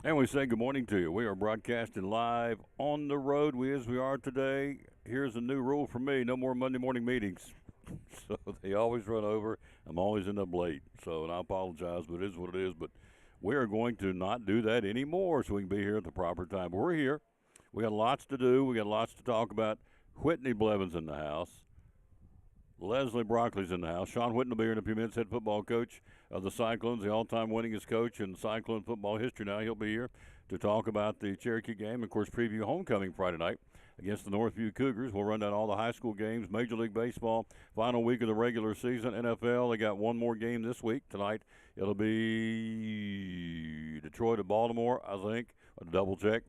And we say good morning to you. We are broadcasting live on the road as we are today. Here's a new rule for me: no more Monday morning meetings. So they always run over. I'm always end up late. So, and I apologize, but it is what it is. But we are going to not do that anymore so we can be here at the proper time. But we're here. We got lots to do. We got lots to talk about. Whitney Blevins in the house. Leslie Broccoli's in the house. Sean Whitten will be here in a few minutes, head football coach of the Cyclones, the all-time winningest coach in Cyclone football history now. He'll be here to talk about the Cherokee game, and, of course, preview homecoming Friday night against the Northview Cougars. We'll run down all the high school games, Major League Baseball, final week of the regular season, NFL. They got one more game this week. Tonight it'll be Detroit at Baltimore, I think. I'll double check.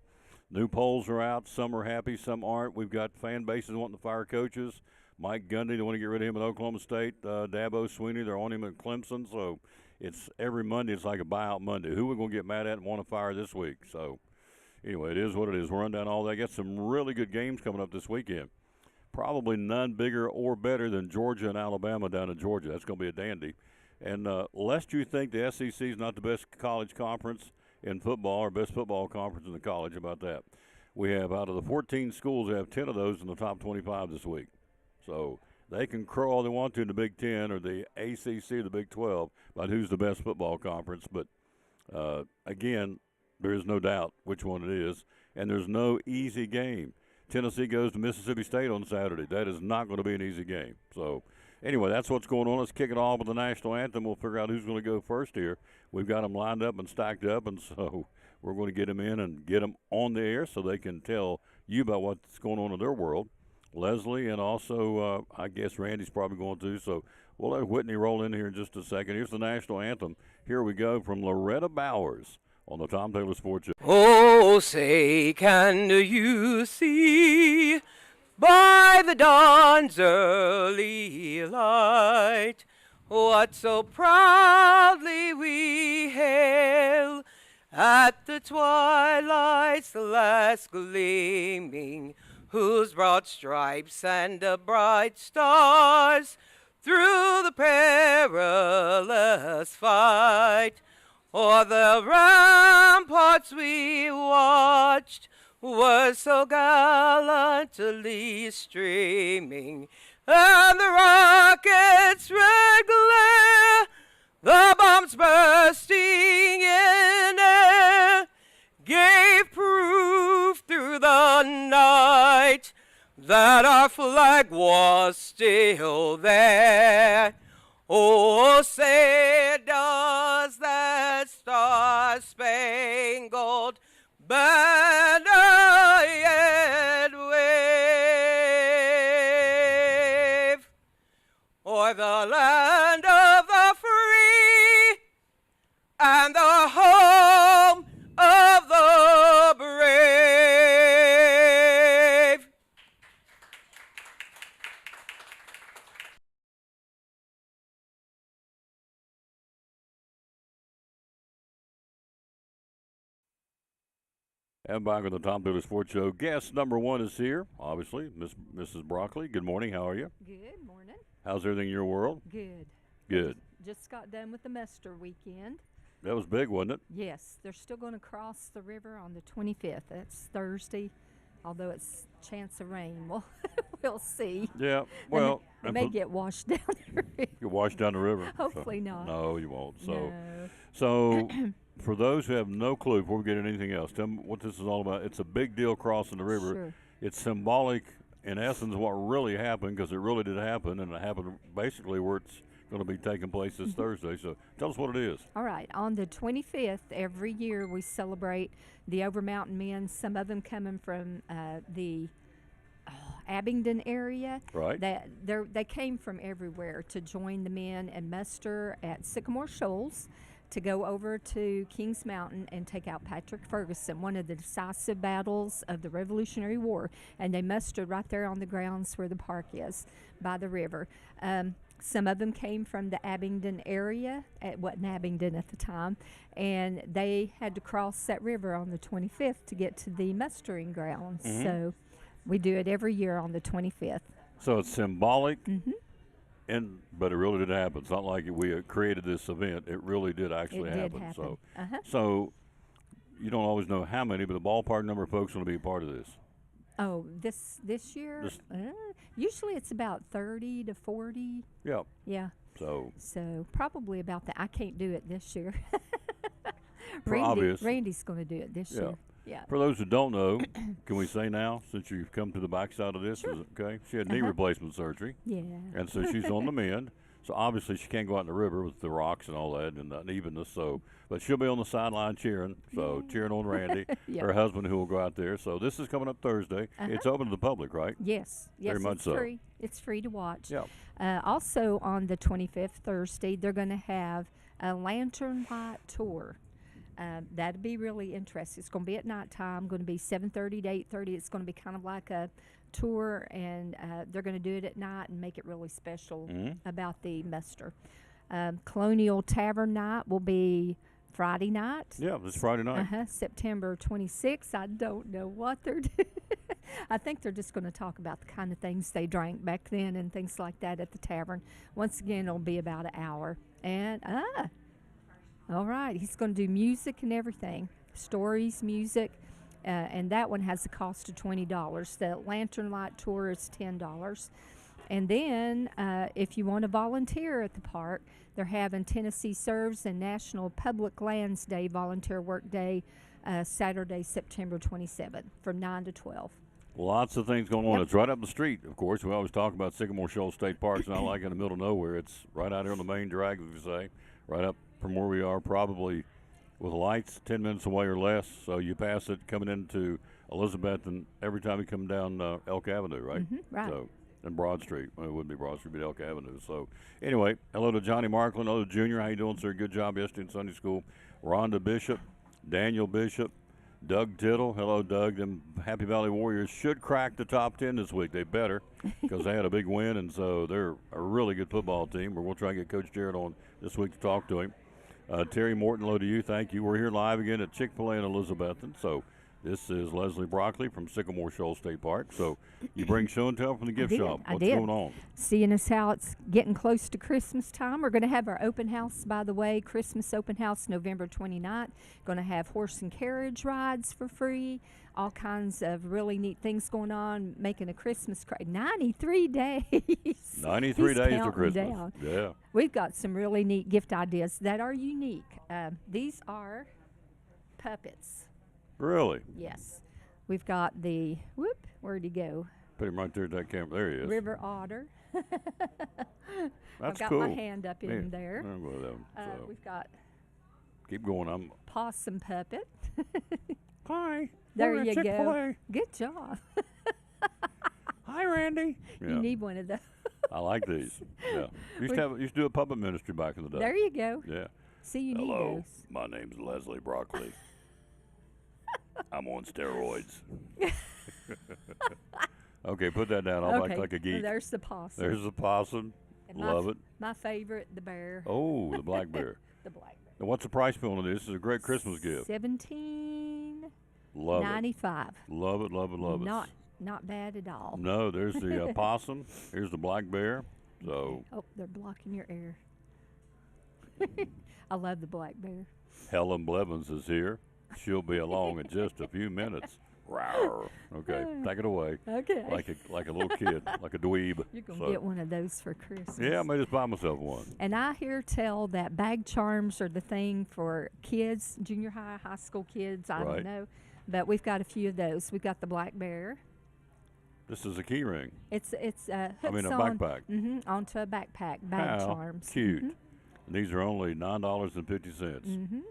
New polls are out. Some are happy, some aren't. We've got fan bases wanting to fire coaches. Mike Gundy, they want to get rid of him at Oklahoma State. Dabo Swinney, they're on him at Clemson. So it's every Monday, it's like a buyout Monday. Who are we going to get mad at and want to fire this week? So anyway, it is what it is. We'll run down all that. Got some really good games coming up this weekend. Probably none bigger or better than Georgia and Alabama down in Georgia. That's going to be a dandy. And lest you think the SEC is not the best college conference in football or best football conference in the college, about that. We have, out of the 14 schools, we have 10 of those in the top 25 this week. So they can crow all they want to in the Big Ten or the ACC or the Big 12 about who's the best football conference. But, again, there is no doubt which one it is, and there's no easy game. Tennessee goes to Mississippi State on Saturday. That is not going to be an easy game. So, anyway, that's what's going on. Let's kick it off with the national anthem. We'll figure out who's going to go first here. We've got them lined up and stacked up, and so we're going to get them in and get them on the air so they can tell you about what's going on in their world. Leslie, and also I guess Randy's probably going to. So we'll let Whitney roll in here in just a second. Here's the national anthem. Here we go from Loretta Bowers on the Tom Taylor Sports Show. Oh, say, can you see by the dawn's early light what so proudly we hail at the twilight's last gleaming, whose broad stripes and the bright stars through the perilous fight o'er the ramparts we watched were so gallantly streaming, and the rockets' red glare, the bombs bursting in air, gave proof through the night that our flag was still there. Oh, say does that star-spangled banner yet wave o'er the land of the free and the home of the brave? And back on the Tom Taylor Sports Show. Guest number one is here, obviously, Mrs. Broccoli. Good morning. How are you? Good morning. How's everything in your world? Good. Good. Just got done with the Mester weekend. That was big, wasn't it? Yes, they're still going to cross the river on the 25th. That's Thursday, although it's chance of rain. Well, we'll see. Yeah, well. It may get washed down the river. You wash down the river. Hopefully not. No, you won't. No. So for those who have no clue, before we get into anything else, tell them what this is all about. It's a big deal crossing the river. Sure. It's symbolic, in essence, of what really happened, because it really did happen, and it happened basically where it's going to be taking place this Thursday. So tell us what it is. All right. On the 25th, every year we celebrate the Overmountain men, some of them coming from the Abingdon area. Right. They came from everywhere to join the men and muster at Sycamore Shoals to go over to Kings Mountain and take out Patrick Ferguson, one of the decisive battles of the Revolutionary War. And they mustered right there on the grounds where the park is, by the river. Some of them came from the Abingdon area. It wasn't Abingdon at the time. And they had to cross that river on the 25th to get to the mustering grounds. Mm-hmm. So we do it every year on the 25th. So it's symbolic, Mm-hmm. but it really did happen. It's not like we created this event. It really did actually It did happen. happen. So, Uh-huh. so you don't always know how many, but the ballpark number of folks going to be a part of this. Oh, this year? Usually it's about 30 to 40. Yeah. Yeah. So Probably about that. I can't do it this year. For obvious. Randy's going to do it this Yeah. year. Yeah. For those who don't know, can we say now, since you've come to the backside of this, Sure. is it okay? She had knee replacement surgery, Yeah. and so she's on the mend. So obviously she can't go out in the river with the rocks and all that and the unevenness. So, but she'll be on the sideline cheering. So cheering on Randy, Yep. her husband, who will go out there. So this is coming up Thursday. It's open to the public, right? Yes. Yes. Very much it's so. free. It's free to watch. Yeah. Also on the 25th, Thursday, they're going to have a lantern light tour. That'd be really interesting. It's going to be at nighttime. Going to be 7:30 to 8:30. It's going to be kind of like a tour, and they're going to do it at night and make it really special about the muster. Colonial Tavern night will be Friday night. Yeah, this Friday night. September 26th. I don't know what they're doing. I think they're just going to talk about the kind of things they drank back then and things like that at the tavern. Once again, it'll be about an hour. And all right, he's going to do music and everything, stories, music, and that one has a cost of $20. The Lantern Light Tour is $10. And then if you want to volunteer at the park, they're having Tennessee Serves and National Public Lands Day Volunteer Work Day Saturday, September 27th from 9 to 12. Lots of things going on. Yep. It's right up the street, of course. We always talk about Sycamore Shoals State Park. It's not like in the middle of nowhere. It's right out here on the main drag, as you say, right up from where we are, probably with lights 10 minutes away or less. So you pass it coming into Elizabethton every time you come down Elk Avenue, right? Right. So, and Broad Street. Well, it wouldn't be Broad Street, but Elk Avenue. So anyway, hello to Johnny Markland, hello to Junior. How you doing, sir? Good job yesterday in Sunday school. Rhonda Bishop, Daniel Bishop, Doug Tittle. Hello, Doug. Them Happy Valley Warriors should crack the top 10 this week. They better, because they had a big win, and so they're a really good football team. But we'll try to get Coach Jarrett on this week to talk to him. Terry Morton, hello to you. Thank you. We're here live again at Chick-fil-A in Elizabethton. So this is Leslie Broccoli from Sycamore Shoals State Park. So you bring show and tell from the gift shop. What's going on? Seeing as how it's getting close to Christmas time, we're going to have our open house, by the way, Christmas open house November 29th. Going to have horse and carriage rides for free, all kinds of really neat things going on, making a Christmas 93 days. 93 He's days to counting Christmas. down. Yeah. We've got some really neat gift ideas that are unique. These are puppets. Really? Yes. We've got the, where'd he go? Put him right there at that camera. There he is. River otter. That's I've got cool. my hand up in Yeah, there. I'm with them. So We've got keep going. I'm. possum puppet. Hi. There we're at you go. Chick-fil-A. Good job. Hi, Randy. Yeah. You need one of those. I like these. Yeah. Used to do a puppet ministry back in the day. There you go. Yeah. See, you need Hello. those. My name's Leslie Broccoli. I'm on steroids. Okay, put that down. I'll act like a geek. There's the possum. There's the possum. And Love it. My favorite, the bear. Oh, the black bear. The black bear. And what's the price point on this? This is a great Christmas gift. $17.95. Love it. Love it, love it, love it. Not bad at all. No, there's the possum. Here's the black bear. So Oh, they're blocking your air. I love the black bear. Helen Blevins is here. She'll be along in just a few minutes. Rawr. Okay, take it away. Okay. Like a little kid, like a dweeb. You're going to get one of those for Christmas. Yeah, I may just buy myself one. And I hear tell that bag charms are the thing for kids, junior high, high school kids. I Right. don't know. But we've got a few of those. We've got the black bear. This is a key ring. It's hooks a on, backpack. onto a backpack. Bag How charms. cute. And these are only $9.50.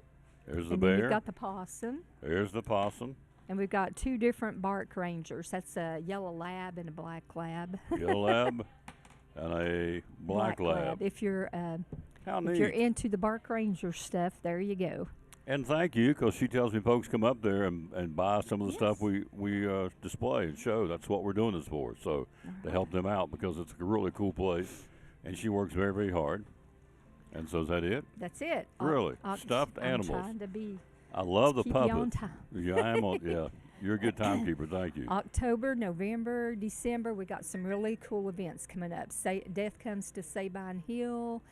There's the And then bear. you've got the possum. There's the possum. And we've got two different bark rangers. That's a yellow lab and a black lab. Yellow lab and a black lab. If you're How if you're neat. into the bark ranger stuff, there you go. And thank you, because she tells me folks come up there and buy some of the stuff we display and show. That's what we're doing this for. So to help them out, because it's a really cool place. And she works very, very hard. And so is that it? That's it. Really? Stuffed I'm animals. trying to be. I love the keep you on puppet. time. Yeah, I am on. Yeah, You're a good timekeeper. Thank you. October, November, December, we got some really cool events coming up. Death Comes to Sabine Hill,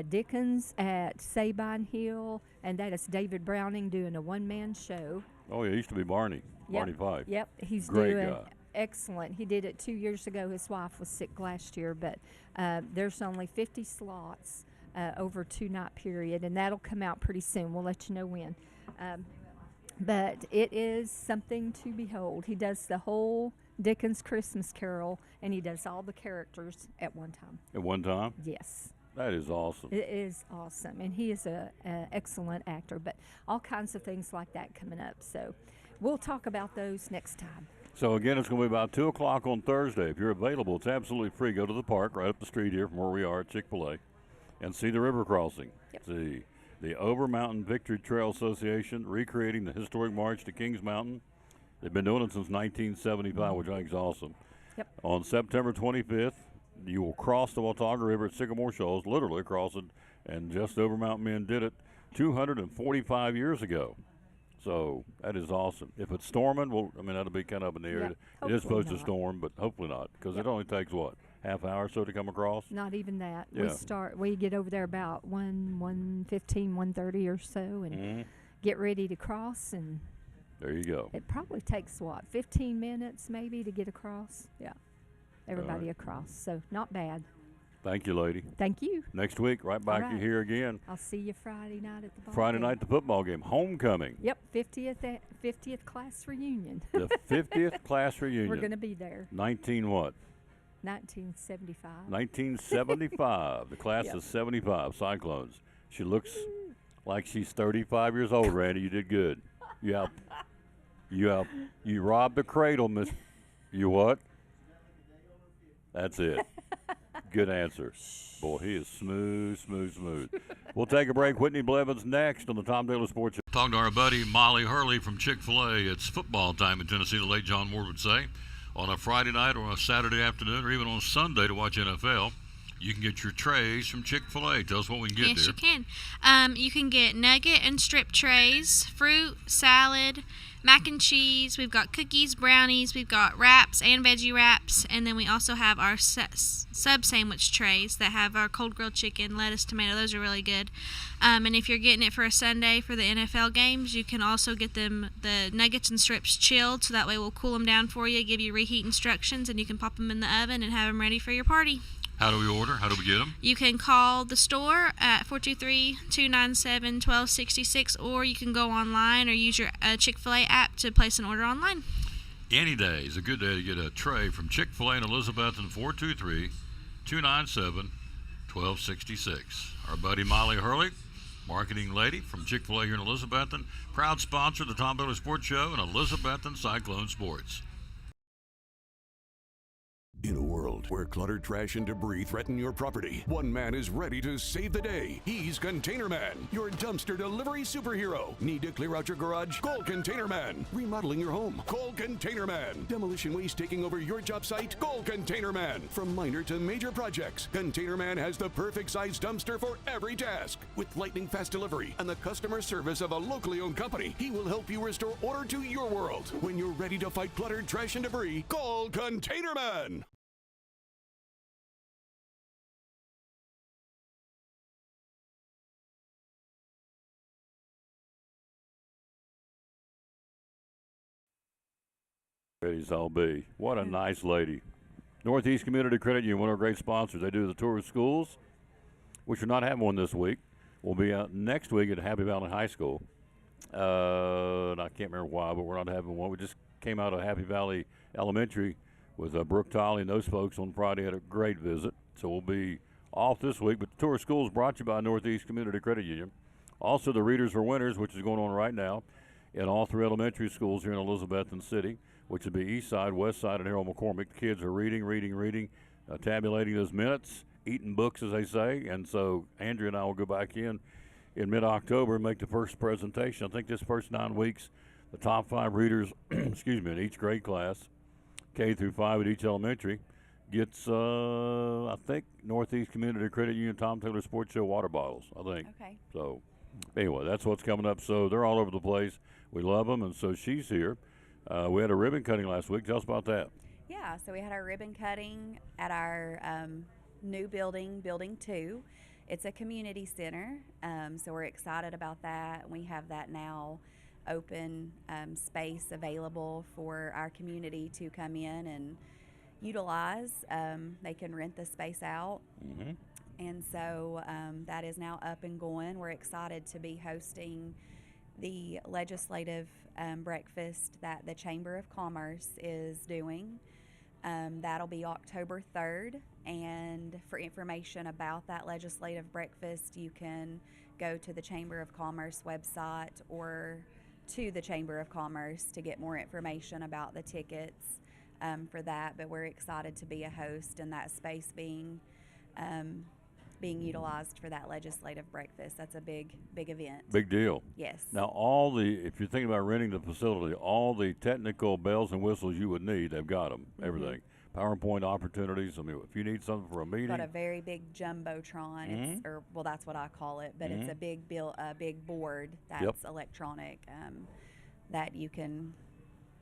Dickens at Sabine Hill, and that is David Browning doing a one-man show. Oh, yeah, he used to be Barney. Barney Fife. Yep, he's Great doing guy. excellent. He did it 2 years ago. His wife was sick last year, but there's only 50 slots over a 2-night period, and that'll come out pretty soon. We'll let you know when. But it is something to behold. He does the whole Dickens Christmas Carol, and he does all the characters at one time. At one time? Yes. That is awesome. It is awesome, and he is a excellent actor, but all kinds of things like that coming up. So we'll talk about those next time. So, again, it's going to be about 2 o'clock on Thursday. If you're available, it's absolutely free. Go to the park right up the street here from where we are at Chick-fil-A and see the river crossing. Yep. See the Over Mountain Victory Trail Association recreating the historic march to Kings Mountain. They've been doing it since 1975, which I think is awesome. Yep. On September 25th, you will cross the Watauga River at Sycamore Shoals, literally cross it, and just Over Mountain men did it 245 years ago. So that is awesome. If it's storming, well, I mean, that'll be kind of up in the air. Yep. It is Hopefully supposed to not. storm, but hopefully not, because Yep. it only takes, what, half hour or so to come across? Not even that. Yeah. We get over there about 1:15, 1:30 or so, and Mhm. get ready to cross, and There you go. it probably takes, 15 minutes maybe to get across? Yeah. Everybody right. across. So not bad. Thank you, lady. Thank you. Next week, right back right. here again. I'll see you Friday night at the ball Friday game. night, the football game. Homecoming. Yep, 50th class reunion. The 50th class reunion. We're going to be there. 19 what? 1975. 1975. The class Yep. of 75, Cyclones. She looks like she's 35 years old, Randy. You did good. You robbed the cradle, Miss. You what? That's it. Good answer. Boy, he is smooth. We'll take a break. Whitney Blevins next on the Tom Taylor Sports Show. Talking to our buddy Molly Hurley from Chick-fil-A. It's football time in Tennessee, the late John Moore would say. On a Friday night or a Saturday afternoon or even on Sunday to watch NFL, you can get your trays from Chick-fil-A. Tell us what we can get Yes, there. you can. You can get nugget and strip trays, fruit, salad, mac and cheese. We've got cookies, brownies. We've got wraps and veggie wraps. And then we also have our sub sandwich trays that have our cold grilled chicken, lettuce, tomato. Those are really good. And if you're getting it for a Sunday for the NFL games, you can also get the nuggets and strips chilled, so that way we'll cool them down for you, give you reheat instructions, and you can pop them in the oven and have them ready for your party. How do we order? How do we get them? You can call the store at 423-297-1266, or you can go online or use your Chick-fil-A app to place an order online. Any day is a good day to get a tray from Chick-fil-A in Elizabethton, 423-297-1266. Our buddy Molly Hurley, marketing lady from Chick-fil-A here in Elizabethton, proud sponsor of the Tom Taylor Sports Show and Elizabethton Cyclone Sports. In a world where cluttered trash and debris threaten your property, one man is ready to save the day. He's Container Man, your dumpster delivery superhero. Need to clear out your garage? Call Container Man. Remodeling your home? Call Container Man. Demolition waste taking over your job site? Call Container Man. From minor to major projects, Container Man has the perfect size dumpster for every task. With lightning fast delivery and the customer service of a locally owned company, he will help you restore order to your world. When you're ready to fight cluttered trash and debris, call Container Man. Ready's all be. What a nice lady. Northeast Community Credit Union, one of our great sponsors. They do the tour of schools, which we're not having one this week. We'll be out next week at Happy Valley High School. And I can't remember why, but we're not having one. We just came out of Happy Valley Elementary with Brooke Tolley and those folks on Friday. Had a great visit. So we'll be off this week. But the tour of schools brought to you by Northeast Community Credit Union. Also, the Readers for Winners, which is going on right now in all three elementary schools here in Elizabethton City, which would be East Side, West Side, and Harold McCormick. The kids are reading, tabulating those minutes, eating books, as they say. And so Andrea and I will go back in mid-October and make the first presentation. I think this first 9 weeks, the top 5 readers, in each grade class, K through 5 at each elementary, gets, I think, Northeast Community Credit Union Tom Taylor Sports Show water bottles, I think. Okay. So anyway, that's what's coming up. So they're all over the place. We love them, and so she's here. We had a ribbon cutting last week. Tell us about that. Yeah, so we had our ribbon cutting at our new building, Building 2. It's a community center, so we're excited about that. We have that now open space available for our community to come in and utilize. They can rent the space out. Mm-hmm. And so that is now up and going. We're excited to be hosting the legislative breakfast that the Chamber of Commerce is doing. That'll be October 3rd. And for information about that legislative breakfast, you can go to the Chamber of Commerce website or to the Chamber of Commerce to get more information about the tickets for that. But we're excited to be a host and that space being utilized for that legislative breakfast. That's a big event. Big deal. Yes. Now, if you're thinking about renting the facility, all the technical bells and whistles you would need, they've got them. Mm-hmm. Everything. PowerPoint opportunities. I mean, if you need something for a meeting. Got a very big jumbotron. Mm-hmm. That's what I call it, but Mm-hmm. it's a big board that's Yep. electronic that you can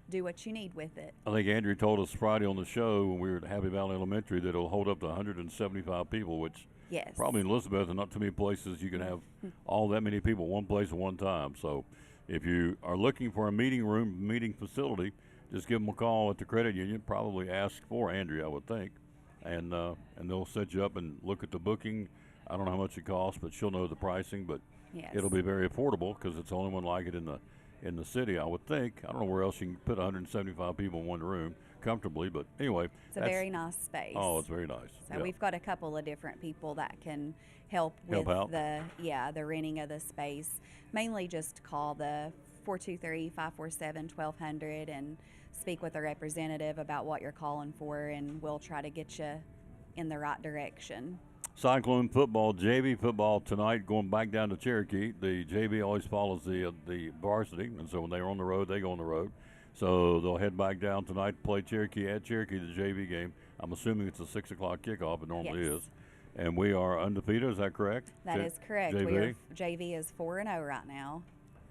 do what you need with it. I think Andrew told us Friday on the show when we were at Happy Valley Elementary that it'll hold up to 175 people, which Yes. probably in Elizabethton, not too many places you can have all that many people one place at one time. So if you are looking for a meeting facility, just give them a call at the credit union. Probably ask for Andrea, I would think, and they'll set you up and look at the booking. I don't know how much it costs, but she'll know the pricing. But Yes. it'll be very affordable because it's the only one like it in the city, I would think. I don't know where else you can put 175 people in one room comfortably, but anyway. It's a very nice space. Oh, it's very nice. So yeah. we've got a couple of different people that can help Help with out? the renting of the space. Mainly just call the 423-547-1200 and speak with a representative about what you're calling for, and we'll try to get you in the right direction. Cyclone football, JV football tonight, going back down to Cherokee. The JV always follows the varsity, and so when they're on the road, they go on the road. So they'll head back down tonight to play Cherokee at Cherokee, the JV game. I'm assuming it's a 6 o'clock kickoff. It normally Yes. is. And we are undefeated. Is that correct? That is correct. JV? JV is 4-0 right now.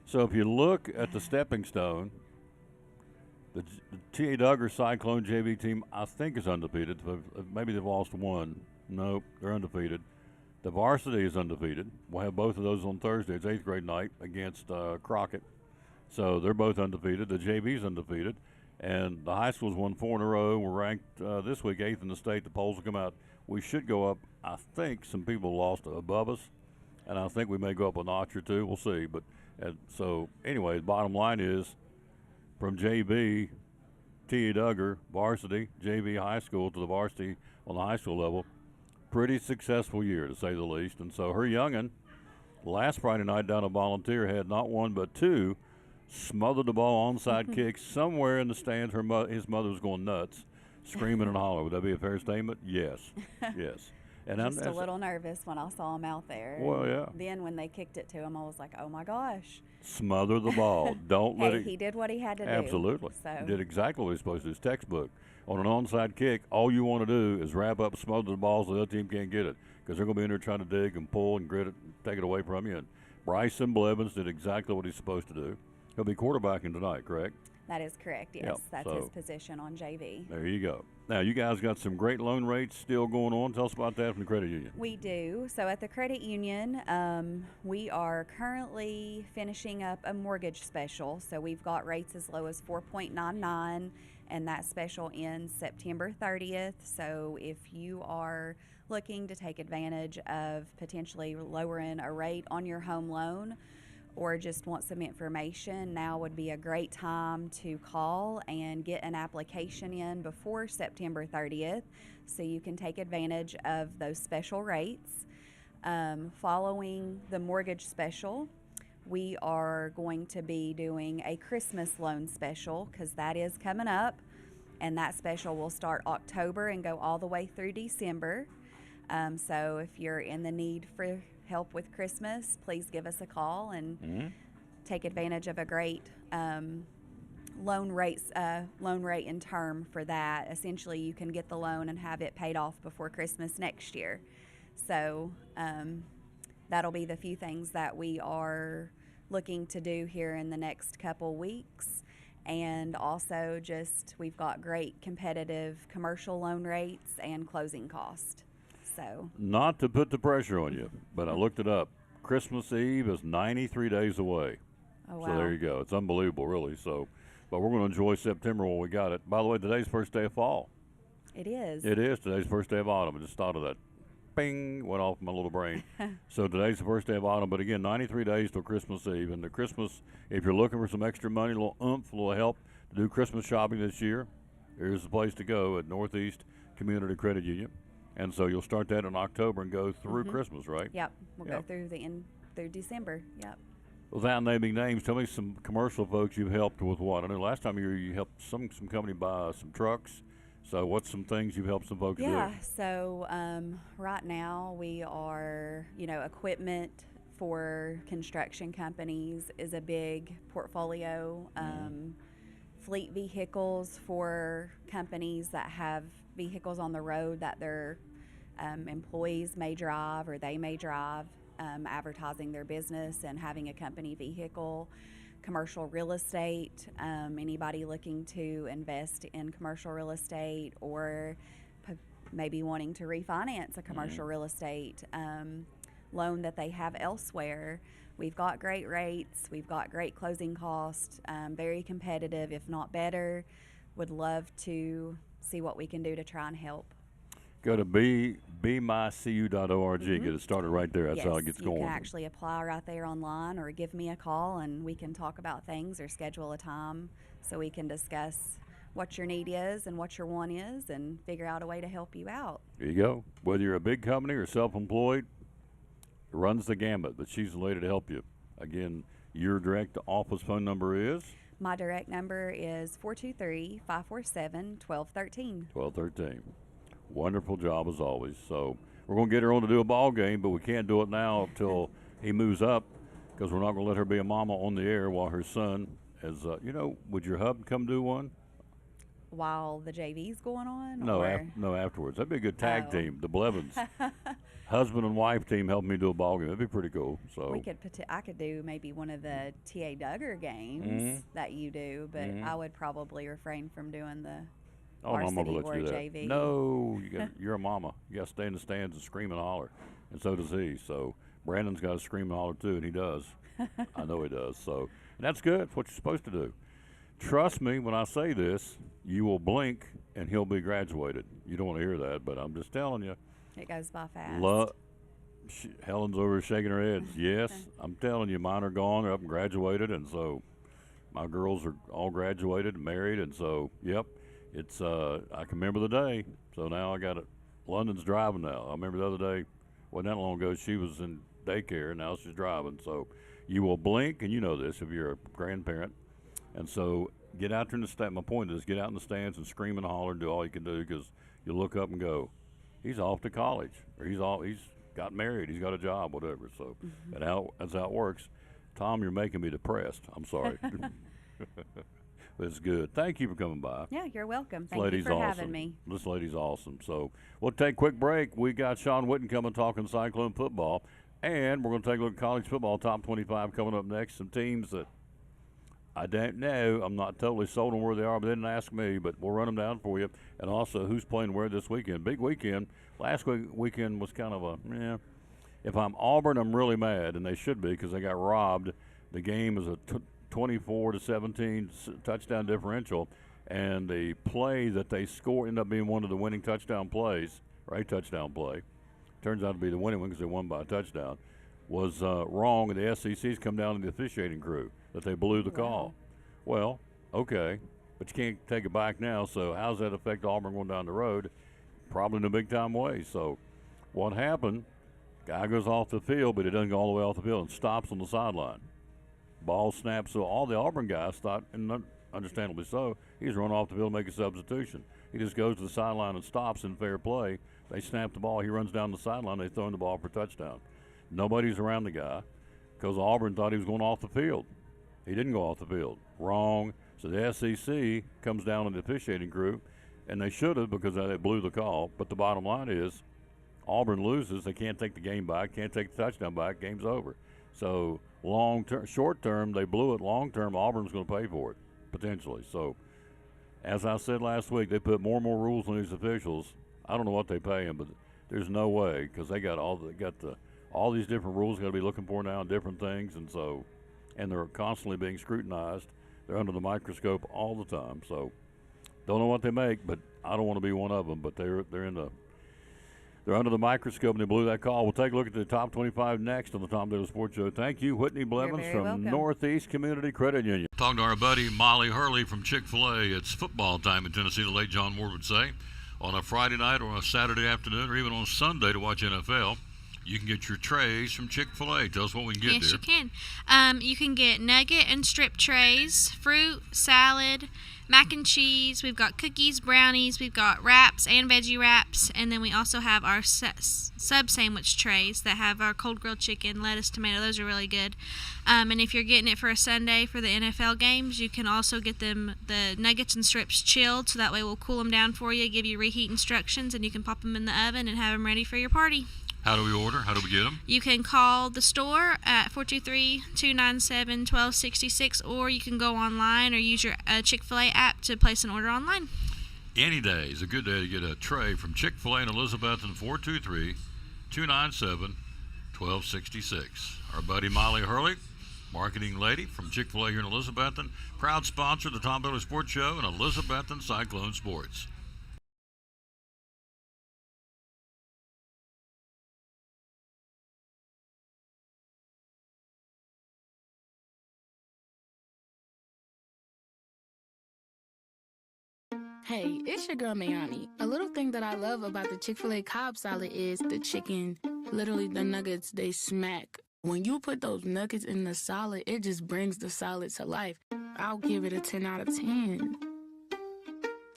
So if you look at the stepping stone, the T.A. Duggar Cyclone JV team, I think, is undefeated. Maybe they've lost one. Nope, they're undefeated. The varsity is undefeated. We'll have both of those on Thursday. It's 8th grade night against Crockett. So they're both undefeated. The JV's undefeated. And the high school's won 4 in a row. We're ranked this week 8th in the state. The polls will come out. We should go up. I think some people lost above us, and I think we may go up a notch or two. We'll see. But so anyway, the bottom line is from JV, T.A. Duggar, varsity, JV high school to the varsity on the high school level. Pretty successful year, to say the least. And so her youngin', last Friday night down at Volunteer, had not one but two smothered the ball onside kick somewhere in the stands. His mother was going nuts, screaming and hollering. Would that be a fair statement? Yes. Yes. And Just a little nervous when I saw him out there. Well, yeah. Then when they kicked it to him, I was like, oh my gosh. Smother the ball. Don't let Hey, it. he did what he had to do. Absolutely. So He did exactly what he was supposed to do. It's textbook. On an onside kick, all you want to do is wrap up, smother the ball so the other team can't get it, because they're going to be in there trying to dig and pull and grit it, and take it away from you. And Bryson Blevins did exactly what he's supposed to do. He'll be quarterbacking tonight, correct? that is correct. Yes, Yep, that's so- his position on JV. There you go. Now, you guys got some great loan rates still going on. Tell us about that from the credit union. We do. So at the credit union, we are currently finishing up a mortgage special. So we've got rates as low as 4.99, and that special ends September 30th. So if you are looking to take advantage of potentially lowering a rate on your home loan, or just want some information, now would be a great time to call and get an application in before September 30th so you can take advantage of those special rates. Following the mortgage special, we are going to be doing a Christmas loan special, because that is coming up, and that special will start October and go all the way through December. So if you're in the need for help with Christmas, please give us a call and take advantage of a great loan rate and term for that. Essentially, you can get the loan and have it paid off before Christmas next year. So that'll be the few things that we are looking to do here in the next couple weeks. And also just we've got great competitive commercial loan rates and closing cost. So Not to put the pressure on you, but I looked it up. Christmas Eve is 93 days away. oh wow. So there you go. It's unbelievable, really. So, but we're going to enjoy September when we got it. By the way, today's first day of fall. It is. It is. Today's first day of autumn. I just thought of that. Bing, went off my little brain. So today's the first day of autumn. But again, 93 days till Christmas Eve. And the Christmas, if you're looking for some extra money, a little oomph, a little help to do Christmas shopping this year, here's the place to go at Northeast Community Credit Union. And so you'll start that in October and go through Christmas, right? Yep. We'll go Yep. through December. Yep. Without naming names, tell me some commercial folks you've helped with what? I know last time you helped some company buy some trucks. So what's some things you've helped some folks Yeah. do? So right now we are, equipment for construction companies is a big portfolio. Fleet vehicles for companies that have vehicles on the road that their employees may drive or they may drive, advertising their business and having a company vehicle. Commercial real estate, anybody looking to invest in commercial real estate or maybe wanting to refinance a commercial real estate loan that they have elsewhere. We've got great rates, we've got great closing costs, very competitive, if not better. Would love to see what we can do to try and help. Go to bmycu.org. Get it started right there. That's Yes, how it gets going. you can actually apply right there online or give me a call and we can talk about things or schedule a time so we can discuss what your need is and what your want is and figure out a way to help you out. There you go. Whether you're a big company or self-employed, it runs the gambit, but she's the lady to help you. Again, your direct office phone number is? My direct number is 423-547-1213. 1213. Wonderful job as always. So we're going to get her on to do a ball game, but we can't do it now until he moves up because we're not going to let her be a mama on the air while her son is, would your hub come do one? While the JV's going on? No, or? no, afterwards. That'd be a good tag Oh. team, the Blevins. Husband and wife team helping me do a ball game. That'd be pretty cool. So I could do maybe one of the T.A. Duggar games that you do, but I would probably refrain from doing the Oh, no, I'm varsity gonna let or you do that. JV. No, you're a mama. You got to stay in the stands and scream and holler, and so does he. So Brandon's got to scream and holler too, and he does. I know he does. So and that's good. It's what you're supposed to do. Trust me when I say this. You will blink, and he'll be graduated. You don't want to hear that, but I'm just telling you. It goes by fast. Helen's over shaking her head. Yes, I'm telling you, mine are gone. They're up and graduated, and so my girls are all graduated and married, and so yep. It's I can remember the day. So now I got it. London's driving now. I remember the other day, wasn't that long ago, she was in daycare, now she's driving. So you will blink, and you know this if you're a grandparent. And so get out there in the stand. My point is get out in the stands and scream and holler and do all you can do because you look up and go, he's off to college or he's got married, he's got a job, whatever. So that's how it works. Tom, you're making me depressed. I'm sorry. But it's good. Thank you for coming by. Yeah, you're welcome. This Thank you lady's for awesome. having me. This lady's awesome. So we'll take a quick break. We got Sean Witten coming talking Cyclone football. And we're going to take a look at college football top 25 coming up next. Some teams that I don't know. I'm not totally sold on where they are, but they didn't ask me. But we'll run them down for you. And also who's playing where this weekend. Big weekend. Last weekend was kind of a, If I'm Auburn, I'm really mad. And they should be because they got robbed. The game is a 24-17 touchdown differential, and the play that they scored ended up being one of the winning touchdown plays, or a touchdown play. Turns out to be the winning one because they won by a touchdown. Was wrong, and the SEC's come down to the officiating crew that they blew the call. Well, okay, but you can't take it back now. So how does that affect Auburn going down the road? Probably in a big time way. So what happened? Guy goes off the field, but he doesn't go all the way off the field and stops on the sideline. Ball snaps, so all the Auburn guys thought, and understandably so, he's run off the field to make a substitution. He just goes to the sideline and stops in fair play. They snap the ball. He runs down the sideline. They throw him the ball for a touchdown. Nobody's around the guy because Auburn thought he was going off the field. He didn't go off the field. Wrong. So the SEC comes down on the officiating crew, and they should have because they blew the call. But the bottom line is Auburn loses. They can't take the game back, can't take the touchdown back. Game's over. So short term, they blew it. Long term, Auburn's going to pay for it. potentially. So, as I said last week, they put more and more rules on these officials. I don't know what they pay them, but there's no way because they got all these different rules got to be looking for now and different things, and they're constantly being scrutinized. They're under the microscope all the time. So, don't know what they make, but I don't want to be one of them. But they're under the microscope, and they blew that call. We'll take a look at the top 25 next on the Tom Davis Sports Show. Thank you, Whitney Blevins very from welcome. Northeast Community Credit Union. Talking to our buddy Molly Hurley from Chick-fil-A. It's football time in Tennessee, the late John Moore would say. On a Friday night or a Saturday afternoon or even on Sunday to watch NFL, you can get your trays from Chick-fil-A. Tell us what we can get Yes, there. you can. You can get nugget and strip trays, fruit, salad, mac and cheese. We've got cookies, brownies. We've got wraps and veggie wraps. And then we also have our sub sandwich trays that have our cold grilled chicken, lettuce, tomato. Those are really good. And if you're getting it for a Sunday for the NFL games, you can also get the nuggets and strips chilled. So that way we'll cool them down for you, give you reheat instructions, and you can pop them in the oven and have them ready for your party. How do we order? How do we get them? You can call the store at 423-297-1266, or you can go online or use your Chick-fil-A app to place an order online. Any day is a good day to get a tray from Chick-fil-A in Elizabethton, 423-297-1266. Our buddy Molly Hurley, marketing lady from Chick-fil-A here in Elizabethton, proud sponsor of the Tom Davis Sports Show and Elizabethton Cyclone Sports. Hey, it's your girl Mayani. A little thing that I love about the Chick-fil-A Cobb salad is the chicken. Literally, the nuggets, they smack. When you put those nuggets in the salad, it just brings the salad to life. I'll give it a 10 out of 10.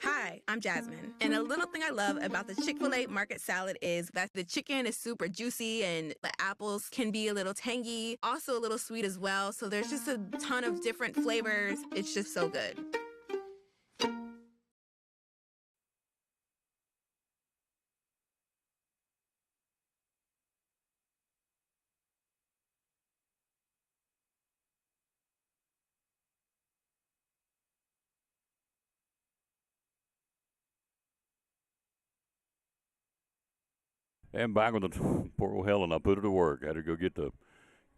Hi, I'm Jasmine. And a little thing I love about the Chick-fil-A market salad is that the chicken is super juicy and the apples can be a little tangy, also a little sweet as well. So there's just a ton of different flavors. It's just so good. And back with the poor old Helen, I put her to work. I had to go get I'm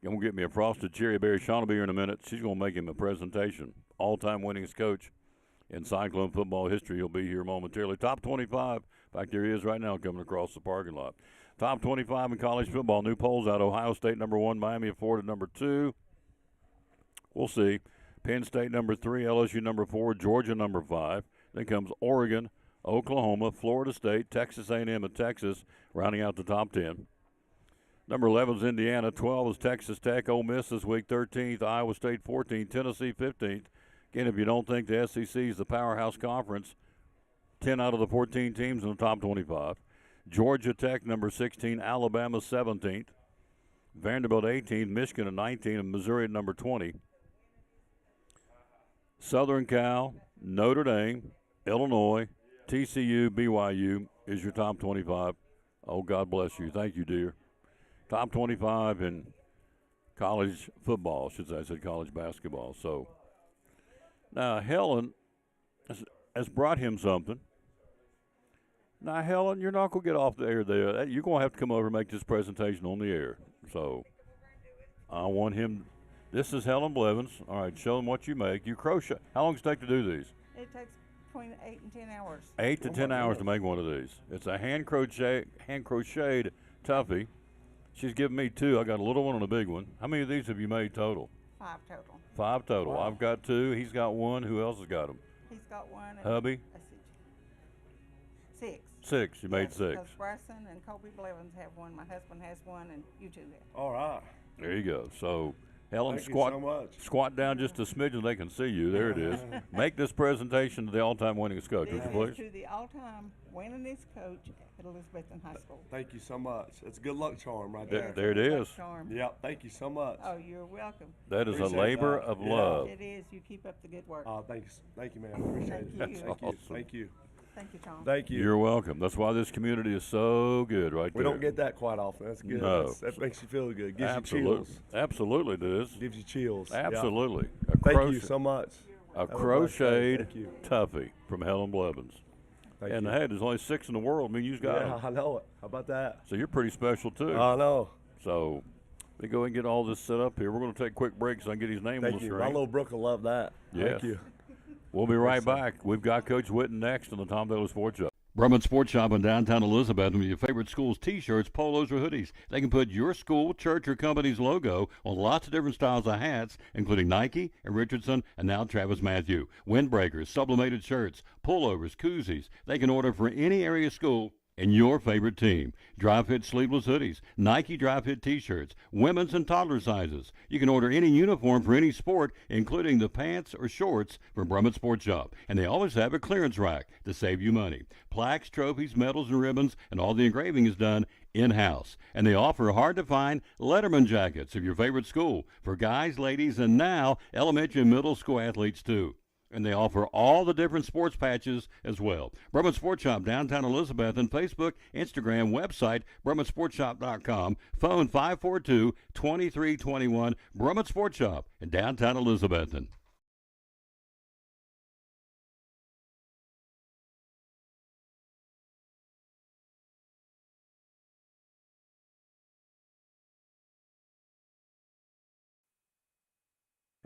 going to get me a frosted cherry berry. Sean will be here in a minute. She's going to make him a presentation. All-time winningest coach in Cyclone football history. He'll be here momentarily. Top 25. In fact, there he is right now coming across the parking lot. Top 25 in college football. New polls out. Ohio State number 1, Miami of Florida number 2. We'll see. Penn State number 3, LSU number 4, Georgia number 5. Then comes Oregon, Oklahoma, Florida State, Texas A&M, and Texas, rounding out the top 10. Number 11 is Indiana. 12 is Texas Tech. Ole Miss this week 13th. Iowa State 14th. Tennessee 15th. Again, if you don't think the SEC is the powerhouse conference, 10 out of the 14 teams in the top 25. Georgia Tech number 16. Alabama 17th. Vanderbilt 18th. Michigan at 19th. And Missouri at number 20. Southern Cal, Notre Dame, Illinois, TCU, BYU is your top 25. Oh, God bless you. Thank you, dear. Top 25 in college football, should say. I said college basketball. So now Helen has brought him something. Now, Helen, you're not going to get off the air there. You're going to have to come over and make this presentation on the air. So I want him. This is Helen Blevins. All right, show them what you make. You crochet. How long does it take to do these? It takes between 8 and 10 hours. 8 to 10 hours to make one of these. It's a hand crocheted toughie. She's given me 2. I got a little one and a big one. How many of these have you made total? 5 total. 5 total. Wow. I've got 2. He's got 1. Who else has got them? He's got 1. And Hubby? let's see, 6. 6. You made 6. Because Bryson and Colby Blevins have 1. My husband has 1, and you 2 have. All right. There you go. So, Helen, Thank you so much. squat down just a smidgen. They can see you. There it is. Make this presentation to the all-time winningest coach, This would you is please? to the all-time winningest coach at Elizabethton High School. Thank you so much. It's a good luck charm right There- there. there it is. Charm. Yep. Thank you so much. Oh, you're welcome. That is a Appreciate labor that. of Yeah. love. It is. You keep up the good work. Thanks. Thank you, man. Appreciate it. Thank you. Thank you. Awesome. Thank you. Thank you, Tom. Thank you. You're welcome. That's why this community is so good right we there. don't get that quite often. That's good. No. That makes you feel good. Gives Absolutely. you chills. Absolutely it is. Gives you chills. Yeah. Absolutely. A Thank you crochet- so much. A Helen crocheted Thank you. toughie from Helen Blevins. Thank And you. hey, there's only 6 in the world. I mean, you've got Yeah, 'em. I know it. How about that? So you're pretty special, too. I know. So we go and get all this set up here. We're going to take a quick break so I can get his name on Thank the you. screen. My little Brooke will love that. Yes. Thank you. We'll be right Yes, sir. back. We've got Coach Witten next on the Tom Taylor Sports Show. Brumman Sports Shop in downtown Elizabethton with your favorite school's T-shirts, polos, or hoodies. They can put your school, church, or company's logo on lots of different styles of hats, including Nike and Richardson and now Travis Matthew. Windbreakers, sublimated shirts, pullovers, koozies. They can order for any area school and your favorite team. Dry fit sleeveless hoodies, Nike dry fit T-shirts, women's and toddler sizes. You can order any uniform for any sport, including the pants or shorts from Brumman Sports Shop. And they always have a clearance rack to save you money. Plaques, trophies, medals, and ribbons, and all the engraving is done in-house. And they offer hard-to-find Letterman jackets of your favorite school for guys, ladies, and now elementary and middle school athletes too. And they offer all the different sports patches as well. Brumman Sports Shop, downtown Elizabethton, Facebook, Instagram, website, BrummanSportsShop.com, phone 542-2321, Brumman Sports Shop in downtown Elizabethton.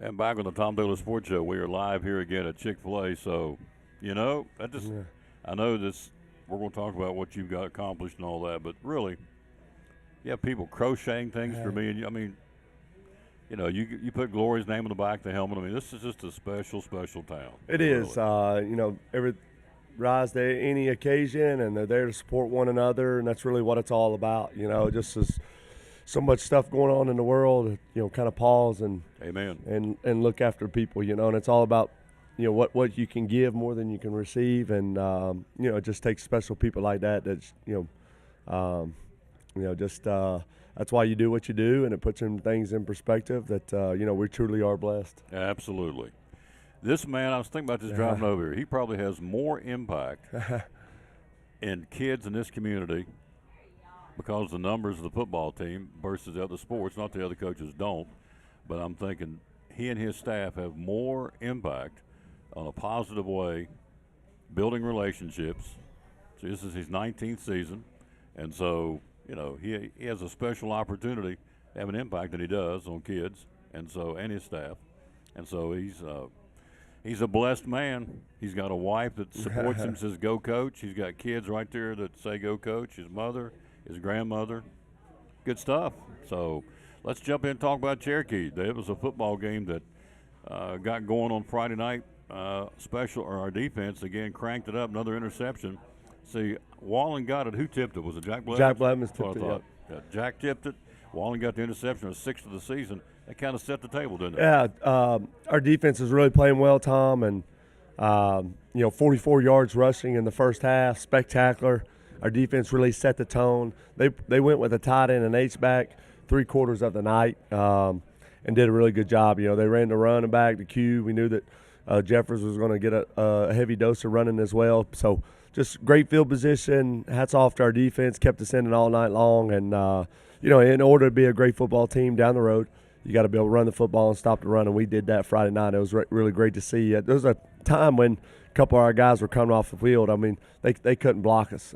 And back on the Tom Taylor Sports Show, we are live here again at Chick-fil-A. So, you know, I know this. We're going to talk about what you've got accomplished and all that, but really, you have people crocheting things for me. And I mean, you know, you put Glory's name on the back of the helmet. I mean, this is just a special, special town. It is. You know, every rise to any occasion, and they're there to support one another, and that's really what it's all about. You know, just as so much stuff going on in the world, you know, kind of pause and amen and look after people, you know, and it's all about, you know, what you can give more than you can receive, and you know, it just takes special people like that. That's just that's why you do what you do, and it puts things in perspective that you know, we truly are blessed. Absolutely. This man, I was thinking about just driving over here. He probably has more impact in kids in this community because of the numbers of the football team versus the other sports. Not the other coaches don't, but I'm thinking he and his staff have more impact on a positive way, building relationships. So this is his 19th season, and so, you know, he has a special opportunity to have an impact that he does on kids and his staff. And so he's a blessed man. He's got a wife that supports him, says, go coach. He's got kids right there that say, go coach. His mother, his grandmother. Good stuff. So let's jump in and talk about Cherokee. It was a football game that got going on Friday night. Our defense, again, cranked it up. Another interception. See, Wallen got it. Who tipped it? Was it Jack Blevins? Jack Blevins tipped it, yep. Yeah, Jack tipped it. Wallen got the interception, a 6th of the season. That kind of set the table, didn't it? Yeah, our defense is really playing well, Tom, and you know, 44 yards rushing in the first half, spectacular. Our defense really set the tone. They went with a tight end and H-back 3/4 of the night and did a really good job. You know, they ran the running back, the Q. We knew that Jeffers was going to get a heavy dose of running as well. So just great field position. Hats off to our defense. Kept us in it all night long. And, you know, in order to be a great football team down the road, you got to be able to run the football and stop the run, and we did that Friday night. It was really great to see. There was a time when a couple of our guys were coming off the field. I mean, they couldn't block us.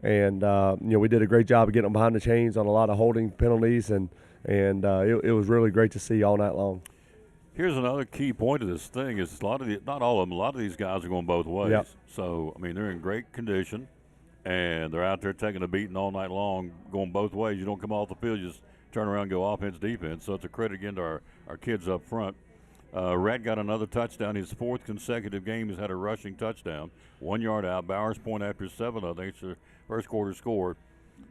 And you know, we did a great job of getting them behind the chains on a lot of holding penalties, and it was really great to see all night long. Here's another key point of this thing is not all of them, a lot of these guys are going both ways. Yep. So, I mean, they're in great condition, and they're out there taking a beating all night long, going both ways. You don't come off the field, you just turn around and go offense, defense. So it's a credit again to our kids up front. Rhett got another touchdown. His 4th consecutive game he's had a rushing touchdown. 1 yard out. Bowers point after 7, I think it's the first quarter score.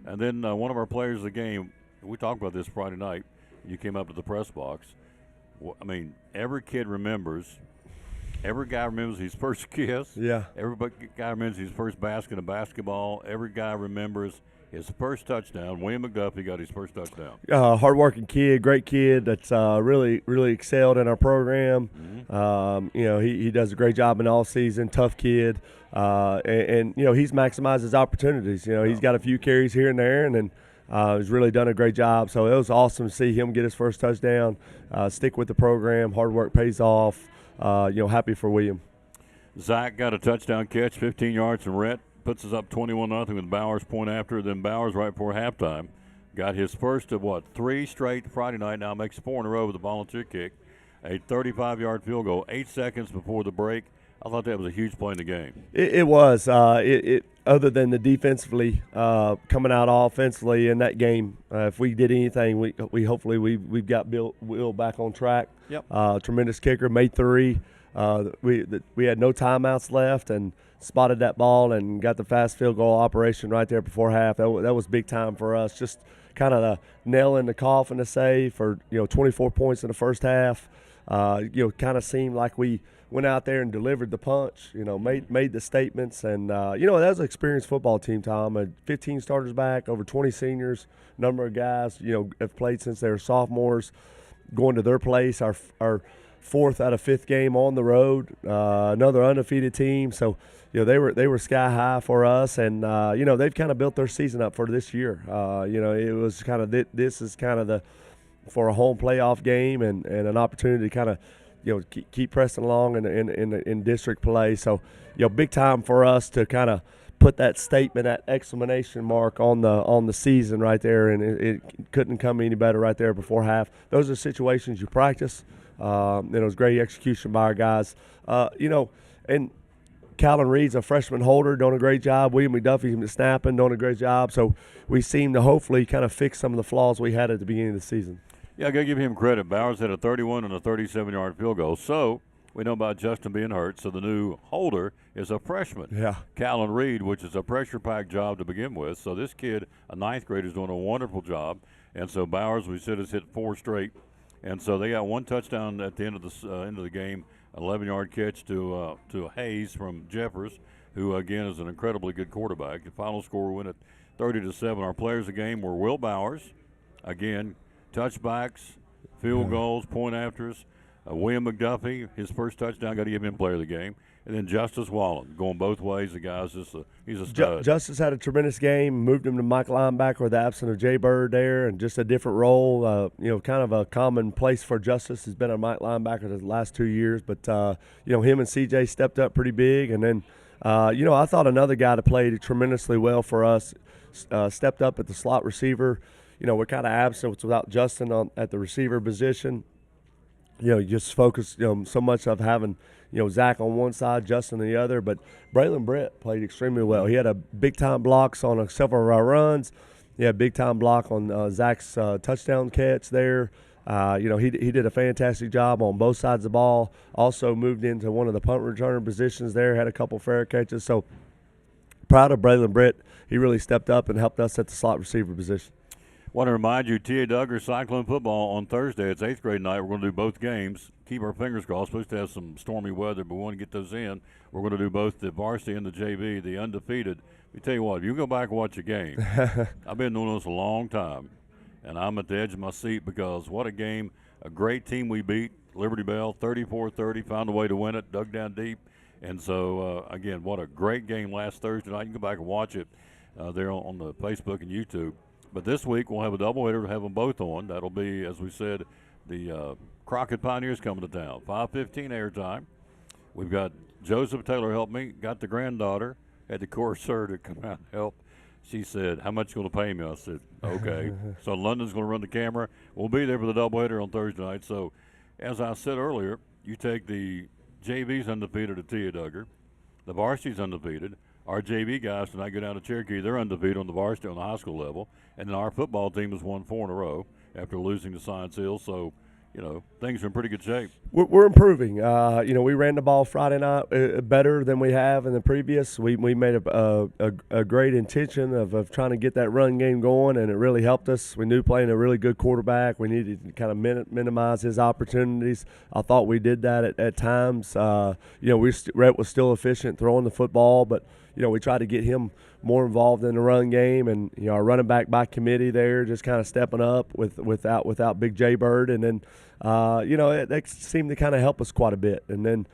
And then one of our players of the game, we talked about this Friday night. You came up to the press box. I mean, every kid remembers. Every guy remembers his first kiss. Yeah. Every guy remembers his first basket of basketball. Every guy remembers his first touchdown. William McDuffie got his first touchdown. Hardworking kid, great kid that's really excelled in our program. Mm-hmm. You know, he does a great job in all season. Tough kid, and you know, he's maximized his opportunities. You know, he's got a few carries here and there, and then he's really done a great job. So it was awesome to see him get his first touchdown. Stick with the program. Hard work pays off. happy for William. Zach got a touchdown catch, 15 yards from Rhett, puts us up 21-0 with Bowers point after. Then Bowers right before halftime got his first of 3 straight Friday night. Now makes 4 in a row with a volunteer kick, a 35-yard field goal, 8 seconds before the break. I thought that was a huge play in the game. It was. Other than the defensively coming out offensively in that game, if we did anything, we hopefully we've got Will back on track. Yep. Tremendous kicker, made 3. We had no timeouts left and spotted that ball and got the fast field goal operation right there before half. That was big time for us. Just kind of the nail in the coffin to say for 24 points in the first half. Kind of seemed like we went out there and delivered the punch. Made the statements, and that was an experienced football team, Tom. 15 starters back, over 20 seniors, number of guys have played since they were sophomores, going to their place. Our 4th out of 5th game on the road, another undefeated team. So they were sky high for us, and they've kind of built their season up for this year. It was kind of this is kind of for a home playoff game and an opportunity to kind of keep pressing along in district play. So big time for us to kind of put that statement, that exclamation mark on the season right there, and it couldn't come any better right there before half. Those are situations you practice. It was great execution by our guys. And Callan Reed's a freshman holder, doing a great job. William McDuffie's snapping, doing a great job. So we seem to hopefully kind of fix some of the flaws we had at the beginning of the season. Yeah, I got to give him credit. Bowers had a 31 and a 37-yard field goal. So we know about Justin being hurt. So the new holder is a freshman. Yeah. Callan Reed, which is a pressure-packed job to begin with. So this kid, a 9th grader, is doing a wonderful job. And so Bowers, we said, has hit 4 straight. And so they got 1 touchdown at the end of the game, 11-yard catch to Hayes from Jeffers, who again is an incredibly good quarterback. The final score went at 30-7. Our players of the game were Will Bowers, again, touchbacks, field goals, point afters. William McDuffie, his first touchdown, got to give him player of the game. And then Justice Wallen, going both ways. The guy's he's a stud. Justice had a tremendous game, moved him to Mike linebacker with the absence of Jay Bird there, and just a different role. Kind of a common place for Justice has been a Mike linebacker the last 2 years. But, him and CJ stepped up pretty big. And then, I thought another guy that played tremendously well for us stepped up at the slot receiver. We're kind of absent without Justin at the receiver position. Just focus, so much of having, Zach on one side, Justin on the other. But Braylon Britt played extremely well. He had a big-time blocks on several of our runs. He had a big-time block on Zach's touchdown catch there. He did a fantastic job on both sides of the ball. Also moved into one of the punt return positions there, had a couple fair catches. So proud of Braylon Britt. He really stepped up and helped us at the slot receiver position. Want to remind you, T.A. Duggar Cyclone football on Thursday. It's 8th grade night. We're going to do both games. Keep our fingers crossed. Supposed to have some stormy weather, but we want to get those in. We're going to do both the varsity and the JV, the undefeated. Let me tell you what, if you go back and watch a game, I've been doing this a long time, and I'm at the edge of my seat because what a game. A great team we beat, Liberty Bell, 34-30, found a way to win it, dug down deep. And so, again, what a great game last Thursday night. You can go back and watch it there on the Facebook and YouTube. But this week we'll have a doubleheader to have them both on. That'll be, as we said, the Crockett Pioneers coming to town. 5:15 airtime. We've got Joseph Taylor helped me. Got the granddaughter. Had to coerce her to come out and help. She said, "How much you going to pay me?" I said, "Okay." So London's going to run the camera. We'll be there for the doubleheader on Thursday night. So, as I said earlier, you take the JV's undefeated at T.A. Duggar. The varsity's undefeated. Our JV guys tonight go down to Cherokee. They're undefeated on the varsity on the high school level. And then our football team has won 4 in a row after losing to Science Hill. So, things are in pretty good shape. We're improving. We ran the ball Friday night better than we have in the previous. We made a great intention of trying to get that run game going, and it really helped us. We knew playing a really good quarterback, we needed to kind of minimize his opportunities. I thought we did that at times. Rhett was still efficient throwing the football, but we tried to get him more involved in the run game, and our running back by committee there just kind of stepping up without Big J Bird, and then that seemed to kind of help us quite a bit. And then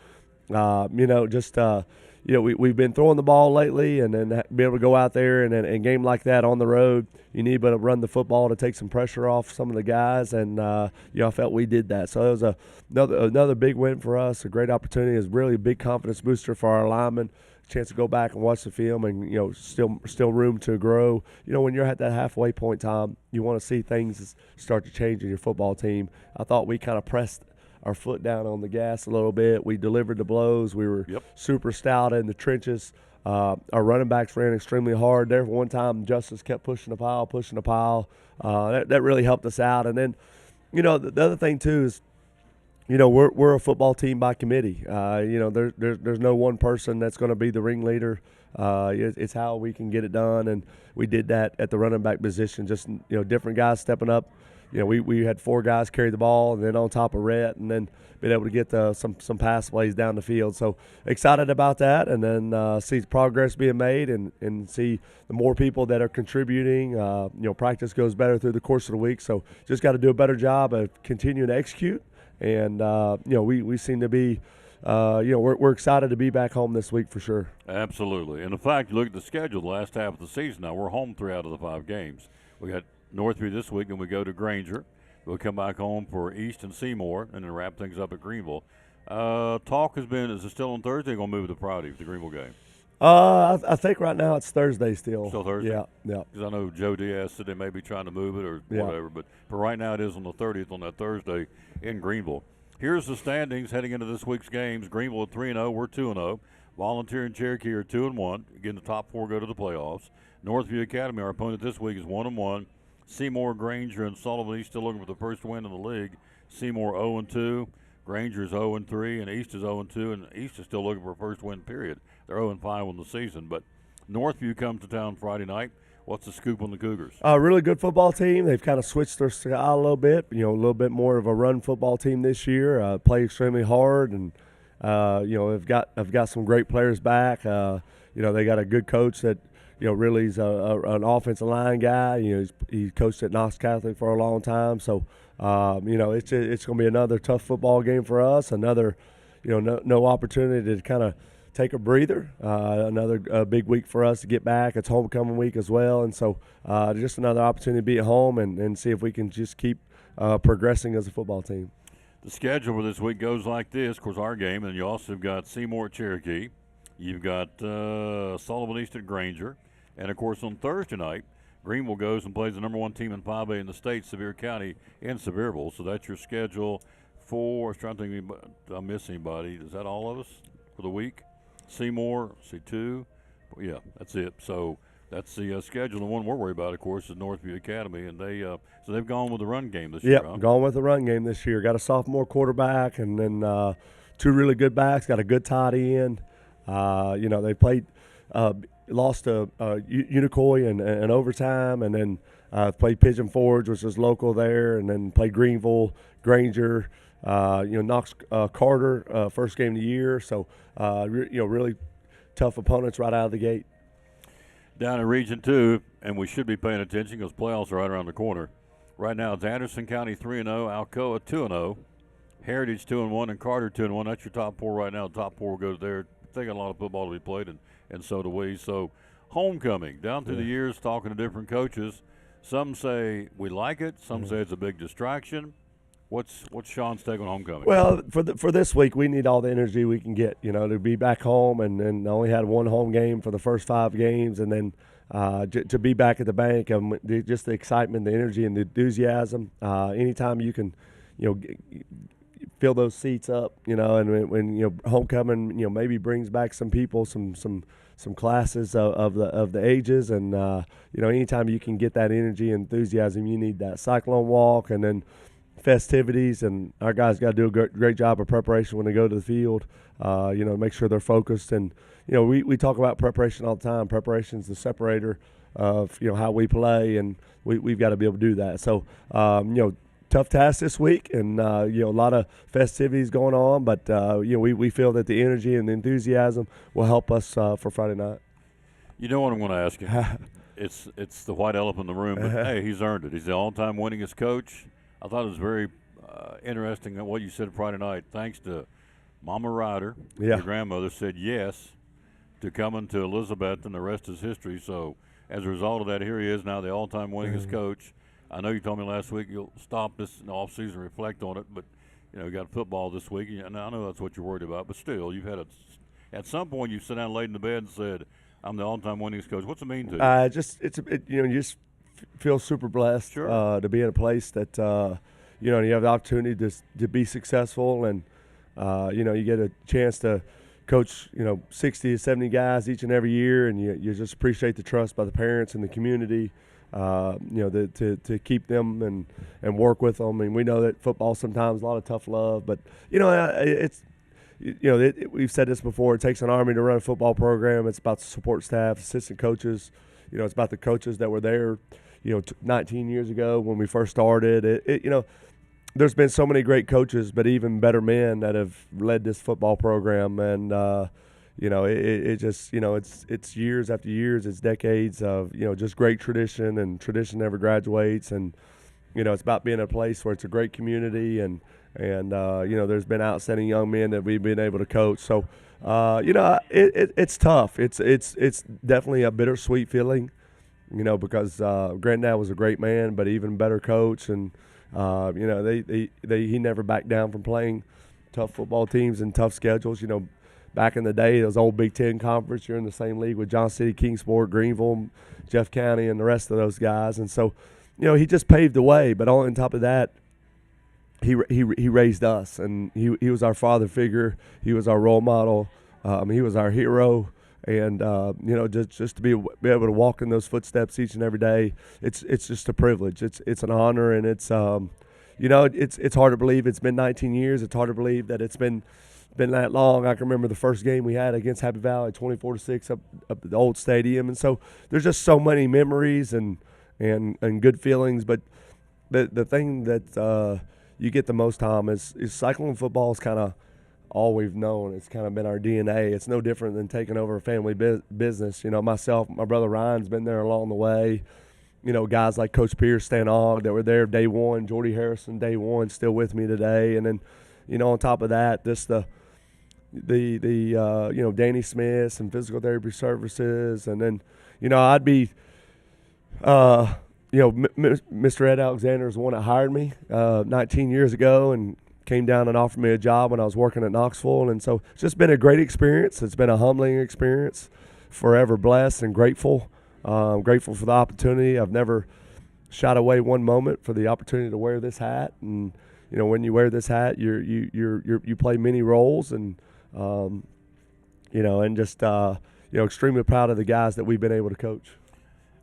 we've been throwing the ball lately, and then be able to go out there and a game like that on the road, you need to run the football to take some pressure off some of the guys, and I felt we did that. So it was another big win for us, a great opportunity. It was really a big confidence booster for our linemen. Chance to go back and watch the film, and still room to grow. When you're at that halfway point, Tom, you want to see things start to change in your football team. I thought we kind of pressed our foot down on the gas a little bit. We delivered the blows. We were super stout in the trenches. Our running backs ran extremely hard. There for one time, Justice kept pushing the pile. That really helped us out. And then, the other thing too is, we're a football team by committee. There's no one person that's going to be the ringleader. It's how we can get it done, and we did that at the running back position. Just different guys stepping up. We had 4 guys carry the ball, and then on top of Rhett, and then being able to get some pass plays down the field. So excited about that, and then see progress being made, and see the more people that are contributing. Practice goes better through the course of the week. So just got to do a better job of continuing to execute. And, we seem to be, we're excited to be back home this week for sure. Absolutely. And in fact, you look at the schedule, the last half of the season now, we're home 3 out of the 5 games. We got Northview this week, and we go to Granger. We'll come back home for East and Seymour, and then wrap things up at Greenville. Talk has been, is it still on Thursday? Going to move it to Friday for the Greenville game? I think right now it's Thursday still. Still Thursday? Yeah. Because I know Joe Diaz said they may be trying to move it or whatever. But for right now, it is on the 30th on that Thursday in Greenville. Here's the standings heading into this week's games. Greenville at 3-0. We're 2-0. Volunteer and Cherokee are 2-1. Again, the top 4 go to the playoffs. Northview Academy, our opponent this week, is 1-1. Seymour, Granger, and Sullivan East still looking for the first win in the league. Seymour 0-2. Granger is 0-3, and East is 0-2, and East is still looking for a first win, period. They're 0-5 on the season. But Northview comes to town Friday night. What's the scoop on the Cougars? A really good football team. They've kind of switched their style a little bit. A little bit more of a run football team this year. Play extremely hard, and they've got some great players back. They got a good coach that really is an offensive line guy. He coached at Knox Catholic for a long time. So it's going to be another tough football game for us. Another no opportunity to kind of take a breather. Another big week for us to get back. It's homecoming week as well, and so just another opportunity to be at home and see if we can just keep progressing as a football team. The schedule for this week goes like this. Of course, our game, and you also have got Seymour at Cherokee. You've got Sullivan East at Granger. And, of course, on Thursday night, Greenville goes and plays the number 1 team in 5A in the state, Sevier County, in Sevierville. So that's your schedule for – I was trying to think if I miss anybody. Is that all of us for the week? Seymour, C2. Yeah, that's it. So that's the schedule. The one we're worried about, of course, is Northview Academy. And they've gone with the run game this year, Yep, huh? gone with the run game this year. Got a sophomore quarterback, and then 2 really good backs. Got a good tight end. They played lost to Unicoi in overtime, and then played Pigeon Forge, which is local there, and then played Greenville, Granger, Knox Carter, first game of the year. So, really tough opponents right out of the gate. Down in Region 2, and we should be paying attention because playoffs are right around the corner. Right now, it's Anderson County 3-0, Alcoa 2-0, Heritage 2-1, and Carter 2-1. That's your top 4 right now. The top 4 will go there. They got a lot of football to be played, and so do we. So, homecoming, down through the years, talking to different coaches. Some say we like it. Some say it's a big distraction. What's Sean's take on homecoming? Well, for this week, we need all the energy we can get, to be back home, and only had 1 home game for the first 5 games, and then to be back at the bank, just the excitement, the energy, and the enthusiasm. Anytime you can, fill those seats up, and when homecoming, maybe brings back some people, some classes of the ages, and anytime you can get that energy and enthusiasm, you need that cyclone walk, and then festivities, and our guys got to do a great job of preparation when they go to the field. Make sure they're focused, and we talk about preparation all the time. Preparation's the separator of how we play, and we've got to be able to do that. So tough task this week, and a lot of festivities going on, but we feel that the energy and the enthusiasm will help us for Friday night. You know what I'm going to ask you? It's the white elephant in the room, but hey, he's earned it. He's the all-time winningest coach. I thought it was very interesting what you said Friday night. Thanks to Mama Ryder, your grandmother said yes. to coming to Elizabethton. The rest is history. So as a result of that, here he is now, the all-time winningest coach. I know you told me last week you'll stop this in the off-season and reflect on it, but you got football this week, and I know that's what you're worried about. But still, you've had at some point you sit down late in the bed and said, "I'm the all-time winningest coach." What's it mean to you? You just feel super blessed Sure. to be in a place that you have the opportunity to be successful, and you get a chance to coach 60 to 70 guys each and every year, and you just appreciate the trust by the parents and the community. To keep them and work with them. I mean, we know that football sometimes a lot of tough love, but we've said this before. It takes an army to run a football program. It's about the support staff, assistant coaches. It's about the coaches that were there, 19 years ago when we first started. There's been so many great coaches, but even better men that have led this football program, and it's years after years, it's decades of just great tradition, and tradition never graduates, and it's about being a place where it's a great community, and there's been outstanding young men that we've been able to coach. So it's tough. It's definitely a bittersweet feeling, because Granddad was a great man, but even better coach, and he never backed down from playing tough football teams and tough schedules. Back in the day, those old Big Ten Conference, you're in the same league with Johnson City, Kingsport, Greenville, Jeff County, and the rest of those guys. And so, he just paved the way. But on top of that, he raised us, and he was our father figure. He was our role model. He was our hero. And just to be able to walk in those footsteps each and every day, it's just a privilege. It's an honor, and it's it's hard to believe it's been 19 years. It's hard to believe that it's been that long. I can remember the first game we had against Happy Valley, 24-6 up at the old stadium, and so there's just so many memories and good feelings. But the thing that you get the most, Tom, is cycling football is kind of all we've known. It's kind of been our DNA. It's no different than taking over a family business. Myself, my brother Ryan's been there along the way. Guys like Coach Pierce, Stan Ogg that were there day one, Jordy Harrison day one, still with me today, and then on top of that, just the Danny Smiths and physical therapy services, and then I'd be Mr. Ed Alexander is the one that hired me 19 years ago and came down and offered me a job when I was working at Knoxville, and so it's just been a great experience. It's been a humbling experience. Forever blessed and grateful. Grateful for the opportunity. I've never shied away one moment for the opportunity to wear this hat, and when you wear this hat, you play many roles, and and just extremely proud of the guys that we've been able to coach.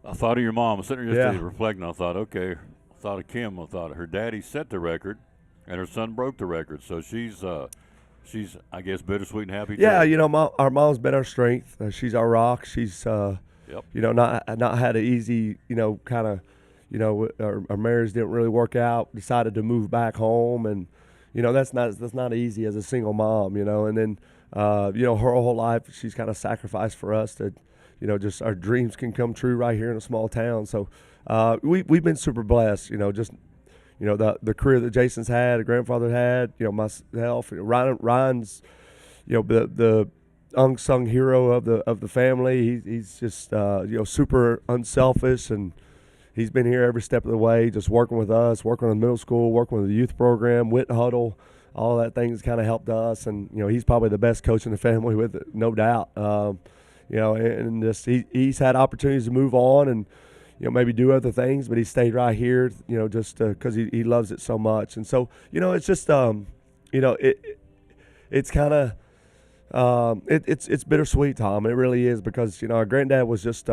I thought of your mom. I was sitting here yesterday reflecting. I thought, okay. I thought of Kim. I thought her daddy set the record, and her son broke the record. So she's I guess bittersweet and happy. Yeah, too. Our mom's been our strength. She's our rock. She's not had an easy kind of. Our marriage didn't really work out. Decided to move back home, and that's not easy as a single mom. And then her whole life she's kind of sacrificed for us to, just our dreams can come true right here in a small town. So we've been super blessed. The career that Jason's had, the grandfather had. Myself, Ryan's, the unsung hero of the family. He's just super unselfish, and he's been here every step of the way, just working with us, working on middle school, working with the youth program, Wit Huddle, all that things kind of helped us. And he's probably the best coach in the family, with it, no doubt. And just he's had opportunities to move on and maybe do other things, but he stayed right here, just because he loves it so much. And so it's just it's kind of it's bittersweet, Tom. It really is, because our granddad was just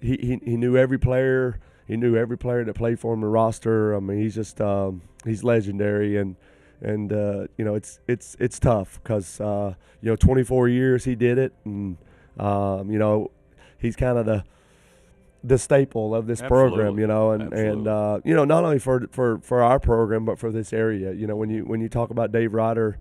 he knew every player. He knew every player that played for him in the roster. I mean, he's just he's legendary, and it's tough because 24 years he did it, and he's kind of the staple of this program, and not only for our program but for this area. When you talk about Dave Ryder,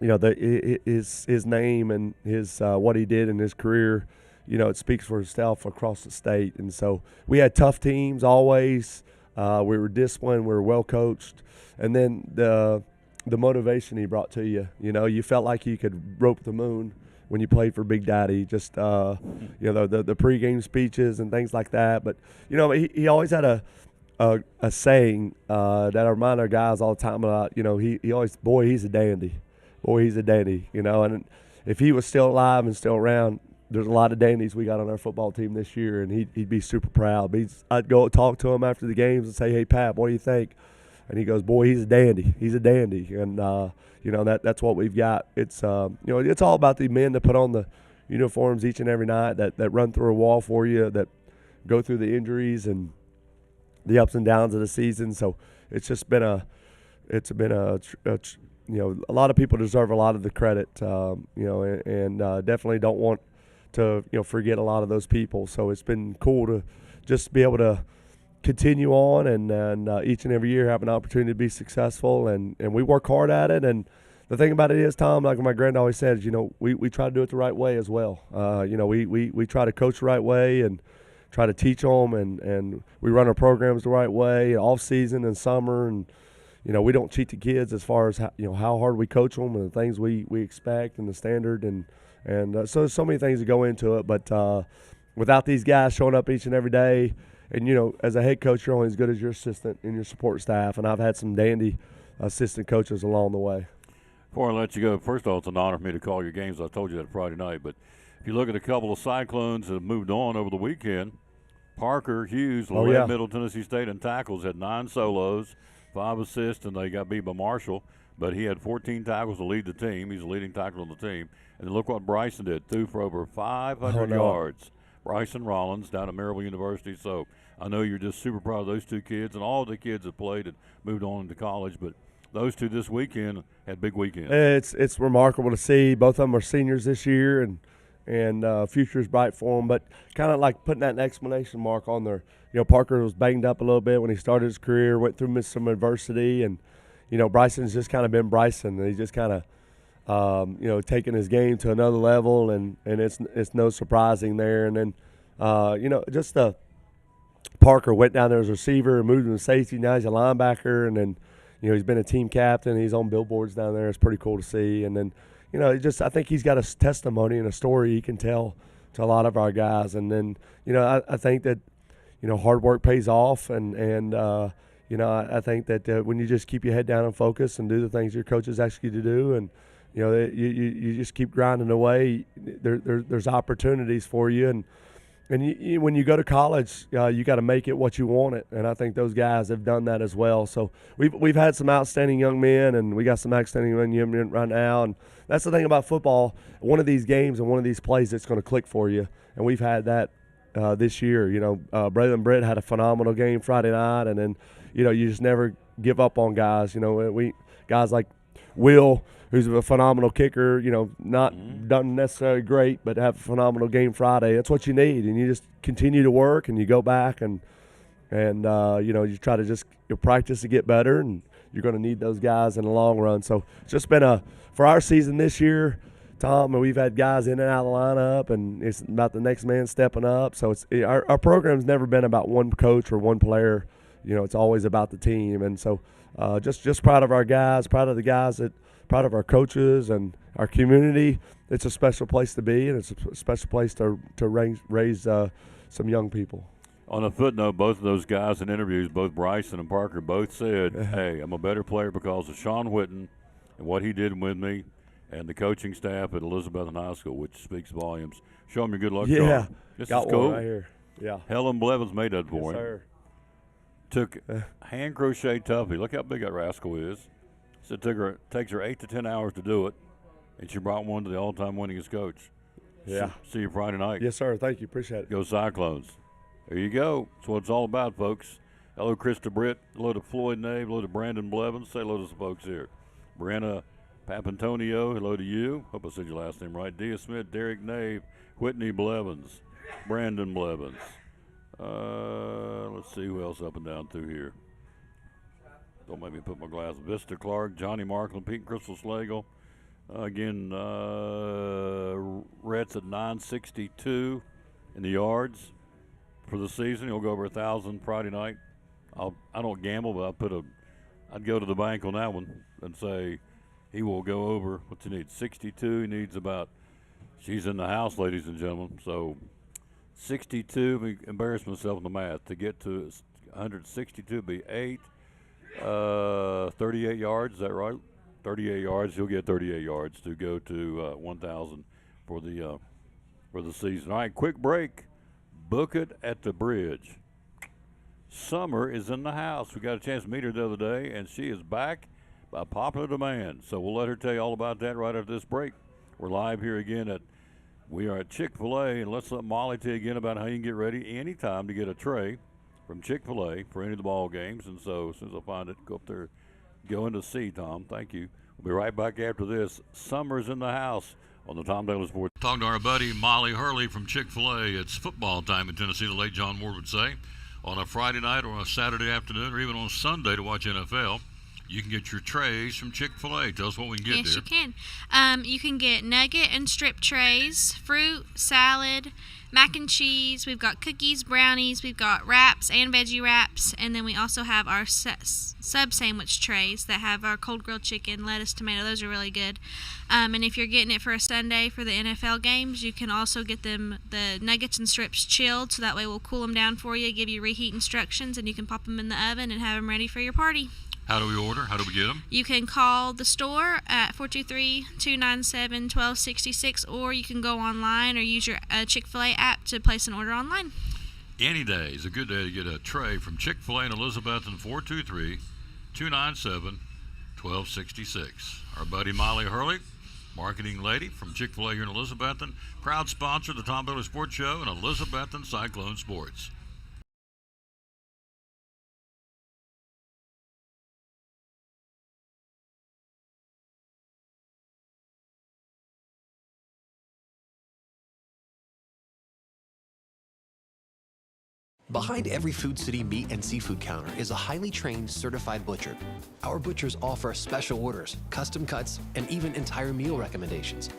his name and his what he did in his career, it speaks for itself across the state. And so we had tough teams always. We were disciplined. We were well coached. And then the motivation he brought to you, you felt like you could rope the moon when you played for Big Daddy. Just the pregame speeches and things like that. But he always had a saying that I remind our guys all the time about. He always, boy, he's a dandy. Boy, he's a dandy. And if he was still alive and still around, there's a lot of dandies we got on our football team this year, and he'd be super proud. But I'd go talk to him after the games and say, "Hey, Pat, what do you think?" And he goes, "Boy, he's a dandy. He's a dandy." And that's what we've got. It's it's all about the men that put on the uniforms each and every night, that run through a wall for you, that go through the injuries and the ups and downs of the season. So it's just been a lot of people deserve a lot of the credit, and definitely don't want to forget a lot of those people. So it's been cool to just be able to continue on and each and every year have an opportunity to be successful, and we work hard at it. And the thing about it is, Tom, like my granddad always says, we try to do it the right way as well. We try to coach the right way and try to teach them, and we run our programs the right way, off season and summer, and we don't cheat the kids as far as how hard we coach them and the things we expect and the standard, and so there's so many things that go into it. But without these guys showing up each and every day, and as a head coach, you're only as good as your assistant and your support staff, and I've had some dandy assistant coaches along the way. Before I let you go, first of all, it's an honor for me to call your games. I told you that Friday night, but if you look at a couple of Cyclones that have moved on over the weekend, Parker Hughes led Middle Tennessee State in tackles, had 9 solos, 5 assists, and they got beat by Marshall. But he had 14 tackles to lead the team. He's the leading tackle on the team. And look what Bryson did, threw for over 500 yards. Bryson Rollins down at Maryville University. So I know you're just super proud of those 2 kids, and all the kids that played and moved on into college. But those 2 this weekend had big weekends. It's remarkable to see. Both of them are seniors this year, and future's bright for them. But kind of like putting that exclamation mark on there. Parker was banged up a little bit when he started his career, went through some adversity, and Bryson's just kind of been Bryson. And he's just kind of taking his game to another level, and it's no surprising there. And then just Parker went down there as a receiver, moved him to safety. Now he's a linebacker, and then he's been a team captain. He's on billboards down there. It's pretty cool to see. And then I think he's got a testimony and a story he can tell to a lot of our guys. And then I think that hard work pays off, and I think that when you just keep your head down and focus and do the things your coaches ask you to do, and you just keep grinding away, there's opportunities for you. And when you go to college, you got to make it what you want it, and I think those guys have done that as well. So we've had some outstanding young men, and we got some outstanding young men right now. And that's the thing about football. One of these games and one of these plays that's going to click for you, and we've had that this year. Braylon Britt had a phenomenal game Friday night, and then you just never give up on guys. We guys like Will, who's a phenomenal kicker, not done necessarily great, but have a phenomenal game Friday. That's what you need, and you just continue to work, and you go back and you try to just practice to get better, and you're going to need those guys in the long run. So it's just been for our season this year, Tom, and we've had guys in and out of the lineup, and it's about the next man stepping up. So our program's never been about one coach or one player. It's always about the team, and so just proud of our guys, proud of the guys proud of our coaches and our community. It's a special place to be, and it's a special place to raise some young people. On a footnote, both of those guys in interviews, both Bryson and Parker, both said, "Hey, I'm a better player because of Sean Whitten and what he did with me, and the coaching staff at Elizabethton High School," which speaks volumes. Show him your good luck, yeah, Sean. This got is cool. One right here. Yeah, Helen Blevins made that for him. Sir. Took hand crochet tuffy. Look how big that rascal is. Said takes her 8 to 10 hours to do it, and she brought one to the all-time winningest coach. Yeah. See you Friday night. Yes, sir. Thank you. Appreciate it. Go Cyclones. There you go. That's what it's all about, folks. Hello, Krista Britt. Hello to Floyd Nave. Hello to Brandon Blevins. Say hello to some folks here. Brianna Papantonio. Hello to you. Hope I said your last name right. Dia Smith, Derek Nave, Whitney Blevins, Brandon Blevins. Let's see who else up and down through here. Don't make me put my glasses. Vista Clark, Johnny Markland, Pete and Crystal Slagle. Again, Rhett's at 962 in the yards for the season. He'll go over 1,000 Friday night. I don't gamble, but I'd go to the bank on that one and say he will go over, what's he need, 62. He needs about She's in the house, ladies and gentlemen. So 62, we embarrassed myself in the math. To get to 162 be 38 yards, is that right? 38 yards, he'll get 38 yards to go to 1,000 for the season. All right, quick break. Book it at the bridge. Summer is in the house. We got a chance to meet her the other day, and she is back by popular demand. So we'll let her tell you all about that right after this break. We're live here again we are at Chick-fil-A, and let's let Molly tell you again about how you can get ready anytime to get a tray from Chick-fil-A for any of the ball games. And so as soon as I find it, go up there, go in to see Tom. Thank you. We'll be right back after this. Summer's in the house on the Tom Daly Sports. Talking to our buddy Molly Hurley from Chick-fil-A. It's football time in Tennessee, the late John Ward would say. On a Friday night or a Saturday afternoon or even on Sunday to watch NFL, you can get your trays from Chick-fil-A. Tell us what we can get Yes, there. you can. You can get nugget and strip trays, fruit, salad, mac and cheese. We've got cookies, brownies. We've got wraps and veggie wraps. And then we also have our sub sandwich trays that have our cold grilled chicken, lettuce, tomato. Those are really good. And if you're getting it for a Sunday for the NFL games, you can also get the nuggets and strips chilled, so that way we'll cool them down for you, give you reheat instructions, and you can pop them in the oven and have them ready for your party. How do we order? How do we get them? You can call the store at 423-297-1266, or you can go online or use your Chick-fil-A app to place an order online. Any day is a good day to get a tray from Chick-fil-A in Elizabethton, 423-297-1266. Our buddy Molly Hurley, marketing lady from Chick-fil-A here in Elizabethton, proud sponsor of the Tom Daly Sports Show and Elizabethton Cyclone Sports. Behind every Food City meat and seafood counter is a highly trained, certified butcher. Our butchers offer special orders, custom cuts, and even entire meal recommendations.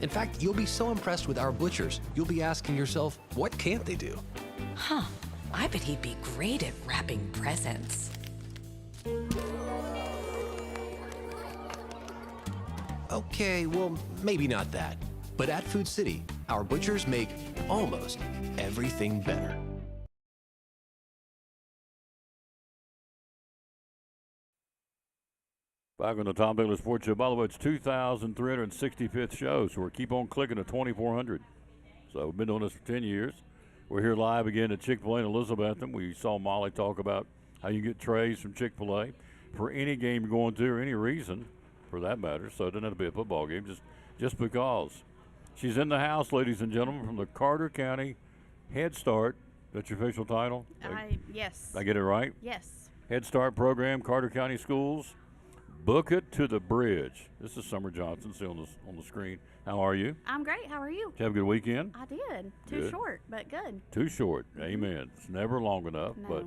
In fact, you'll be so impressed with our butchers, you'll be asking yourself, what can't they do? Huh, I bet he'd be great at wrapping presents. Okay, well, maybe not that. But at Food City, our butchers make almost everything better. Back on the Tom Daly Sports Show. By the way, it's 2,365th show, so we're keep on clicking to 2,400. So we've been doing this for 10 years. We're here live again at Chick-fil-A in Elizabethton. We saw Molly talk about how you get trays from Chick-fil-A for any game you're going to or any reason for that matter. So it doesn't have to be a football game, just because. She's in the house, ladies and gentlemen, from the Carter County Head Start. That's your official title? Yes. Did I get it right? Yes. Head Start program, Carter County Schools. Book it to the bridge. This is Summer Johnson, still on the screen. How are you? I'm great. How are you? Did you have a good weekend? I did. Too Good. short, but good. Too short. Amen. It's never long enough, No. but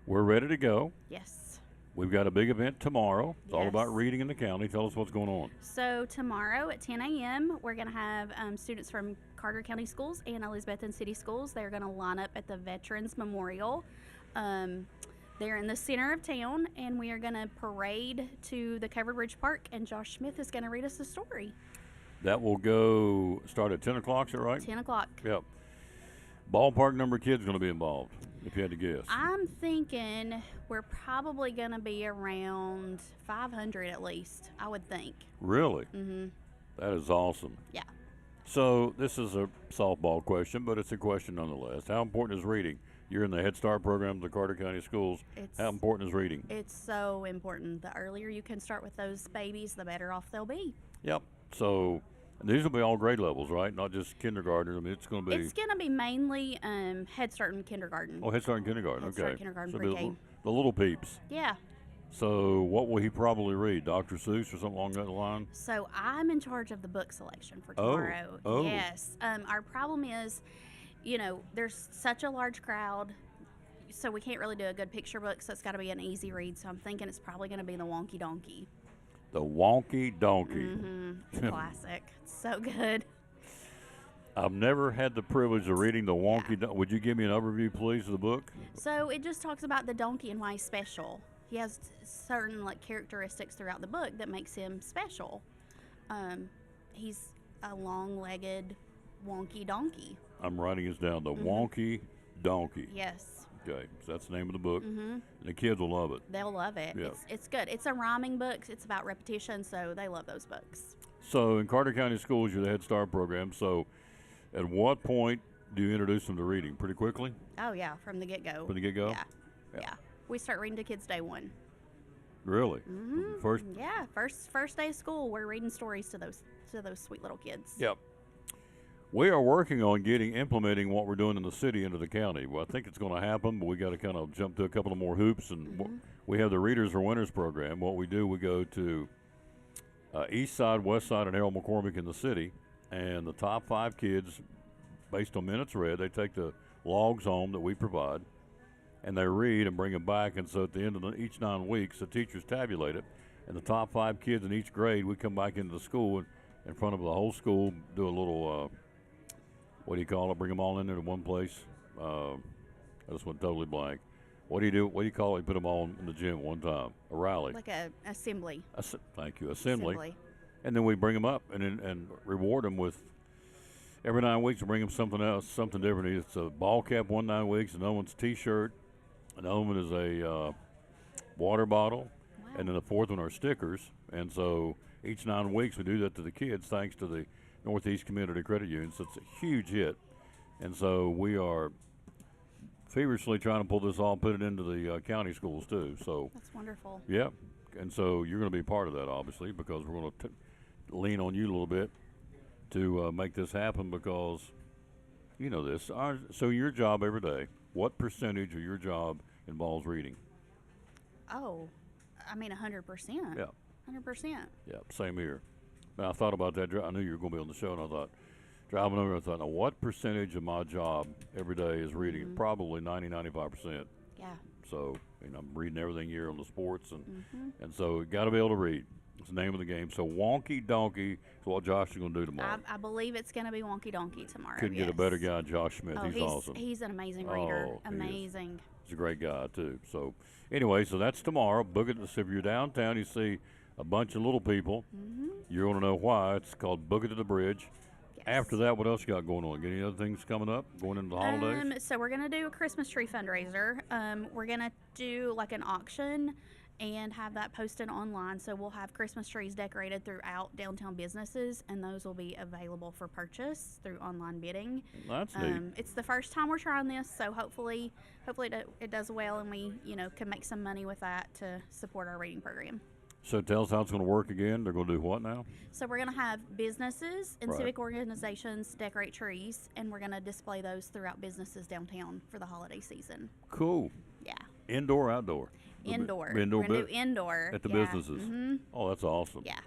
we're ready to go. Yes. We've got a big event tomorrow. It's all Yes. about reading in the county. Tell us what's going on. So tomorrow at 10 a.m., we're going to have students from Carter County Schools and Elizabethton City Schools. They're going to line up at the Veterans Memorial. They're in the center of town, and we are going to parade to the Covered Bridge Park, and Josh Smith is going to read us a story. That will go start at 10 o'clock, is that right? 10 o'clock. Yep. Ballpark number of kids going to be involved, if you had to guess. I'm thinking we're probably going to be around 500 at least, I would think. Really? Mm-hmm. That is awesome. Yeah. So this is a softball question, but it's a question nonetheless. How important is reading? You're in the Head Start program at the Carter County Schools. How important is reading? It's so important. The earlier you can start with those babies, the better off they'll be. Yep. So these will be all grade levels, right? Not just kindergarten. I mean, it's going to be. It's going to be mainly Head Start and kindergarten. Oh, Head Start and kindergarten. Head Okay. Start, kindergarten, so it'll be pre-K. the little peeps. Yeah. So what will he probably read? Dr. Seuss or something along that line? So I'm in charge of the book selection for Oh. tomorrow. Oh. Yes. Our problem is, there's such a large crowd, so we can't really do a good picture book, so it's got to be an easy read. So I'm thinking it's probably going to be the Wonky Donkey. The Wonky Donkey. Mm-hmm. Classic. It's so good. I've never had the privilege of reading the Wonky Donkey. Would you give me an overview, please, of the book? So it just talks about the donkey and why he's special. He has certain characteristics throughout the book that makes him special. He's a long-legged wonky donkey. I'm writing this down. The Wonky Donkey. Yes. Okay, so that's the name of the book. The kids will love it. They'll love it. Yeah. It's good. It's a rhyming book. It's about repetition, so they love those books. So in Carter County Schools, you're the Head Start program. So at what point do you introduce them to reading? Pretty quickly? Oh yeah, from the get-go. From the get-go? Yeah. We start reading to kids day one. Really? First? Yeah, first day of school, we're reading stories to those sweet little kids. Yep. We are working on implementing what we're doing in the city into the county. Well, I think it's going to happen, but we got to kind of jump to a couple of more hoops. And we have the Readers for Winners program. What we do, we go to East Side, West Side, and Harold McCormick in the city, and the top 5 kids, based on minutes read, they take the logs home that we provide, and they read and bring them back. And so at the end of each 9 weeks, the teachers tabulate it, and the top 5 kids in each grade, we come back into the school and in front of the whole school, do a little what do you call it? Bring them all in there to one place. I just went totally blank. What do you do? What do you call it? You put them all in the gym at one time. A rally. Like a assembly. Thank you. Assembly. And then we bring them up and reward them with every 9 weeks. We bring them something else, something different. It's a ball cap 9 weeks. Another one's a T-shirt. Another one is a water bottle. Wow. And then the fourth one are stickers. And so each 9 weeks we do that to the kids, thanks to the Northeast Community Credit Union. So it's a huge hit. And so we are feverishly trying to pull this all, put it into the county schools too. So that's wonderful. Yeah. And so you're going to be part of that, obviously, because we're going to lean on you a little bit to make this happen, because you know this. So your job every day, what percentage of your job involves reading? Oh, I mean 100%. Yeah. 100%. Yeah, same here. Now, I thought about that. I knew you were going to be on the show, and I thought, driving over, I thought, now what percentage of my job every day is reading? Probably 90-95%. Yeah. So, I'm reading everything here on the sports, and so you got to be able to read. It's the name of the game. So Wonky Donkey is what Josh is going to do tomorrow. I believe it's going to be Wonky Donkey tomorrow. Couldn't get a better guy than Josh Smith. He's awesome. He's an amazing reader. Amazing. He's a great guy, too. So, anyway, so that's tomorrow. Book it. So if you're downtown, you see a bunch of little people. You're going to know why. It's called Book It to the Bridge. Yes. After that, what else you got going on? Any other things coming up, going into the holidays? So we're going to do a Christmas tree fundraiser. We're going to do like an auction and have that posted online. So we'll have Christmas trees decorated throughout downtown businesses, and those will be available for purchase through online bidding. That's neat. It's the first time we're trying this, so hopefully it does well, and we can make some money with that to support our reading program. So tell us how it's going to work again. They're going to do what now? So we're going to have businesses and civic organizations decorate trees, and we're going to display those throughout businesses downtown for the holiday season. Cool. Yeah. Indoor, outdoor? Indoor. We're going to do indoor. At the businesses? Oh, that's awesome. Yeah.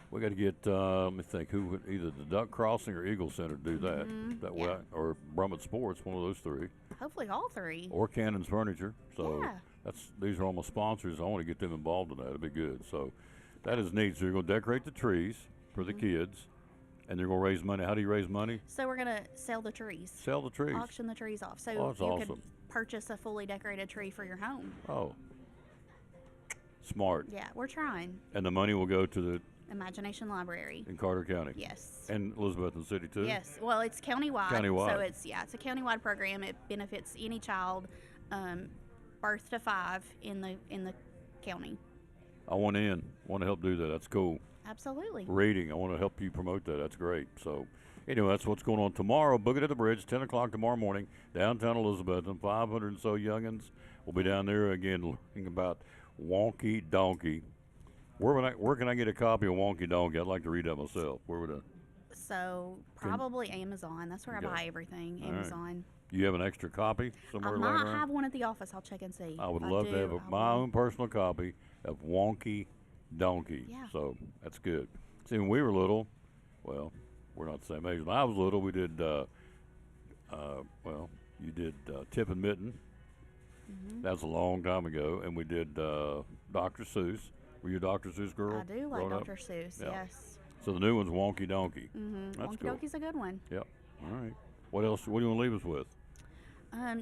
We got to get, let me think, who would, either the Duck Crossing or Eagle Center do that. That way, or Brummett Sports, one of those three. Hopefully all three. Or Cannon's Furniture. So yeah. These are almost sponsors. I want to get them involved in that. It'd be good. So that is neat. So you're going to decorate the trees for the kids, and they're going to raise money. How do you raise money? So we're going to sell the trees. Sell the trees. Auction the trees off. So that's you awesome. could purchase a fully decorated tree for your home. Oh. Smart. Yeah, we're trying. And the money will go to the Imagination Library in Carter County. Yes. And Elizabethton City too. Yes. Well, it's countywide. Countywide. So it's a countywide program. It benefits any child, birth to 5 in the county. I want to help do that. That's cool. Absolutely. Reading. I want to help you promote that. That's great. So, anyway, that's what's going on tomorrow. Book It at the Bridge, 10 o'clock tomorrow morning, downtown Elizabethton. 500 and so youngins will be down there again learning about Wonky Donkey. Where can I get a copy of Wonky Donkey? I'd like to read that myself. Where would I? So probably Amazon. That's where I buy everything. Amazon. Right. You have an extra copy somewhere? I might have one at the office. I'll check and see. I would love to have my own personal copy of Wonky Donkey. Yeah. So that's good. See, when we were little, well, we're not the same age. When I was little, we did, you did Tip and Mitten. That was a long time ago. And we did Dr. Seuss. Were you a Dr. Seuss girl? I do like Dr. Seuss, yes. So the new one's Wonky Donkey. That's Wonky cool. Donkey's a good one. Yep. All right. What else? What do you want to leave us with?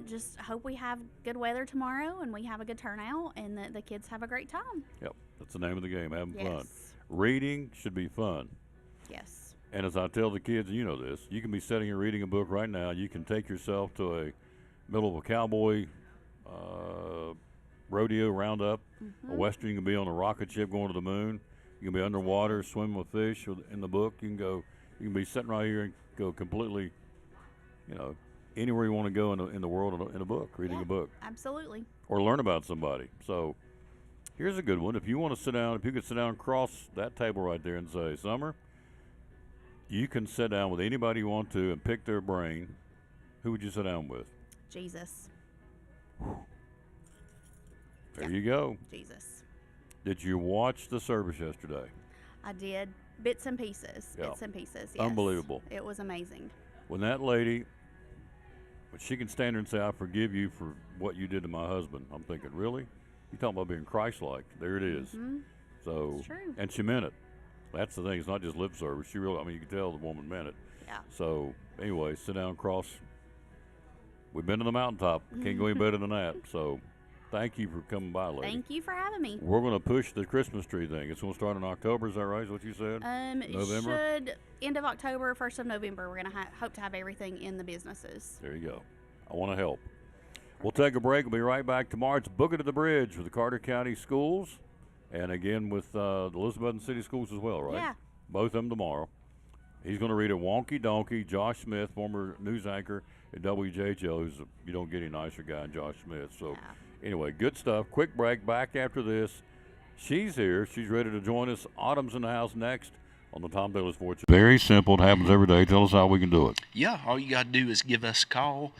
Just hope we have good weather tomorrow and we have a good turnout and the kids have a great time. Yep. That's the name of the game, having fun. Yes. Reading should be fun. Yes. And as I tell the kids, and you know this, you can be sitting and reading a book right now. You can take yourself to a middle of a cowboy uh, rodeo roundup, a western. You can be on a rocket ship going to the moon. You can be underwater swimming with fish. In the book, you can go. You can be sitting right here and go completely, you know, anywhere you want to go in the world in a book, reading a book, Absolutely. or learn about somebody. So here's a good one. If you want to sit down, if you could sit down across that table right there and say, Summer, you can sit down with anybody you want to and pick their brain. Who would you sit down with? Jesus. There you go. Jesus. Did you watch the service yesterday? I did. Bits and pieces. Yeah. Bits and pieces. Yes. Unbelievable. It was amazing. When that lady, when she can stand there and say, I forgive you for what you did to my husband, I'm thinking, really? You talking about being Christ-like. There it is. So, It's true. and she meant it. That's the thing. It's not just lip service. She really, I mean, you can tell the woman meant it. Yeah. So, anyway, sit down, cross. We've been to the mountaintop. Can't go any better than that. So, thank you for coming by, lady. Thank you for having me. We're going to push the Christmas tree thing. It's going to start in October. Is that right? Is what you said? November? It should end of October, 1st of November. We're going to hope to have everything in the businesses. There you go. I want to help. We'll take a break. We'll be right back tomorrow. It's Boogie to the Bridge with the Carter County Schools. And again with the Elizabethton City Schools as well, right? Yeah. Both of them tomorrow. He's going to read a wonky donkey. Josh Smith, former news anchor at WJHL, who's you don't get any nicer guy than Josh Smith. So anyway, good stuff. Quick break. Back after this. She's here. She's ready to join us. Autumn's in the house next on the Tom Taylor Sports Show. Very simple. It happens every day. Tell us how we can do it. Yeah, all you got to do is give us a call.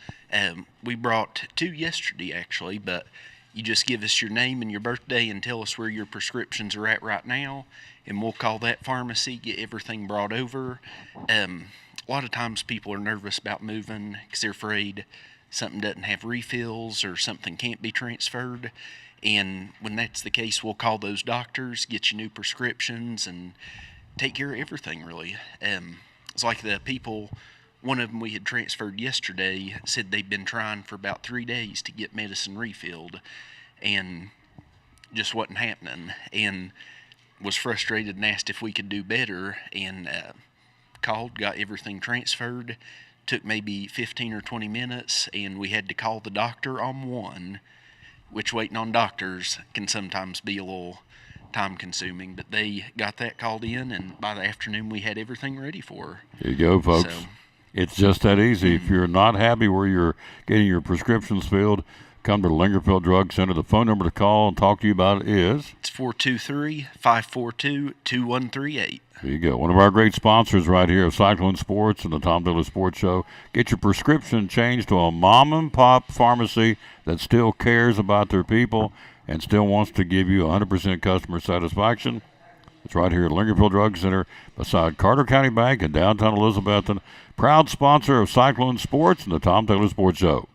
We brought 2 yesterday, actually, but you just give us your name and your birthday and tell us where your prescriptions are at right now, and we'll call that pharmacy, get everything brought over. A lot of times people are nervous about moving because they're afraid something doesn't have refills or something can't be transferred. And when that's the case, we'll call those doctors, get you new prescriptions, and take care of everything, really. It's like the people, one of them we had transferred yesterday, said they'd been trying for about 3 days to get medicine refilled and just wasn't happening, and was frustrated and asked if we could do better, and called, got everything transferred. Took maybe 15 or 20 minutes, and we had to call the doctor on one, which waiting on doctors can sometimes be a little time consuming, but they got that called in, and by the afternoon we had everything ready for her. There you go, folks. So, it's just that easy. If you're not happy where you're getting your prescriptions filled, come to the Lingerfield Drug Center. The phone number to call and talk to you about it is? It's 423-542-2138. There you go. One of our great sponsors right here of Cyclone Sports and the Tom Taylor Sports Show. Get your prescription changed to a mom-and-pop pharmacy that still cares about their people and still wants to give you 100% customer satisfaction. It's right here at Lingerfield Drug Center beside Carter County Bank in downtown Elizabethton. Proud sponsor of Cyclone Sports and the Tom Taylor Sports Show.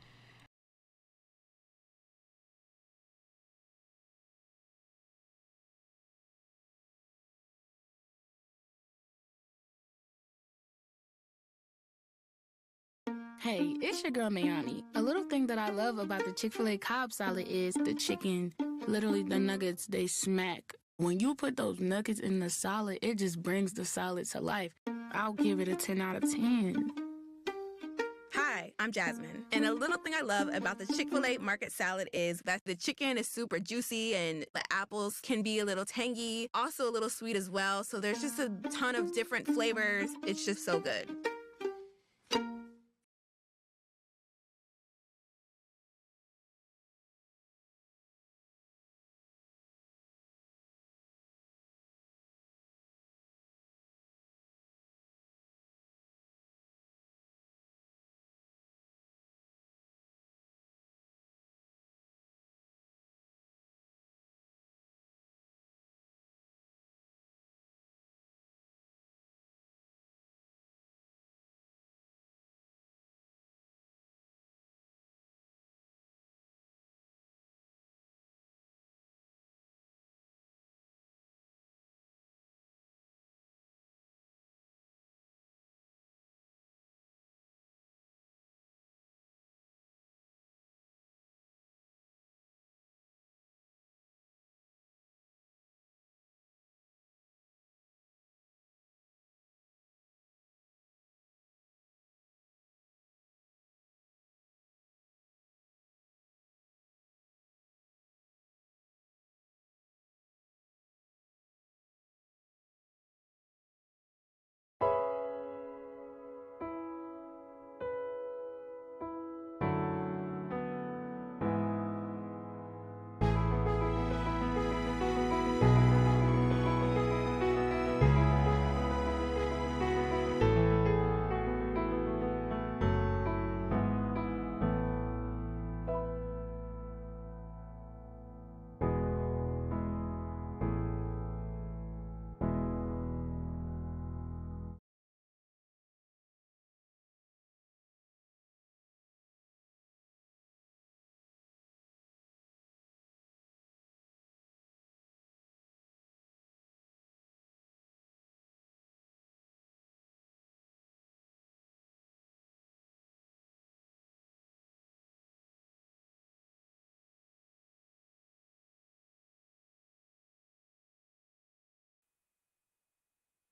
Hey, it's your girl Mayani. A little thing that I love about the Chick-fil-A Cobb salad is the chicken, literally the nuggets, they smack. When you put those nuggets in the salad, it just brings the salad to life. I'll give it a 10 out of 10. Hi, I'm Jasmine. And a little thing I love about the Chick-fil-A market salad is that the chicken is super juicy and the apples can be a little tangy, also a little sweet as well. So there's just a ton of different flavors. It's just so good.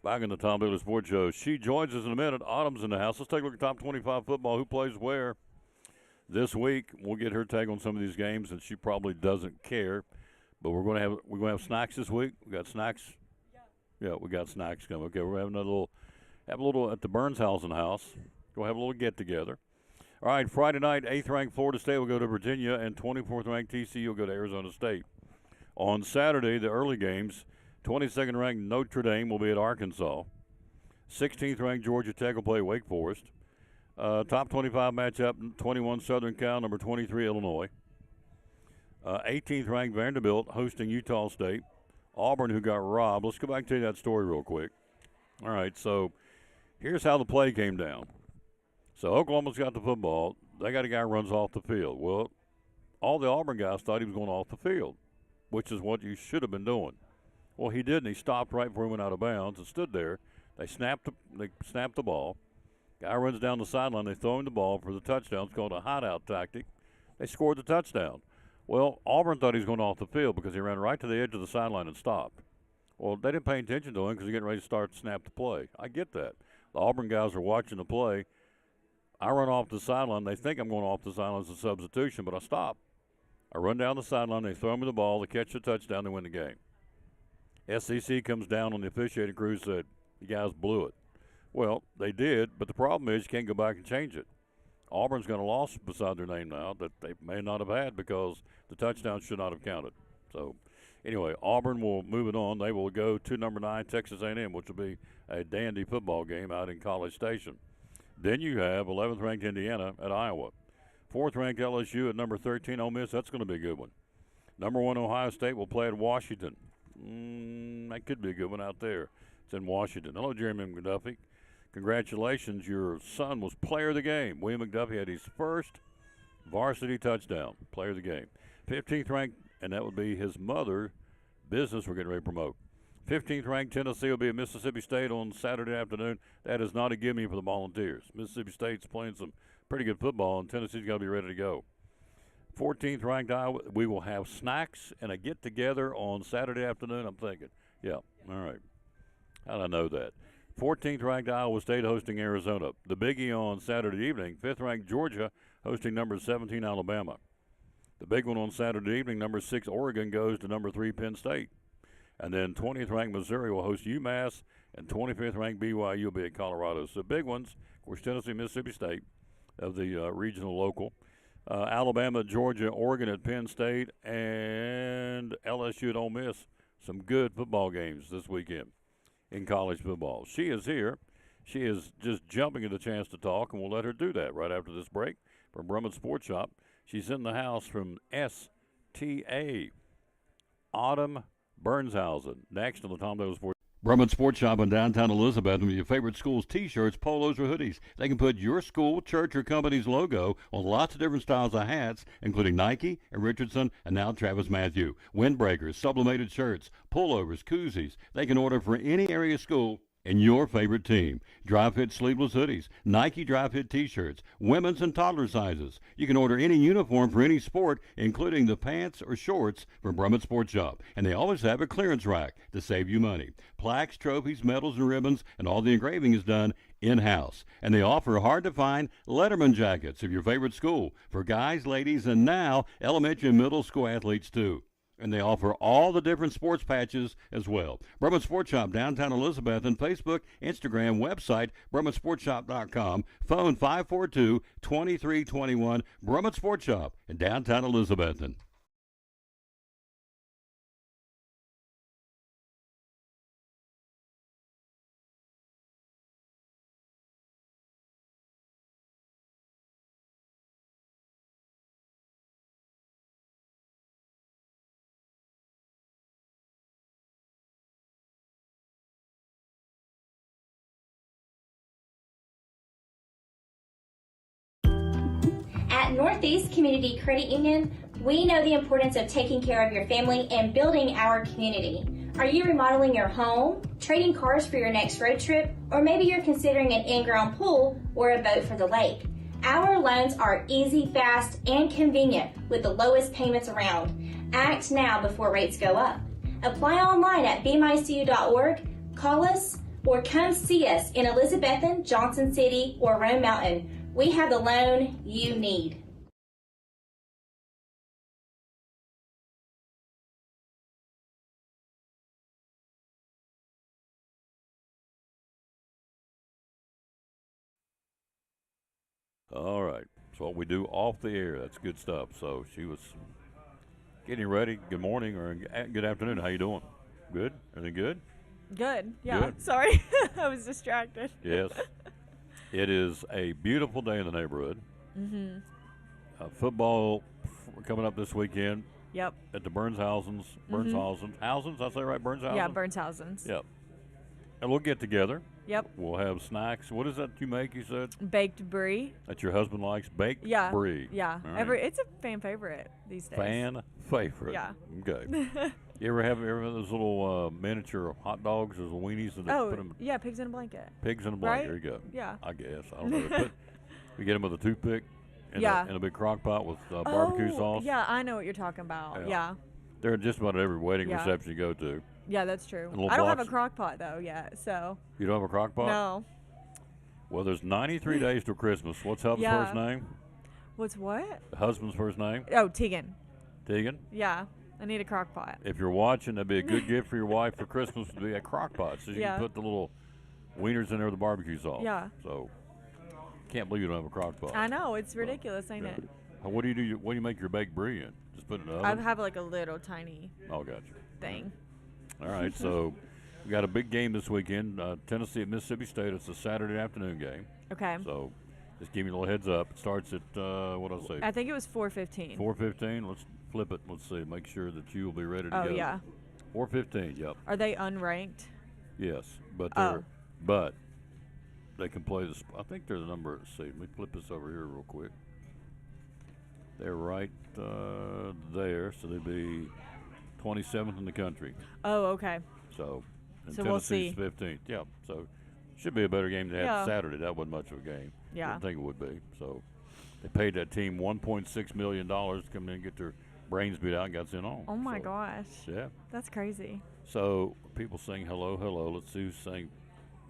Back in the Tom Daly Sports Show. She joins us in a minute. Autumn's in the house. Let's take a look at top 25 football. Who plays where this week? We'll get her take on some of these games, and she probably doesn't care. But we're going to have snacks this week. We got snacks. Yeah, we got snacks coming. Okay, we're having a little at the Burns house in the house. Go have a little get together. All right, Friday night, 8th ranked Florida State will go to Virginia, and 24th ranked TCU will go to Arizona State. On Saturday, the early games. 22nd ranked Notre Dame will be at Arkansas. 16th ranked Georgia Tech will play Wake Forest. Top 25 matchup, 21 Southern Cal, number 23 Illinois. 18th ranked Vanderbilt hosting Utah State. Auburn, who got robbed. Let's go back and tell you that story real quick. All right, so here's how the play came down. So Oklahoma's got the football. They got a guy who runs off the field. Well, all the Auburn guys thought he was going off the field, which is what you should have been doing. Well, he didn't. He stopped right before he went out of bounds and stood there. They snapped the ball. Guy runs down the sideline. They throw him the ball for the touchdown. It's called a hideout tactic. They scored the touchdown. Well, Auburn thought he was going off the field because he ran right to the edge of the sideline and stopped. Well, they didn't pay attention to him because he's getting ready to start to snap the play. I get that. The Auburn guys are watching the play. I run off the sideline. They think I'm going off the sideline as a substitution, but I stop. I run down the sideline. They throw me the ball. They catch the touchdown. They win the game. SEC comes down on the officiating crew and said, you guys blew it. Well, they did, but the problem is you can't go back and change it. Auburn's got a loss beside their name now that they may not have had because the touchdown should not have counted. So, anyway, Auburn will move it on. They will go to number 9, Texas A&M, which will be a dandy football game out in College Station. Then you have 11th-ranked Indiana at Iowa. 4th-ranked LSU at number 13, Ole Miss. That's going to be a good one. Number 1, Ohio State will play at Washington. That could be a good one out there. It's in Washington. Hello, Jeremy McDuffie. Congratulations, your son was player of the game. William McDuffie had his first varsity touchdown, player of the game. 15th ranked, and that would be his mother, business we're getting ready to promote. 15th ranked Tennessee will be at Mississippi State on Saturday afternoon. That is not a gimme for the Volunteers. Mississippi State's playing some pretty good football, and Tennessee's got to be ready to go. 14th ranked Iowa, we will have snacks and a get-together on Saturday afternoon, I'm thinking. Yeah, all right. How did I know that? 14th ranked Iowa State hosting Arizona. The biggie on Saturday evening, 5th ranked Georgia hosting number 17 Alabama. The big one on Saturday evening, number 6 Oregon goes to number 3 Penn State. And then 20th ranked Missouri will host UMass, and 25th ranked BYU will be at Colorado. So big ones, of course, Tennessee, Mississippi State of the regional local. Alabama, Georgia, Oregon at Penn State, and LSU at Ole Miss. Some good football games this weekend in college football. She is here. She is just jumping at the chance to talk, and we'll let her do that right after this break from Brummett Sports Shop. She's in the house from STA. Autumn Burnshausen. Next on the Tom Daly Sports. Brummett Sports Shop in downtown Elizabethton with your favorite school's T-shirts, polos, or hoodies. They can put your school, church, or company's logo on lots of different styles of hats, including Nike and Richardson and now Travis Matthew. Windbreakers, sublimated shirts, pullovers, koozies. They can order for any area school and your favorite team. Dry fit sleeveless hoodies, Nike dry fit T-shirts, women's and toddler sizes. You can order any uniform for any sport, including the pants or shorts from Brummett Sports Shop. And they always have a clearance rack to save you money. Plaques, trophies, medals, and ribbons, and all the engraving is done in-house. And they offer hard-to-find Letterman jackets of your favorite school for guys, ladies, and now elementary and middle school athletes too. And they offer all the different sports patches as well. Brummett Sports Shop, downtown Elizabethton, Facebook, Instagram, website, BrummettSportsShop.com, phone 542-2321, Brummett Sports Shop in downtown Elizabethton. At Northeast Community Credit Union, we know the importance of taking care of your family and building our community. Are you remodeling your home, trading cars for your next road trip, or maybe you're considering an in-ground pool or a boat for the lake? Our loans are easy, fast, and convenient with the lowest payments around. Act now before rates go up. Apply online at bmycu.org, call us, or come see us in Elizabethton, Johnson City, or Rome Mountain. We have the loan you need. All right. So what we do off the air, that's good stuff. So she was getting ready. Good morning or good afternoon. How you doing? Good? Everything good? Good. Yeah. Good. Sorry. I was distracted. Yes. It is a beautiful day in the neighborhood. Mm-hmm. Football coming up this weekend. Yep. At the Burnshausen's. Hausens, I say right? Burnshausen? Yeah, Burnshausen's. Yep. And we'll get together. Yep. We'll have snacks. What is that you make, you said? Baked brie. That your husband likes? Baked Yeah. brie. Yeah. All right. It's a fan favorite these days. Fan favorite. Yeah. Okay. You ever have those little miniature hot dogs, those weenies that they put them? Yeah, pigs in a blanket. Pigs in a blanket. Right? There you go. Yeah. I guess. I don't know. We get them with a toothpick and, Yeah. and a big crock pot with barbecue sauce. Yeah, I know what you're talking about. Yeah. They're just about every wedding Yeah. reception you go to. Yeah, that's true. And little I don't have a blocks- crock pot though yet, so. You don't have a crock pot? No. Well, there's 93 days till Christmas. What's husband's Yeah. first name? What's what? The husband's first name? Oh, Tegan. Tegan? Yeah, I need a crock pot. If you're watching, that'd be a good gift for your wife for Christmas to be a crock pot. So you Yeah. can put the little wieners in there with the barbecue sauce. Yeah. So, can't believe you don't have a crock pot. I know, it's ridiculous, ain't Yeah. it? What do you do? What do you make your baked brie in? Just put it in the I oven? have like a little tiny Oh, gotcha. thing. All right, so we got a big game this weekend. Tennessee at Mississippi State. It's a Saturday afternoon game. Okay. So just give me a little heads up. It starts at, what did I say? I think it was 4:15. 4:15. Let's flip it. Let's see. Make sure that you will be ready to Oh, go. yeah. 4:15, yep. Are they unranked? Yes, but Oh. but they can play this. I think they're the number. Let's see. Let me flip this over here real quick. They're right there, so they'd be 27th in the country. Oh, okay. So, and So we'll Tennessee's see. 15th. Yeah, so should be a better game than they Yeah. had Saturday. That wasn't much of a game. Yeah. Didn't think it would be. So they paid that team $1.6 million to come in and get their brains beat out and got sent home. Oh my So, gosh. Yeah. That's crazy. So people sing hello, hello. Let's see who's saying.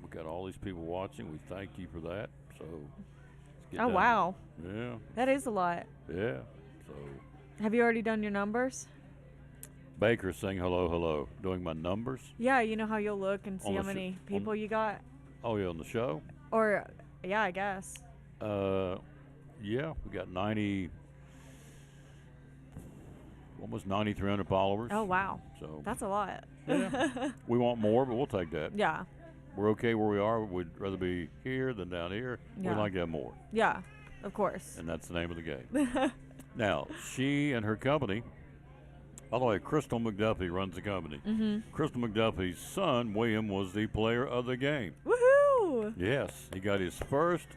We got all these people watching. We thank you for that. So. Let's get Oh, down. wow. Yeah. That is a lot. Yeah. So Have you already done your numbers? Baker saying hello, hello. Doing my numbers. Yeah, you know how you'll look and see On how the sh- many on- people you got? Oh yeah, on the show. Or, yeah, I guess. Yeah, we got 90, almost 9,300 followers. Oh, wow. So That's a lot. yeah, we want more, but we'll take that. Yeah. We're okay where we are. We'd rather be here than down here. Yeah. We'd like to have more, Yeah, of course. and that's the name of the game. Now, she and her company. By the way, Crystal McDuffie runs the company. Mm-hmm. Crystal McDuffie's son, William, was the player of the game. Woohoo! Yes, he got his first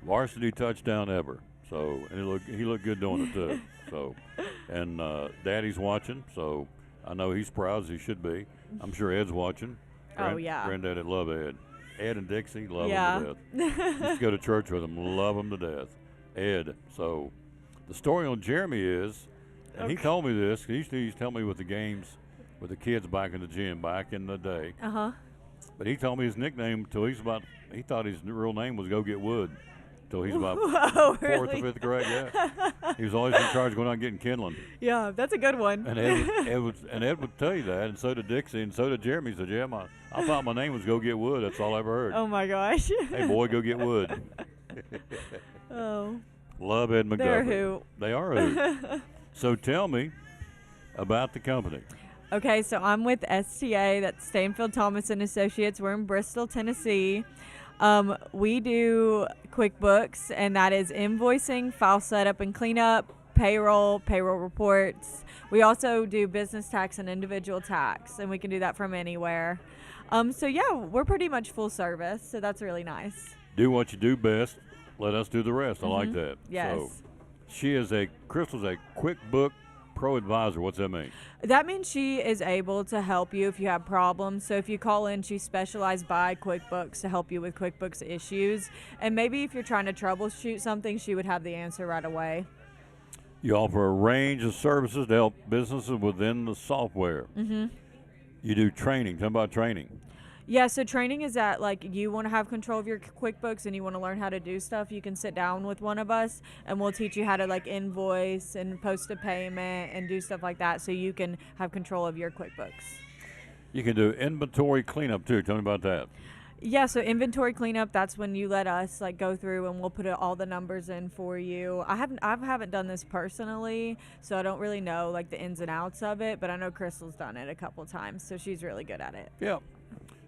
varsity touchdown ever. So, and he looked good doing it too. So, and Daddy's watching, so I know he's proud as he should be. I'm sure Ed's watching. Oh, yeah. Granddaddy love Ed. Ed and Dixie love Yeah. him to death. Used to go to church with him, love him to death. Ed. So, the story on Jeremy is, and he told me this. He used to tell me with the games with the kids back in the gym back in the day. Uh-huh. But he told me his nickname till he thought his real name was Go Get Wood. Till he's about Oh, fourth or really? fifth grade, yeah. He was always in charge of going out and getting kindling. Yeah, that's a good one. And Ed would tell you that, and so did Dixie, and so did Jeremy. He said, yeah, I thought my name was Go Get Wood. That's all I ever heard. Oh, my gosh. Hey, boy, go get wood. Oh. Love Ed McDuffie. They're who? They are who. So tell me about the company. Okay, so I'm with STA, that's Stanfield Thomas and Associates. We're in Bristol, Tennessee. We do QuickBooks, and that is invoicing, file setup and cleanup, payroll reports. We also do business tax and individual tax, and we can do that from anywhere. So yeah, we're pretty much full service, so that's really nice. Do what you do best. Let us do the rest. I like that. Yes. So Crystal's a QuickBook Pro Advisor. What's that mean? That means she is able to help you if you have problems. So if you call in, she's specialized by QuickBooks to help you with QuickBooks issues. And maybe if you're trying to troubleshoot something, she would have the answer right away. You offer a range of services to help businesses within the software. Mm-hmm. You do training. Tell me about training. Yeah, so training is that, like, you want to have control of your QuickBooks and you want to learn how to do stuff, you can sit down with one of us and we'll teach you how to, like, invoice and post a payment and do stuff like that so you can have control of your QuickBooks. You can do inventory cleanup too. Tell me about that. Yeah, so inventory cleanup, that's when you let us, like, go through and we'll put all the numbers in for you. I haven't done this personally, so I don't really know, like, the ins and outs of it, but I know Crystal's done it a couple times, so she's really good at it. Yeah.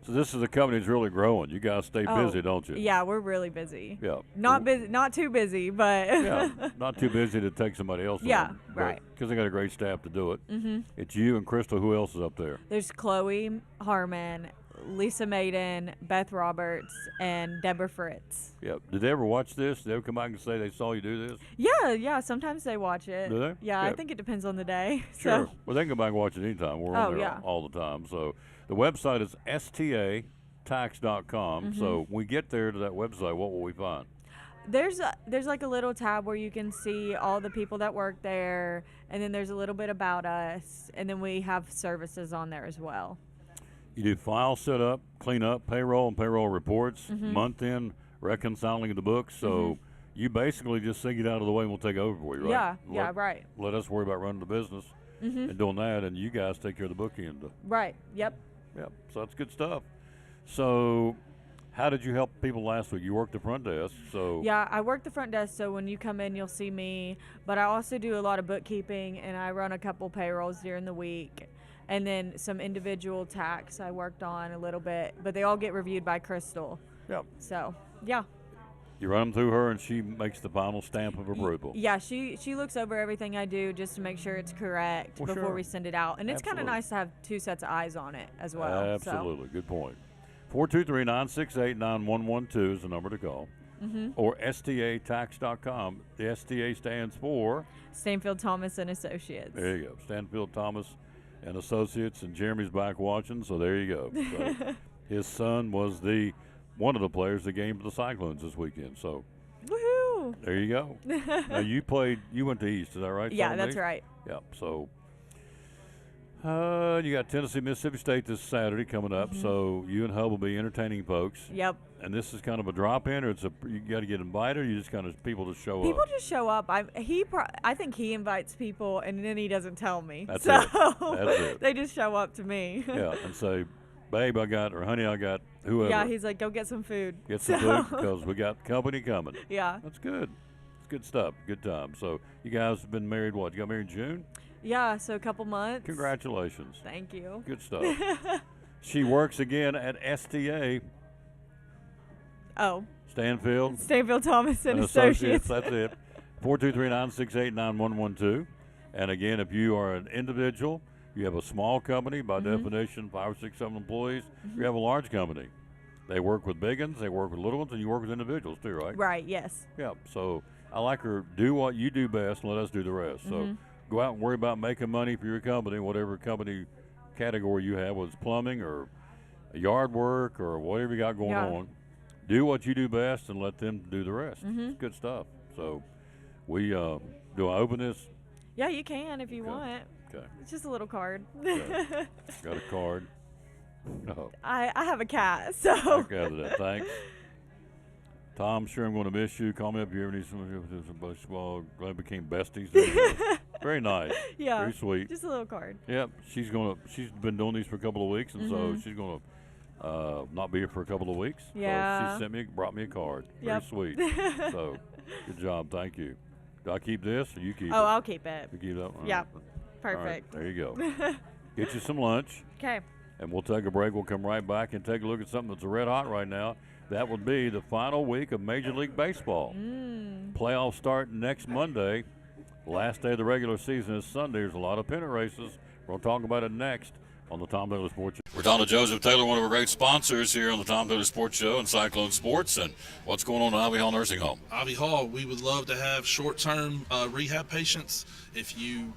So this is a company that's really growing. You guys stay busy, don't you? Yeah, we're really busy. Yeah. Not busy, not too busy, but Yeah, not too busy to take somebody else Yeah, on. right. Because they got a great staff to do it. Mhm. It's you and Crystal. Who else is up there? There's Chloe Harmon, Lisa Maiden, Beth Roberts, and Deborah Fritz. Yeah. Did they ever watch this? Did they ever come back and say they saw you do this? Yeah, sometimes they watch it. Do they? Yeah, Yeah. I think it depends on the day. Sure. So. Well, they can come back and watch it anytime. We're Oh, on there yeah. all the time. So the website is statax.com. So when we get there to that website, what will we find? There's like a little tab where you can see all the people that work there, and then there's a little bit about us, and then we have services on there as well. You do file setup, cleanup, payroll, and payroll reports, Mhm. month-end reconciling of the books. So you basically just think it out of the way and we'll take over for you, right? Yeah, right. Let us worry about running the business and doing that, and you guys take care of the book end. Right, yep. Yep, so that's good stuff. So how did you help people last week? You worked the front desk, so... Yeah, I work the front desk, so when you come in, you'll see me. But I also do a lot of bookkeeping, and I run a couple payrolls during the week. And then some individual tax I worked on a little bit, but they all get reviewed by Crystal. Yep. So, yeah. You run them through her, and she makes the final stamp of approval. Yeah, she looks over everything I do just to make sure it's correct Well, before sure. we send it out. And it's kind of Absolutely. nice to have two sets of eyes on it as well. Absolutely. Good point. 423-968-9112 is the number to call. Or statax.com. The STA stands for? Stanfield Thomas and Associates. There you go. Stanfield Thomas and Associates, and Jeremy's back watching, so there you go. So his son was one of the players that came to the Cyclones this weekend. So Woohoo! there you go. Now you went to East, is that right? Yeah, Southern that's East? right. Yep. So you got Tennessee, Mississippi State this Saturday coming up. So you and Hub will be entertaining folks. Yep. And this is kind of a drop-in, or you got to get invited, or you just kind of people just show People up? just show up. I think he invites people, and then he doesn't tell me. That's so it. That's it. They just show up to me. Yeah, and say, babe, I got, or honey, I got, whoever. Yeah, he's like, go get some food. Get some food because we got company coming. Yeah. That's good. It's good stuff. Good time. So you guys have been married, what? You got married in June? Yeah, so a couple months. Congratulations. Thank you. Good stuff. She works again at STA. Oh. Stanfield Thomas and Associates. That's it. 423-968-9112. And again, if you are an individual, you have a small company, by definition, 5 or 6, 7 employees. You have a large company. They work with big ones, they work with little ones, and you work with individuals too, right? Right, yes. Yeah. So I like her, do what you do best and let us do the rest. So go out and worry about making money for your company, whatever company category you have, whether it's plumbing or yard work or whatever you got going on. Do what you do best and let them do the rest. It's good stuff. So we do I open this? Yeah, you can if you want. Okay. It's just a little card. Okay. Got a card. Oh. I have a cat, so. I gather that. Thanks. Tom, sure I'm going to miss you. Call me up if you ever need some baseball. Glad we became besties. Very nice. Yeah. Very sweet. Just a little card. Yep. She's been doing these for a couple of weeks, and so she's going to not be here for a couple of weeks. Yeah. So she brought me a card. Yep. Very sweet. So good job. Thank you. Do I keep this or you keep it? Oh, I'll keep it. You keep that one? Yep. All right, Perfect. there you go. Get you some lunch. Okay. And we'll take a break. We'll come right back and take a look at something that's red hot right now. That would be the final week of Major League Baseball. Playoffs start next Monday. Last day of the regular season is Sunday. There's a lot of pennant races. We'll talk about it next on the Tom Taylor Sports Show. We're talking to Joseph Taylor, one of our great sponsors here on the Tom Taylor Sports Show and Cyclone Sports. And what's going on at Ivy Hall Nursing Home? Ivy Hall, we would love to have short-term rehab patients. If you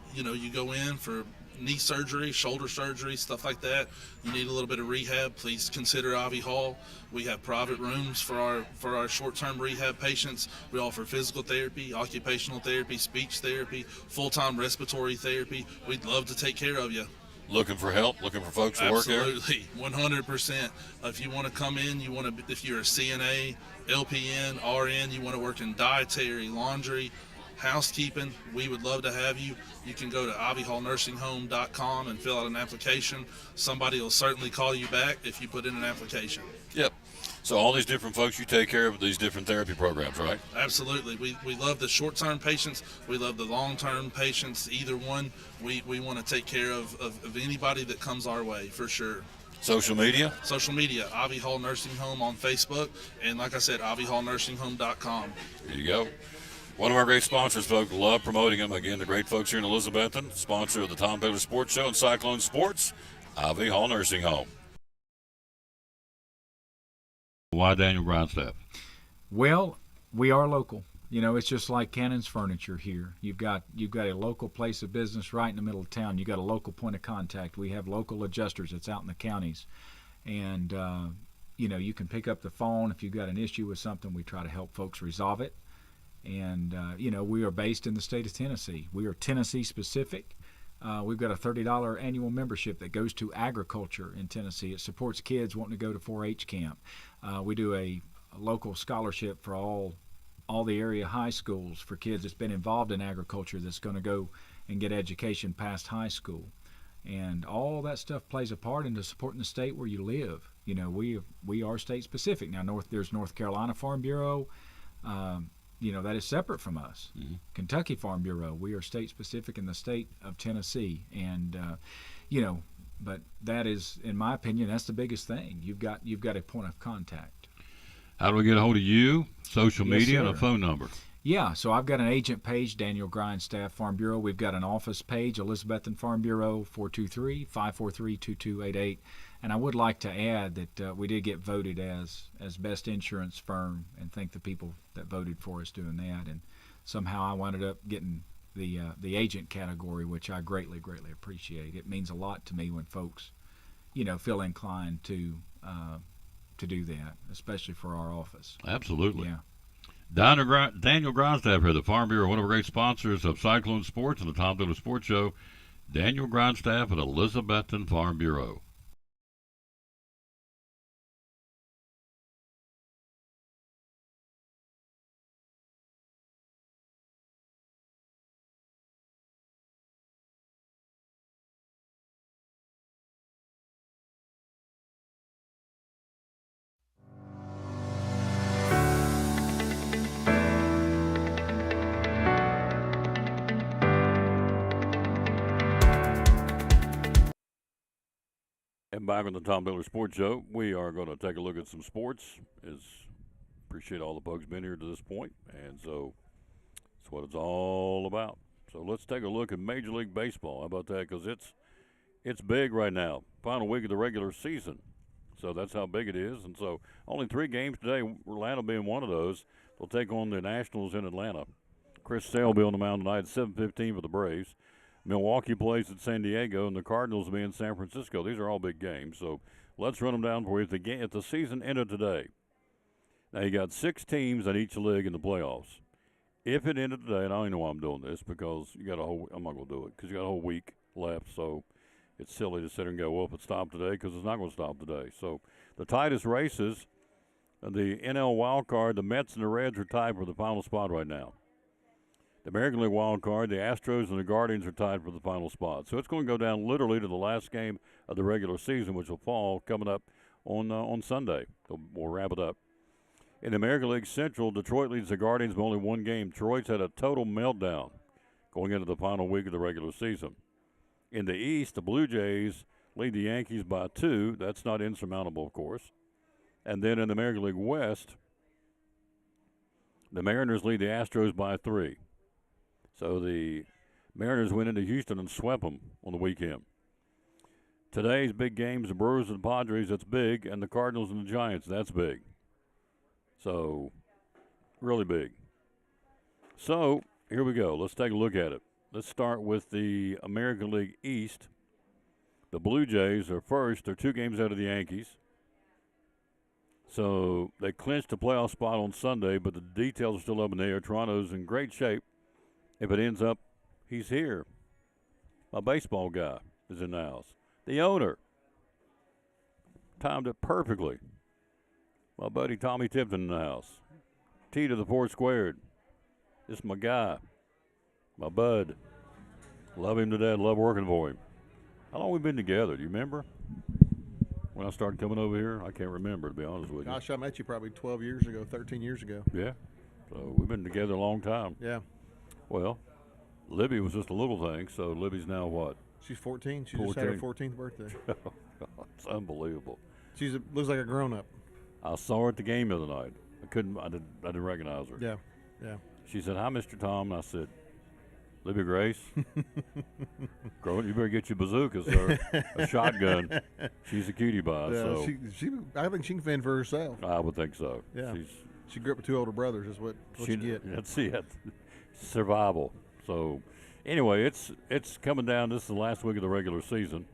go in for knee surgery, shoulder surgery, stuff like that, you need a little bit of rehab, please consider Ivy Hall. We have private rooms for our short-term rehab patients. We offer physical therapy, occupational therapy, speech therapy, full-time respiratory therapy. We'd love to take care of you. Looking for help, looking for folks to work here? Absolutely, 100%. If you want to come in, if you're a CNA, LPN, RN, you want to work in dietary, laundry, housekeeping, we would love to have you. You can go to ivyhallnursinghome.com and fill out an application. Somebody will certainly call you back if you put in an application. Yep. So all these different folks you take care of these different therapy programs, right? Absolutely. We love the short-term patients. We love the long-term patients. Either one, we want to take care of anybody that comes our way, for sure. Social media? Social media, Ivy Hall Nursing Home on Facebook, and like I said, ivyhallnursinghome.com. There you go. One of our great sponsors, folks. Love promoting them. Again, the great folks here in Elizabethton, sponsor of the Tom Baylor Sports Show and Cyclone Sports, Ivy Hall Nursing Home. Why Daniel Grindstaff? Well, we are local. You know, it's just like Cannon's Furniture here. You've got a local place of business right in the middle of town. You've got a local point of contact. We have local adjusters that's out in the counties. And, you know, you can pick up the phone if you've got an issue with something. We try to help folks resolve it. And, you know, we are based in the state of Tennessee. We are Tennessee specific. We've got a $30 annual membership that goes to agriculture in Tennessee. It supports kids wanting to go to 4-H camp. We do a local scholarship for all the area high schools for kids that's been involved in agriculture that's going to go and get education past high school. And all that stuff plays a part into supporting the state where you live. You know, we are state specific. Now, there's North Carolina Farm Bureau. You know, that is separate from us. Mm-hmm. Kentucky Farm Bureau, we are state specific in the state of Tennessee. And, you know, but that is, in my opinion, that's the biggest thing. You've got a point of contact. How do we get a hold of you? Social media, sir. And a phone number. Yeah, so I've got an agent page, Daniel Grindstaff Farm Bureau. We've got an office page, Elizabethton Farm Bureau, 423-543-2288. And I would like to add that we did get voted as best insurance firm, and thank the people that voted for us doing that. And somehow I wound up getting the agent category, which I greatly, greatly appreciate. It means a lot to me when folks, you know, feel inclined to do that, especially for our office. Absolutely. Yeah. Daniel Grindstaff here, the Farm Bureau, one of our great sponsors of Cyclone Sports and the Tom Baylor Sports Show. Daniel Grindstaff at Elizabethton Farm Bureau. And back on the Tom Baylor Sports Show, we are going to take a look at some sports. Appreciate all the folks been here to this point, and so that's what it's all about. So let's take a look at Major League Baseball. How about that? Because it's big right now. Final week of the regular season, so that's how big it is. And so only 3 games today. Atlanta being one of those. They'll take on the Nationals in Atlanta. Chris Sale will be on the mound tonight at 7:15 for the Braves. Milwaukee plays at San Diego, and the Cardinals will be in San Francisco. These are all big games, so let's run them down for you. If the season ended today, now you got 6 teams in each league in the playoffs. If it ended today, and I don't know why I'm doing this because I'm not going to do it because you got a whole week left, so it's silly to sit and go, well, if it stopped today, because it's not going to stop today. So the tightest races, the NL wild card, the Mets and the Reds are tied for the final spot right now. The American League wild card, the Astros and the Guardians are tied for the final spot. So it's going to go down literally to the last game of the regular season, which will fall coming up on Sunday. We'll wrap it up. In the American League Central, Detroit leads the Guardians by only 1 game. Detroit's had a total meltdown going into the final week of the regular season. In the East, the Blue Jays lead the Yankees by 2. That's not insurmountable, of course. And then in the American League West, the Mariners lead the Astros by 3. So the Mariners went into Houston and swept them on the weekend. Today's big games, the Brewers and the Padres, that's big, and the Cardinals and the Giants, that's big. So, really big. So, here we go. Let's take a look at it. Let's start with the American League East. The Blue Jays are first. They're 2 games out of the Yankees. So, they clinched a playoff spot on Sunday, but the details are still up in the air. Toronto's in great shape. If it ends up, he's here. My baseball guy, is in the house. The owner timed it perfectly. My buddy Tommy Tipton in the house. T to the 4 squared. This is my guy, my bud. Love him to death. Love working for him. How long we been together? Do you remember? When I started coming over here, I can't remember, to be honest with you. Gosh, I met you probably 12 years ago, 13 years ago. Yeah. So we've been together a long time. Yeah. Well, Libby was just a little thing, so Libby's now what? She's 14. She just had her 14th birthday. It's unbelievable. She's looks like a grown-up. I saw her at the game the other night. I didn't recognize her. Yeah, yeah. She said, "Hi, Mr. Tom." And I said, "Libby Grace, you better get your bazookas or a shotgun." She's a cutie pie. Yeah, so I think she can fend for herself. I would think so. Yeah. She grew up with 2 older brothers. Is what you get. That's it. Survival. So anyway, it's coming down. This is the last week of the regular season.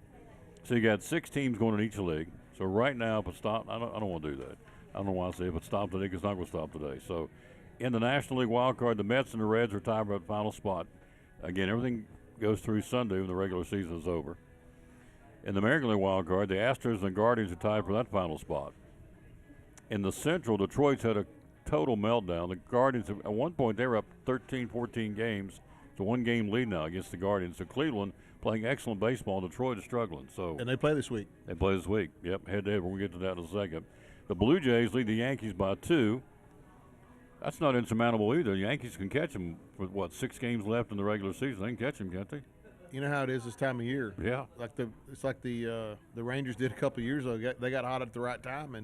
So you got 6 teams going in each league. So right now, if it stops, I don't want to do that. I don't know why I say if it stopped today, because it's not going to stop today. So in the National League wild card, the Mets and the Reds are tied for the final spot. Again, everything goes through Sunday when the regular season is over. In the American League wild card, the Astros and the Guardians are tied for that final spot. In the Central, Detroit's had a total meltdown. The Guardians, at one point, they were up 13, 14 games. It's a 1-game lead now against the Guardians. So Cleveland playing excellent baseball. Detroit is struggling. So and they play this week. They play this week. Yep, head-to-head. We're going to get to that in a second. The Blue Jays lead the Yankees by 2. That's not insurmountable either. The Yankees can catch them with, 6 games left in the regular season. They can catch them, can't they? You know how it is this time of year. Yeah. It's like the Rangers did a couple of years ago. They got hot at the right time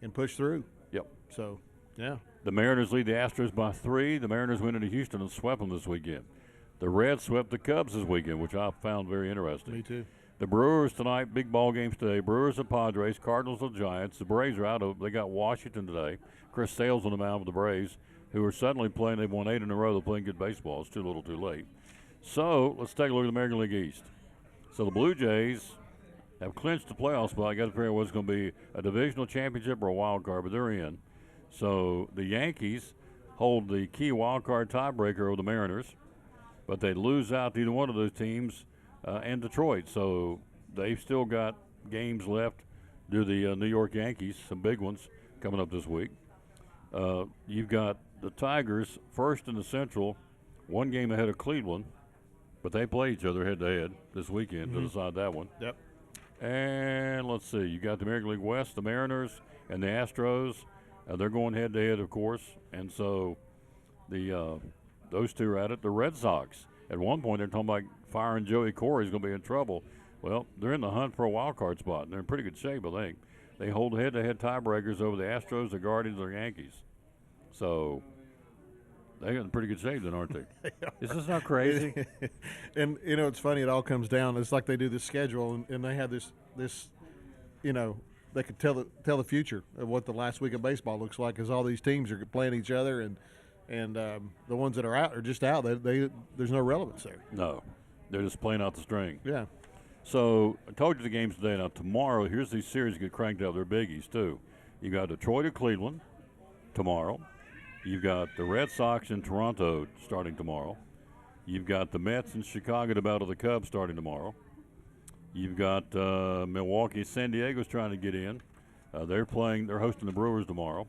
and pushed through. Yep. So, yeah. The Mariners lead the Astros by 3. The Mariners went into Houston and swept them this weekend. The Reds swept the Cubs this weekend, which I found very interesting. Me too. The Brewers tonight, big ball games today. Brewers and Padres, Cardinals and Giants. The Braves are out. They got Washington today. Chris Sale's on the mound with the Braves, who are suddenly playing. They've won 8 in a row. They're playing good baseball. It's too little too late. So let's take a look at the American League East. So the Blue Jays have clinched the playoff spot. I got to figure out what's going to be a divisional championship or a wild card, but they're in. So the Yankees hold the key wild card tiebreaker over the Mariners, but they lose out to either one of those teams and Detroit. So they've still got games left due to the New York Yankees, some big ones coming up this week. You've got the Tigers first in the Central, 1 game ahead of Cleveland, but they play each other head-to-head this weekend to decide that one. Yep. And let's see, you got the American League West, the Mariners and the Astros. They're going head-to-head, of course, and so those two are at it. The Red Sox, at one point they're talking about firing Joey Corey's going to be in trouble. Well, they're in the hunt for a wild card spot, and they're in pretty good shape, I think. They hold head-to-head tiebreakers over the Astros, the Guardians, and the Yankees. So they're in pretty good shape then, aren't they? Is this not crazy? And, it's funny. It all comes down. It's like they do this schedule, and they have this they could tell the future of what the last week of baseball looks like, as all these teams are playing each other, and the ones that are out are just out. There's no relevance there. No, they're just playing out the string. Yeah. So I told you the games today. Now tomorrow, here's these series get cranked out. They're biggies too. You got Detroit at Cleveland tomorrow. You've got the Red Sox in Toronto starting tomorrow. You've got the Mets in Chicago to battle the Cubs starting tomorrow. You've got Milwaukee. San Diego's trying to get in. They're hosting the Brewers tomorrow.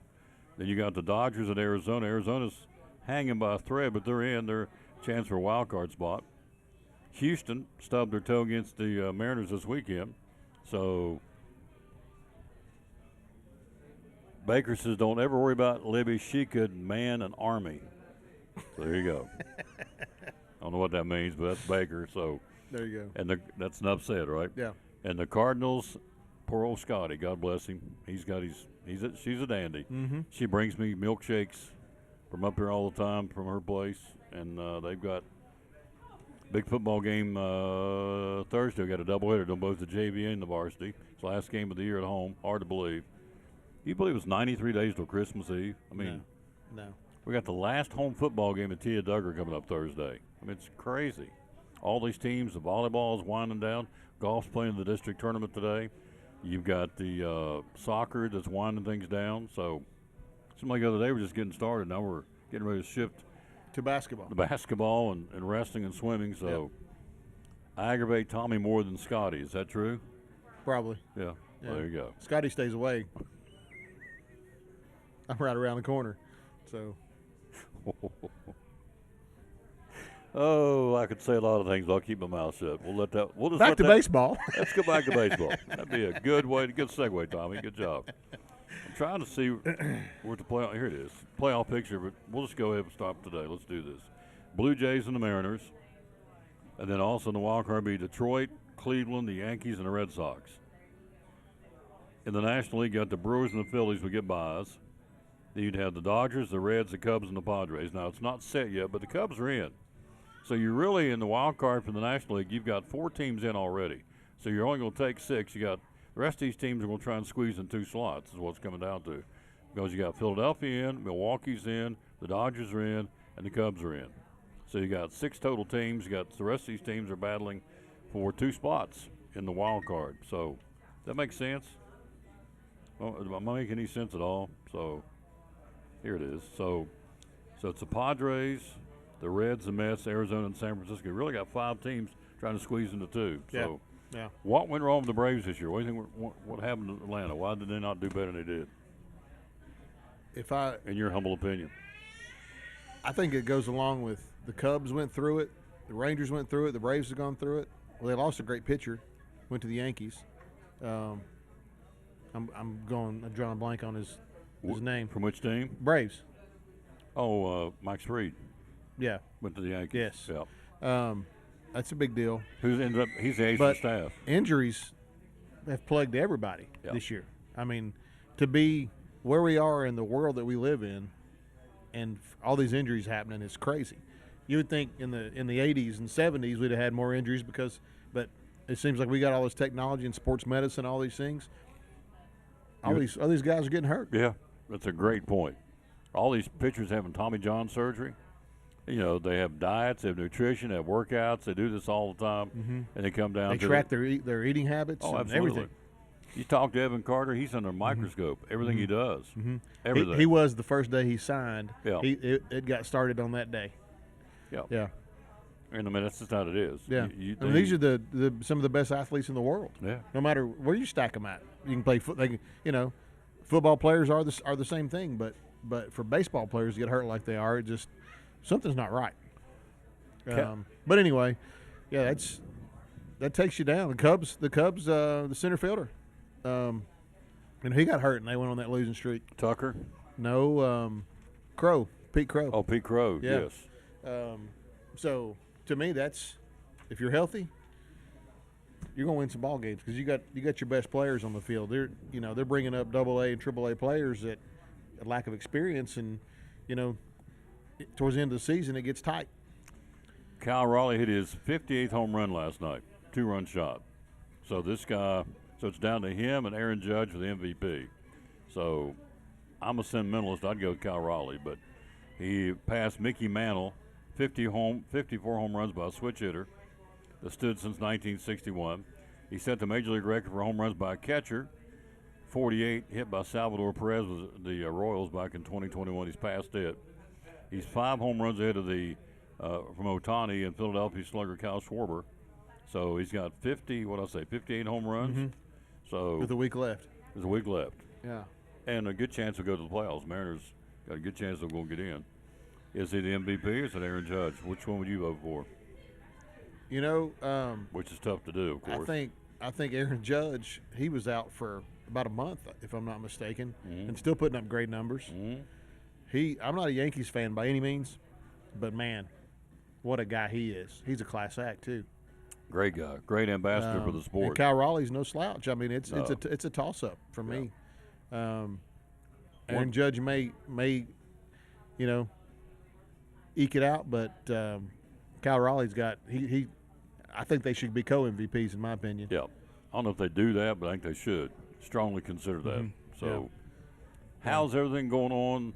Then you got the Dodgers at Arizona. Arizona's hanging by a thread, but they're in. They're a chance for a wild card spot. Houston stubbed their toe against the Mariners this weekend. So Baker says, don't ever worry about Libby. She could man an army. So there you go. I don't know what that means, but that's Baker. So there you go. And that's enough said, right? Yeah. And the Cardinals, poor old Scotty, God bless him. She's a dandy. Mm-hmm. She brings me milkshakes from up here all the time from her place, and they've got big football game Thursday. We got a doubleheader on both the JV and the varsity. It's the last game of the year at home. Hard to believe. You believe it's 93 days till Christmas Eve? I mean, no. We got the last home football game at Tia Duggar coming up Thursday. I mean, it's crazy. All these teams, the volleyball is winding down. Golf's playing the district tournament today. You've got the soccer that's winding things down. So it seemed like the other day we're just getting started. Now we're getting ready to shift to basketball. The basketball and wrestling and swimming. So I aggravate Tommy more than Scotty. Is that true? Probably. Yeah. Well, there you go. Scotty stays away. I'm right around the corner, so. Oh, I could say a lot of things. But I'll keep my mouth shut. We'll let that. We'll just Back let to that, baseball. Let's go back to baseball. That'd be a good segue, Tommy. Good job. I'm trying to see where the playoff. Here it is. Playoff picture, but we'll just go ahead and stop today. Let's do this. Blue Jays and the Mariners, and then also in the wild card be Detroit, Cleveland, the Yankees, and the Red Sox. In the National League, you got the Brewers and the Phillies would get buys. Then you'd have the Dodgers, the Reds, the Cubs, and the Padres. Now, it's not set yet, but the Cubs are in. So you're really in the wild card for the National League. You've got 4 teams in already. So you're only going to take 6. You got the rest of these teams are going to try and squeeze in 2 slots is what it's coming down to. Because you got Philadelphia in, Milwaukee's in, the Dodgers are in, and the Cubs are in. So you got 6 total teams. You got the rest of these teams are battling for 2 spots in the wild card. So that makes sense? Well, am I making any sense at all? So here it is. So it's the Padres, the Reds, the Mets, Arizona, and San Francisco. You really got 5 teams trying to squeeze into 2. So yeah. What went wrong with the Braves this year? What do you think? What happened to Atlanta? Why did they not do better than they did? In your humble opinion, I think it goes along with the Cubs went through it, the Rangers went through it, the Braves have gone through it. Well, they lost a great pitcher, went to the Yankees. I'm drawing a blank on his name. From which team? Braves. Oh, Mike Freed. Yeah. Went to the Yankees. Yes. Yeah. That's a big deal. He's the ace of the staff. Injuries have plagued everybody this year. I mean, to be where we are in the world that we live in, and all these injuries happening is crazy. You would think in the 80s and 70s we'd have had more injuries but it seems like we got all this technology and sports medicine, all these things. All these guys are getting hurt. Yeah, that's a great point. All these pitchers having Tommy John surgery. You know, they have diets, they have nutrition, they have workouts. They do this all the time, and they come down. They track their eating habits. Oh, and absolutely. Everything. You talk to Evan Carter; he's under a microscope. Everything he does, everything. He was the first day he signed. Yeah. It got started on that day. Yeah. Yeah. And I mean, that's just how it is. Yeah. I mean, these are some of the best athletes in the world. Yeah. No matter where you stack them at, you can play football players are the same thing, but for baseball players to get hurt like they are, it just something's not right. But anyway, yeah, that takes you down. The Cubs, the center fielder, and he got hurt and they went on that losing streak. Tucker? No, Pete Crow. Oh, Pete Crow. Yeah. Yes. So to me, that's if you're healthy, you're going to win some ball games because you got your best players on the field. They're bringing up AA and AAA players that a lack of experience, and towards the end of the season it gets tight. Cal Raleigh hit his 58th home run last night, 2-run shot. So it's down to him and Aaron Judge for the MVP. So I'm a sentimentalist. I'd go with Cal Raleigh, but he passed Mickey Mantle, 54 home runs by a switch hitter that stood since 1961. He set the major league record for home runs by a catcher, 48 hit by Salvador Perez with the Royals back in 2021. He's passed it. He's 5 home runs ahead of from Ohtani and Philadelphia slugger Kyle Schwarber. So he's got 58 home runs. Mm-hmm. So with a week left. There's a week left. Yeah. And a good chance to go to the playoffs. Mariners got a good chance they're going to get in. Is he the MVP or is it Aaron Judge? Which one would you vote for? Which is tough to do, of course. I think Aaron Judge, he was out for about a month, if I'm not mistaken, and still putting up great numbers. I'm not a Yankees fan by any means, but man, what a guy he is. He's a class act too. Great guy, great ambassador for the sport. And Kyle Raleigh's no slouch. I mean, it's a toss up for me. Aaron Judge may eke it out, but Kyle Raleigh's got he. I think they should be co-MVPs in my opinion. Yeah, I don't know if they do that, but I think they should strongly consider that. So, how's everything going on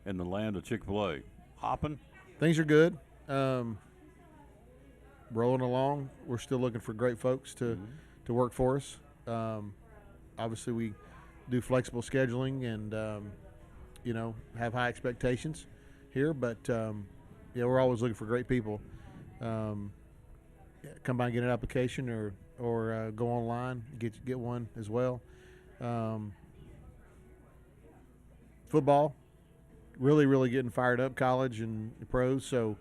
in the land of Chick-fil-A? Hopping? Things are good. Rolling along. We're still looking for great folks to work for us. Obviously, we do flexible scheduling and have high expectations here, but we're always looking for great people. come by and get an application, or go online get one as well. Football, really getting fired up, college and pros. So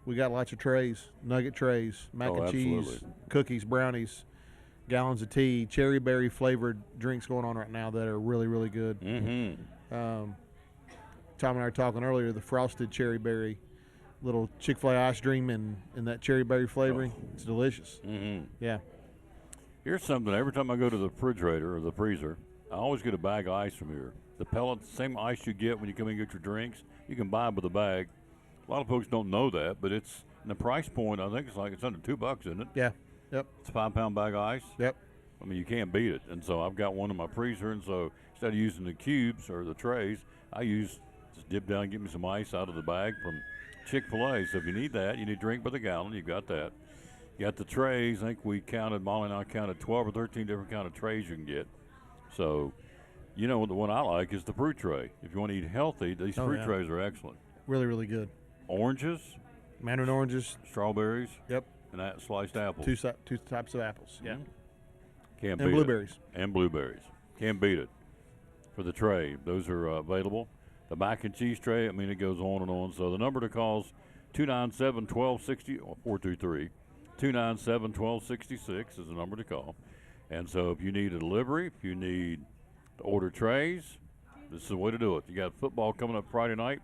we got lots of trays, nugget trays, mac and cheese, absolutely. cookies, brownies, gallons of tea, cherry berry flavored drinks going on right now that are really good. Mm-hmm. Tom and I were talking earlier, the frosted cherry berry, little Chick-fil-A ice dream and that cherry berry flavoring. It's delicious. Mm-hmm. Yeah. Here's something. Every time I go to the refrigerator or the freezer, I always get a bag of ice from here. The pellets, same ice you get when you come in and get your drinks, you can buy with a bag. A lot of folks don't know that, but it's and the price point. I think it's under $2, isn't it? Yeah. Yep. It's a 5-pound bag of ice. Yep. I mean, you can't beat it. And so I've got one in my freezer, and so instead of using the cubes or the trays, I just dip down and get me some ice out of the bag from Chick-fil-A. So if you need that, you need drink by the gallon, you got that. You got the trays. I think Molly and I counted 12 or 13 different kind of trays you can get. So, the one I like is the fruit tray. If you want to eat healthy, these fruit trays are excellent. Really good. Oranges. Mandarin oranges. Strawberries. Yep. And that sliced apples. Two types of apples. Yeah. Can't beat and blueberries. It. And blueberries. Can't beat it. For the tray, those are available. The mac and cheese tray, it goes on and on. So the number to call is 297-1260 or 423-297-1266 is the number to call. And so if you need a delivery, if you need to order trays, this is the way to do it. You got football coming up Friday night.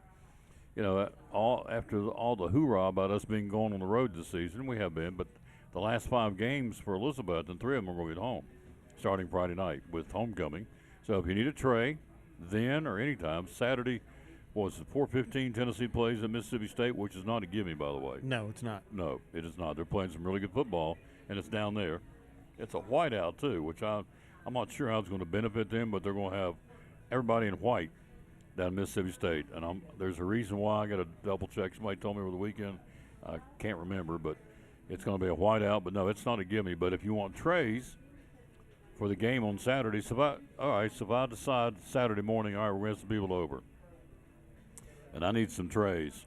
After all the hoorah about us being going on the road this season, we have been, but the last 5 games for Elizabethton, 3 of them are going to be at home, starting Friday night with homecoming. So if you need a tray, then or anytime, Saturday, 4:15 Tennessee plays at Mississippi State, which is not a gimme, by the way. No, it's not. No, it is not. They're playing some really good football, and it's down there. It's a whiteout, too, which I'm not sure how it's going to benefit them, but they're going to have everybody in white down at Mississippi State. And there's a reason why. I got to double check. Somebody told me over the weekend. I can't remember, but it's going to be a whiteout. But no, it's not a gimme. But if you want trays for the game on Saturday, so if I decide Saturday morning, all right, we're going to have some people over, and I need some trays.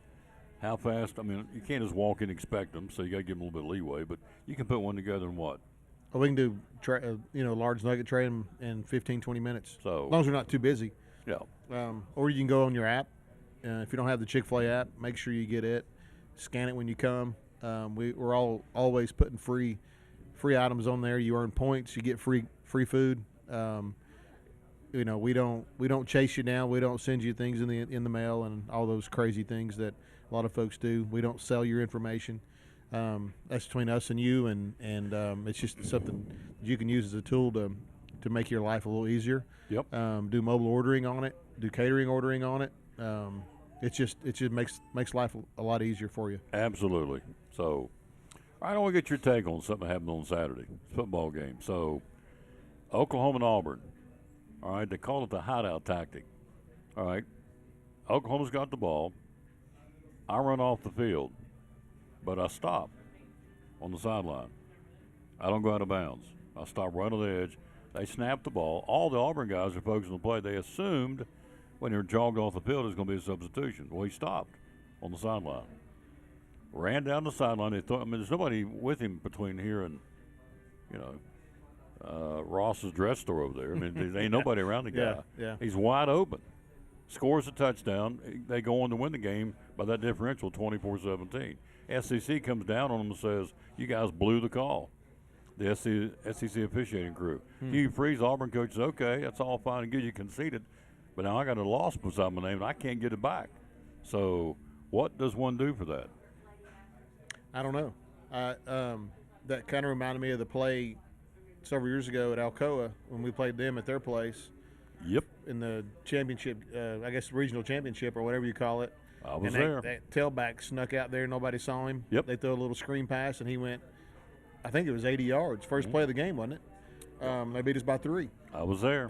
How fast? You can't just walk in and expect them, so you got to give them a little bit of leeway. But you can put one together in what? We can do large nugget tray in 15, 20 minutes. So as long as we're not too busy. Yeah. Or you can go on your app. If you don't have the Chick-fil-A app, make sure you get it. Scan it when you come. We're always putting free items on there. You earn points. You get free food. We don't chase you down. We don't send you things in the mail and all those crazy things that a lot of folks do. We don't sell your information. That's between us and you, and it's just something you can use as a tool to make your life a little easier. Yep. Do mobile ordering on it. Do catering ordering on it. It just makes life a lot easier for you. Absolutely. So, I want to get your take on something that happened on Saturday. It's a football game. So, Oklahoma and Auburn. All right, they call it the hideout tactic. All right, Oklahoma's got the ball. I run off the field, but I stop on the sideline. I don't go out of bounds. I stop right on the edge. They snap the ball. All the Auburn guys are focused on the play. They assumed when they're jogged off the field, there's going to be a substitution. Well, he stopped on the sideline. Ran down the sideline. There's nobody with him between here and, Ross's dress store over there. There ain't nobody around the guy. Yeah. He's wide open. Scores a touchdown. They go on to win the game by that differential, 24-17. SEC comes down on them and says, you guys blew the call. The SEC officiating crew. Hugh Freeze, Auburn coach, says, okay, that's all fine and good. You conceded. But now I got a loss beside my name, and I can't get it back. So what does one do for that? I don't know. That kind of reminded me of the play several years ago at Alcoa when we played them at their place. Yep. In the championship, I guess regional championship or whatever you call it. I was there. That tailback snuck out there. Nobody saw him. Yep. They threw a little screen pass, and he went, I think it was 80 yards. First play of the game, wasn't it? They beat us by 3. I was there.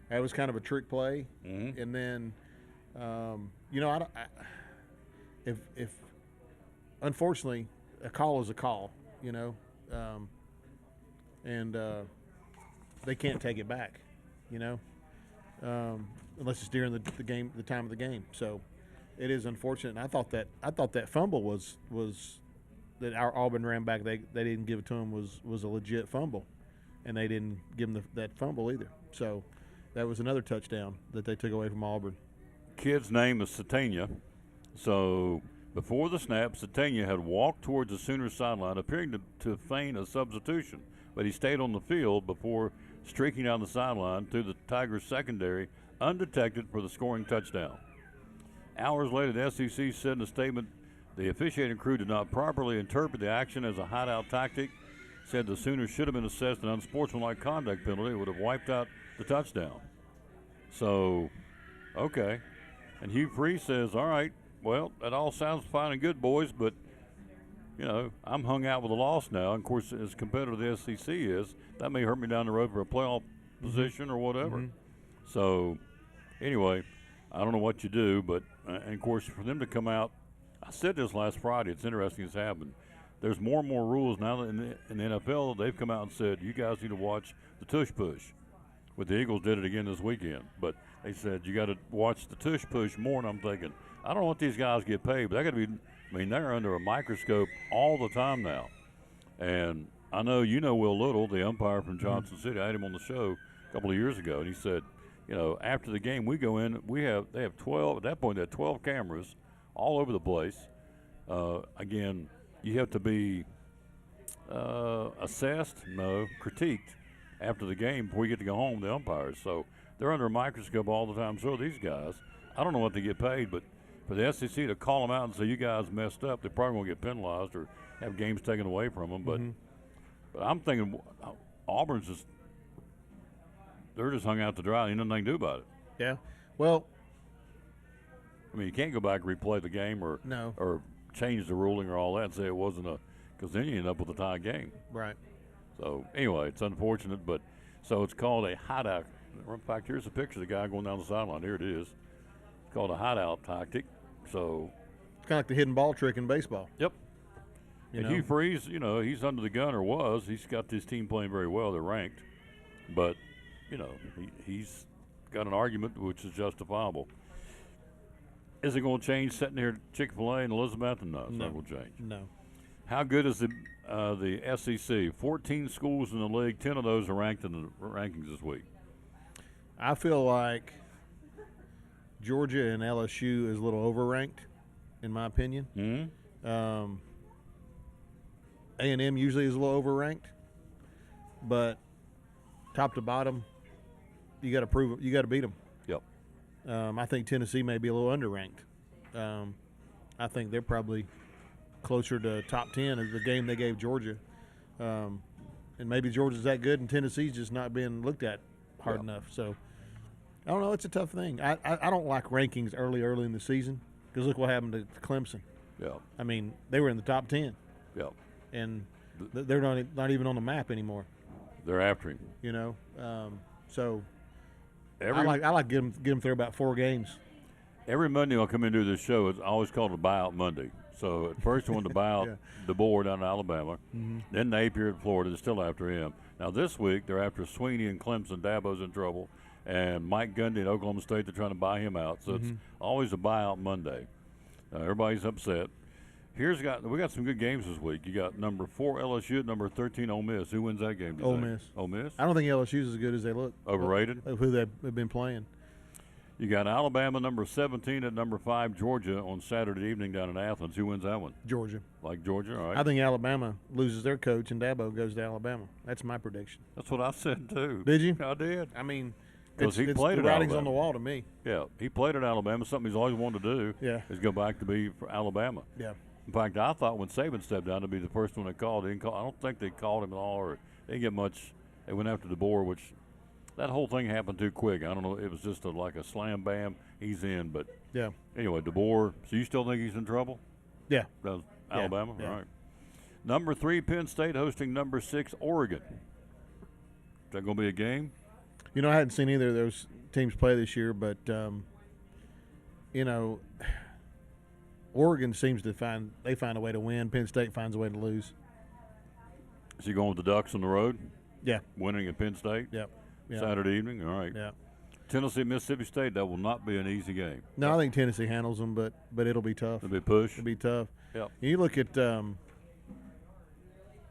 That was kind of a trick play. And then, if unfortunately, a call is a call, and they can't take it back, unless it's during the game, the time of the game. So it is unfortunate. And I thought that fumble was that our Auburn ran back they didn't give it to him was a legit fumble, and they didn't give him that fumble either. So that was another touchdown that they took away from Auburn. Kid's name is Satania. So before the snap, Satania had walked towards the Sooners sideline, appearing to feign a substitution, but he stayed on the field before streaking down the sideline through the Tigers' secondary, undetected for the scoring touchdown. Hours later, the SEC said in a statement the officiating crew did not properly interpret the action as a hideout tactic, said the Sooners should have been assessed an unsportsmanlike conduct penalty. It would have wiped out the touchdown. So, okay. And Hugh Freeze says, all right, well, that all sounds fine and good, boys, but, you know, I'm hung out with a loss now. And, of course, as competitive the SEC is, that may hurt me down the road for a playoff position or whatever. So, anyway, I don't know what you do, but, and, of course, for them to come out, I said this last Friday, it's interesting it's happened. There's more and more rules now in the NFL. They've come out and said, you guys need to watch the tush push. But the Eagles did it again this weekend. But they said, you got to watch the tush push more. And I'm thinking, I don't know what these guys get paid, but they got to be, I mean, they're under a microscope all the time now. And I know you know Will Little, the umpire from Johnson City. I had him on the show a couple of years ago, and he said, you know, after the game we go in, they have 12, at that point they had 12 cameras all over the place. Again, you have to be assessed, critiqued after the game before you get to go home, the umpires. So they're under a microscope all the time. So are these guys. I don't know what they get paid, but for the SEC to call them out and say you guys messed up, they're probably going to get penalized or have games taken away from them. But I'm thinking Auburn's just – they're just hung out to dry. Ain't nothing they can do about it. Yeah. Well, I mean, you can't go back and replay the game or change the ruling or all that and say it wasn't a – because then you end up with a tie game. Right. So, anyway, it's unfortunate, but so it's called a hideout. In fact, here's a picture of the guy going down the sideline. Here it is. It's called a hideout tactic. So it's kind of like the hidden ball trick in baseball. Yep. And Hugh Freeze, you know, he's under the gun or was. He's got this team playing very well. They're ranked. But, you know, he's got an argument which is justifiable. Is it going to change sitting here at Chick-fil-A in Elizabethton? No, it's not going to change. No. How good is the SEC? 14 schools in the league. 10 of those are ranked in the rankings this week. I feel like Georgia and LSU is a little overranked, in my opinion. A&M usually is a little overranked, but top to bottom, you got to prove it. You got to beat them. Yep. I think Tennessee may be a little underranked. I think they're probably closer to top 10 of the game they gave Georgia. And maybe Georgia's that good and Tennessee's just not being looked at hard enough. So, I don't know. It's a tough thing. I don't like rankings early in the season because look what happened to Clemson. Yeah. I mean, they were in the top 10. Yeah. And they're not even on the map anymore. They're after him. You know, so I like get them through about 4 games. Every Monday I'll come into this show. It's always called a buyout Monday. So at first I wanted to buy out DeBoer down in Alabama. Then Napier in Florida. They're still after him. Now this week they're after Sweeney and Clemson. Dabo's in trouble. And Mike Gundy at Oklahoma State, they're trying to buy him out. So it's always a buyout Monday. Everybody's upset. We got some good games this week. You got number 4 LSU at number 13 Ole Miss. Who wins that game? Ole Miss. Ole Miss? I don't think LSU's as good as they look. Overrated? Of who they've been playing. You got Alabama number 17 at number 5 Georgia on Saturday evening down in Athens. Who wins that one? Georgia. Like Georgia? All right. I think Alabama loses their coach and Dabo goes to Alabama. That's my prediction. That's what I said too. Did you? I did. I mean, because he played the at writing's Alabama. on the wall to me. Yeah, he played at Alabama. Something he's always wanted to do. Yeah. Is go back to be for Alabama. Yeah. In fact, I thought when Saban stepped down to be the first one they called. I don't think they called him at all, or they didn't get much. They went after DeBoer, which that whole thing happened too quick. I don't know. It was just like a slam bam. He's in, but yeah. Anyway, DeBoer. So you still think he's in trouble? Yeah. Does Alabama? Yeah. All right. Number 3 Penn State hosting number 6 Oregon. Is that going to be a game? You know, I hadn't seen either of those teams play this year, but you know, Oregon seems to find a way to win. Penn State finds a way to lose. Is he going with the Ducks on the road? Yeah. Winning at Penn State? Yep. Saturday evening? All right. Yeah. Tennessee, Mississippi State, that will not be an easy game. No, I think Tennessee handles them, but it'll be tough. It'll be a push. It'll be tough. Yep. You look at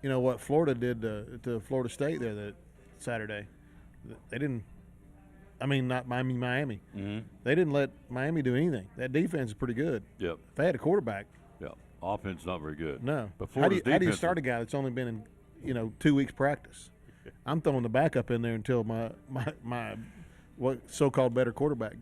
you know what Florida did to Florida State there that Saturday. They didn't. I mean, not Miami. Mm-hmm. They didn't let Miami do anything. That defense is pretty good. Yep. If they had a quarterback. Yep. Offense not very good. No. But How do Florida's you defense start a guy that's only been in 2 weeks practice? I'm throwing the backup in there until my what so-called better quarterback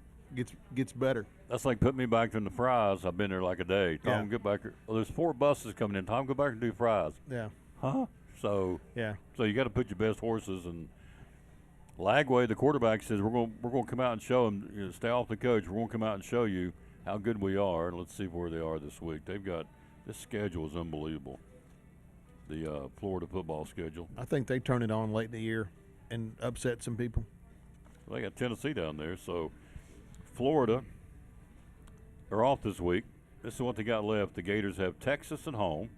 gets better. That's like putting me back in the fries. I've been there like a day. Tom, Yeah. get back here. Well, there's 4 buses coming in. Tom, go back and do fries. Yeah. Huh? So Yeah. So you got to put your best horses. And Lagway, the quarterback, says we're going to come out and show them. You know, stay off the coach. We're going to come out and show you how good we are. And let's see where they are this week. They've got this schedule is unbelievable. The Florida football schedule. I think they turn it on late in the year and upset some people. They got Tennessee down there. So Florida are off this week. This is what they got left. The Gators have Texas at home,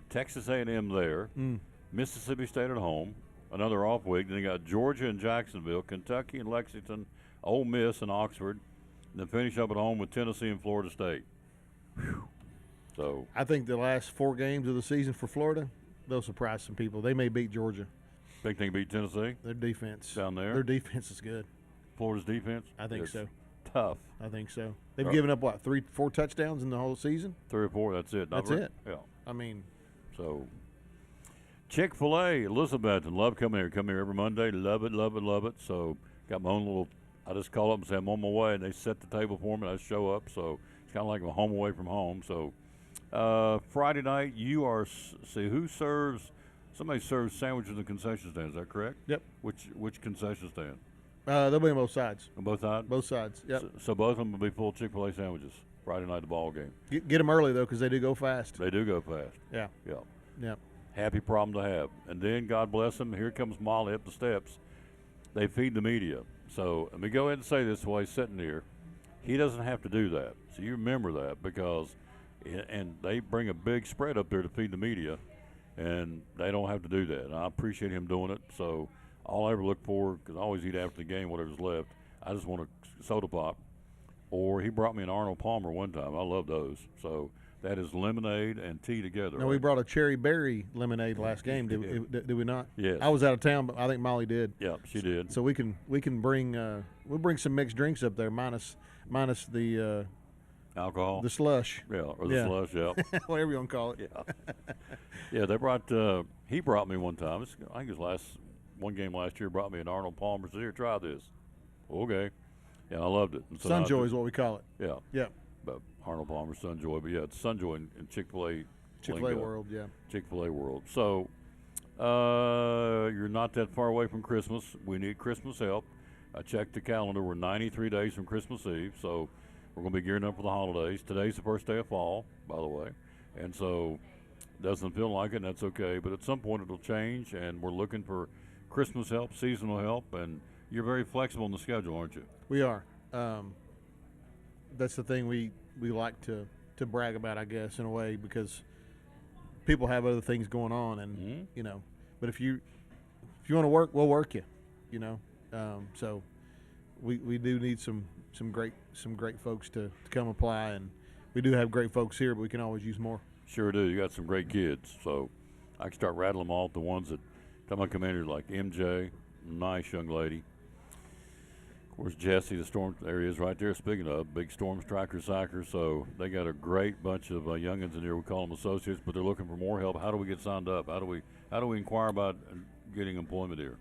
Texas A&M there, Mississippi State at home, another off week. Then they got Georgia and Jacksonville, Kentucky and Lexington, Ole Miss and Oxford, and then finish up at home with Tennessee and Florida State. Whew. So I think the last 4 games of the season for Florida, they'll surprise some people. They may beat Georgia. think they can beat Tennessee Their defense down there. Their defense is good. Florida's defense. I think It's so. Tough. I think so. They've given up what 3-4 touchdowns in the whole season. 3 or 4. That's it. That's Not it. Yeah. I mean, So, Chick-fil-A, Elizabethton, love coming here. Come here every Monday. Love it, love it, love it. So, got my own little, I just call up and say I'm on my way, and they set the table for me, and I show up. So, it's kind of like a home away from home. So, Friday night, you are, see, who serves, somebody serves sandwiches in the concession stand. Is that correct? Yep. Which concession stand? they'll be on both sides. On both sides? Both sides, yep. So both of them will be full Chick-fil-A sandwiches Friday night, the ball game. Get them early, though, because they do go fast. They do go fast. Yeah. Yeah. Yep. Happy problem to have. And then, God bless them, here comes Molly up the steps. They feed the media. So let me go ahead and say this while he's sitting here. He doesn't have to do that. So you remember that because, and they bring a big spread up there to feed the media, and they don't have to do that. And I appreciate him doing it. So all I ever look for, because I always eat after the game whatever's left, I just want a soda pop. Or he brought me an Arnold Palmer one time. I love those. So that is lemonade and tea together. No, we brought a cherry berry lemonade last game. Did we not? Yes. I was out of town, but I think Molly did. Yeah, she did. So we can bring we'll bring some mixed drinks up there, minus the alcohol, the slush. Yeah, or the slush. Yeah, whatever you want to call it. Yeah. Yeah, they brought. He brought me one time. I think it was one game last year. Brought me an Arnold Palmer. Said, "Here, try this." Okay. Yeah, I loved it. And so Sunjoy is what we call it. Yeah. Yeah. But Arnold Palmer, Sunjoy. But yeah, it's Sunjoy in Chick-fil-A. Chick-fil-A world, yeah. Chick-fil-A world. So you're not that far away from Christmas. We need Christmas help. I checked the calendar. We're 93 days from Christmas Eve, so we're going to be gearing up for the holidays. Today's the first day of fall, by the way, and so doesn't feel like it, and that's okay. But at some point it'll change, and we're looking for Christmas help, seasonal help, and you're very flexible in the schedule, aren't you? We are. That's the thing we like to brag about, I guess, in a way, because people have other things going on, and you know. But if you want to work, we'll work you. You know. So we do need some great folks to come apply, and we do have great folks here, but we can always use more. Sure do. You got some great kids, so I can start rattling them off. The ones that come on commanders like MJ, nice young lady. Of course, Jesse, the Storm, there he is right there. Speaking of, big Storm Striker Sacker. So they got a great bunch of youngins in here. We call them associates, but they're looking for more help. How do we get signed up? How do we inquire about getting employment here?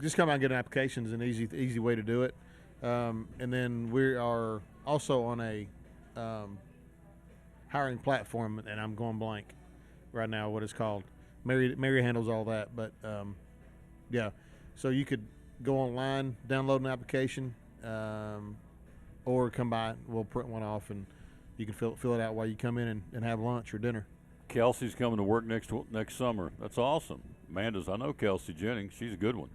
Just come out and get an application is an easy way to do it. And then we are also on a hiring platform, and I'm going blank right now what it's called. Mary handles all that, but yeah. So you could go online, download an application, or come by. We'll print one off, and you can fill it out while you come in and have lunch or dinner. Kelsey's coming to work next summer. That's awesome. Amanda's, I know Kelsey Jennings. She's a good one.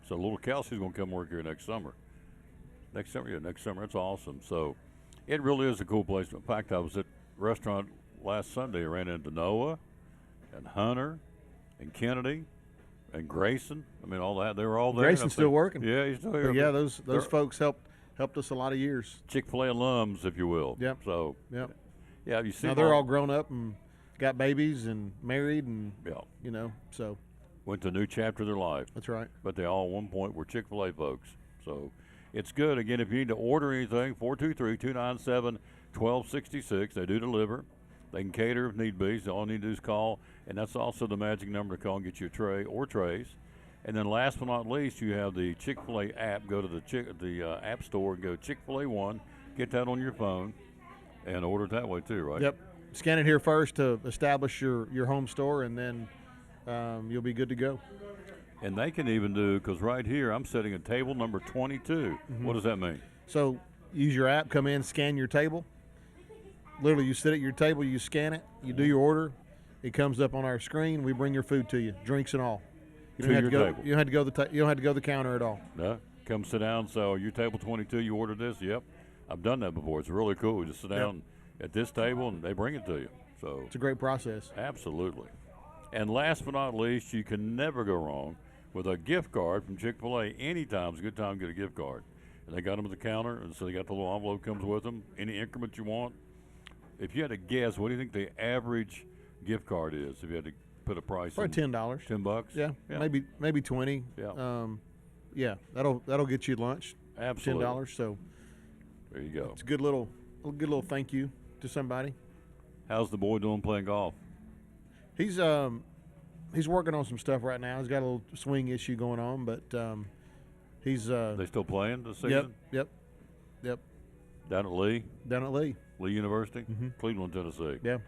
So little Kelsey's going to come work here next summer. Next summer. That's awesome. So it really is a cool place. In fact, I was at a restaurant last Sunday. I ran into Noah and Hunter and Kennedy and Grayson. I mean, all that. They were all there. Grayson's still working. Yeah, he's still here. But yeah, those folks helped us a lot of years. Chick-fil-A alums, if you will. Yep. So yep. Yeah, you see. Now they're all grown up and got babies and married and yeah, so went to a new chapter of their life. That's right. But they all at one point were Chick-fil-A folks. So it's good. Again, if you need to order anything, 423-297-1266. They do deliver. They can cater if need be. So all you need to do is call, and that's also the magic number to call and get you a tray or trays. And then last but not least, you have the Chick-fil-A app. Go to the app store and go Chick-fil-A One. Get that on your phone and order it that way too, right? Yep. Scan it here first to establish your home store, and then you'll be good to go. And they can even do, because right here I'm setting a table number 22. What does that mean? So use your app, come in, scan your table. Literally, you sit at your table, you scan it, you do your order. It comes up on our screen. We bring your food to you, drinks and all. You don't have to go. Table. You don't have to go you don't have to go to the counter at all. No, come sit down. So your table 22, you ordered this. Yep, I've done that before. It's really cool. You just sit down at this table and they bring it to you. So it's a great process. Absolutely. And last but not least, you can never go wrong with a gift card from Chick-fil-A. Anytime's a good time to get a gift card. And they got them at the counter, and so they got the little envelope comes with them. Any increment you want. If you had to guess, what do you think the average gift card is? If you had to put a price, probably $10. $10. Yeah, maybe 20. Yeah, that'll get you lunch. Absolutely. $10. So there you go. It's a good little thank you to somebody. How's the boy doing playing golf? He's working on some stuff right now. He's got a little swing issue going on, but he's. They still playing this season? Yep. Down at Lee. Lee University, Cleveland, Tennessee. Yeah.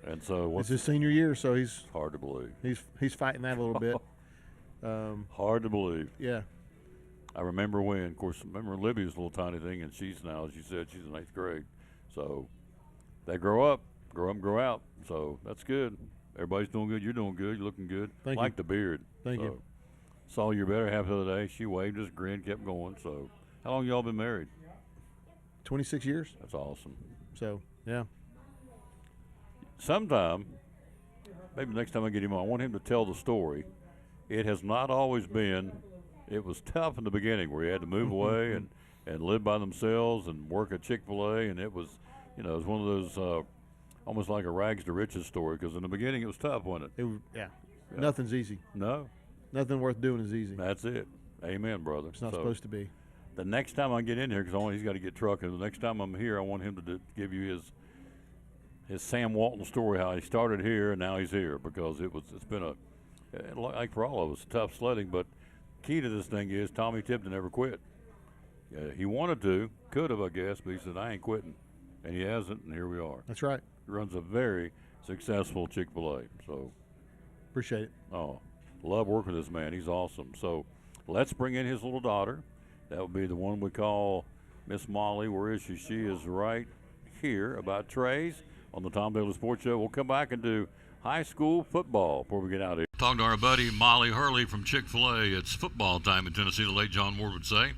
And so it's his senior year, so he's hard to believe. He's fighting that a little bit. Hard to believe. Yeah. I remember when, of course, Libby was a little tiny thing, and she's now, as you said, she's in 8th grade. So they grow up, grow out. So that's good. Everybody's doing good. You're doing good. You're looking good. Thank like you. the beard. Thank you. Saw your better half the other day. She waved, just grinned, kept going. So how long y'all been married? 26 years. That's awesome. So, yeah. Sometime, maybe next time I get him on, I want him to tell the story. It has not always been, it was tough in the beginning where he had to move away and live by themselves and work at Chick-fil-A, and it was, it was one of those almost like a rags to riches story, because in the beginning it was tough, wasn't it? Yeah. Nothing's easy. No. Nothing worth doing is easy. That's it. Amen, brother. It's not supposed to be. The next time I get in here, because he's got to get trucking, the next time I'm here, I want him to give you his Sam Walton story, how he started here and now he's here, because it's been like for all of us, tough sledding. But key to this thing is Tommy Tipton never quit. He wanted to, could have, I guess, but he said, I ain't quitting. And he hasn't, and here we are. That's right. He runs a very successful Chick-fil-A. So appreciate it. Oh, love working with this man. He's awesome. So let's bring in his little daughter. That would be the one we call Miss Molly. Where is she? She is right here about trays on the Tom Bailey Sports Show. We'll come back and do high school football before we get out of here. Talking to our buddy Molly Hurley from Chick-fil-A. It's football time in Tennessee, the late John Moore would say.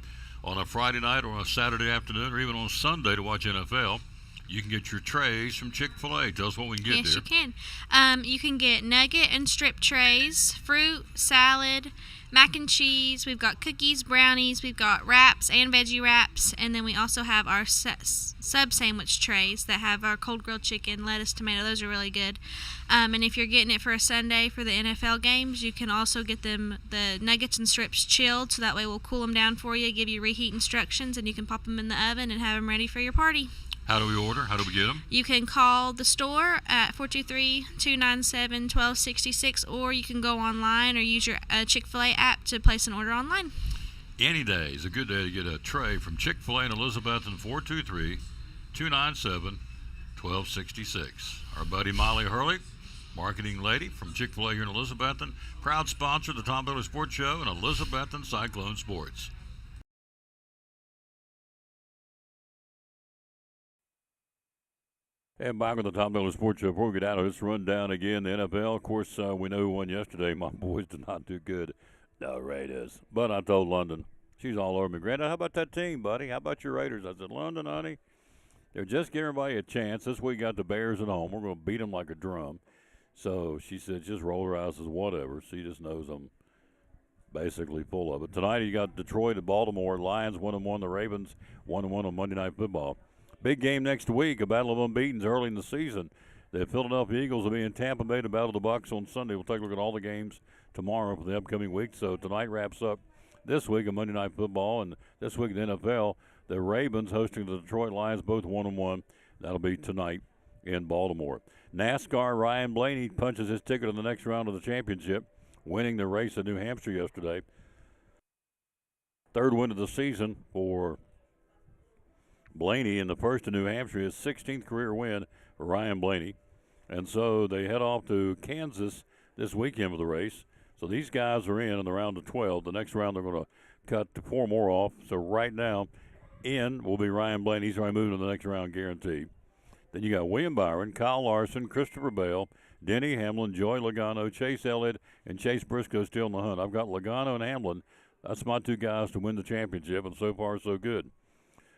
On a Friday night or a Saturday afternoon or even on Sunday to watch NFL, you can get your trays from Chick-fil-A. Tell us what we can get Yes, there. you can. You can get nugget and strip trays, fruit, salad, mac and cheese. We've got cookies, brownies. We've got wraps and veggie wraps. And then we also have our sub sandwich trays that have our cold grilled chicken, lettuce, tomato. Those are really good. And if you're getting it for a Sunday for the NFL games, you can also get the nuggets and strips chilled. So that way we'll cool them down for you, give you reheat instructions, and you can pop them in the oven and have them ready for your party. How do we order? How do we get them? You can call the store at 423-297-1266, or you can go online or use your Chick-fil-A app to place an order online. Any day is a good day to get a tray from Chick-fil-A in Elizabethton, 423-297-1266. Our buddy Molly Hurley, marketing lady from Chick-fil-A here in Elizabethton, proud sponsor of the Tom Bailey Sports Show and Elizabethton Cyclone Sports. And back on the Tom Bailey Sports Show. Before we get out of this rundown again, the NFL, of course, we know who won yesterday. My boys did not do good. No, Raiders. But I told London, she's all over me. Granddad, how about that team, buddy? How about your Raiders? I said, London, honey, they're just giving everybody a chance. This week got the Bears at home. We're going to beat them like a drum. So she said, just roll her eyes as whatever. She just knows I'm basically full of it. Tonight you got Detroit at Baltimore. Lions 1-1. The Ravens 1-1 on Monday Night Football. Big game next week, a battle of unbeatens early in the season. The Philadelphia Eagles will be in Tampa Bay to battle the Bucs on Sunday. We'll take a look at all the games tomorrow for the upcoming week. So tonight wraps up this week of Monday Night Football, and this week in the NFL, the Ravens hosting the Detroit Lions, both 1-1. That'll be tonight in Baltimore. NASCAR, Ryan Blaney punches his ticket in the next round of the championship, winning the race in New Hampshire yesterday. Third win of the season for Blaney in the first in New Hampshire, his 16th career win for Ryan Blaney. And so they head off to Kansas this weekend for the race. So these guys are in the round of 12. The next round they're going to cut to 4 more off. So right now, in will be Ryan Blaney. He's already moving to the next round, guaranteed. Then you got William Byron, Kyle Larson, Christopher Bell, Denny Hamlin, Joey Logano, Chase Elliott, and Chase Briscoe still in the hunt. I've got Logano and Hamlin. That's my 2 guys to win the championship, and so far so good.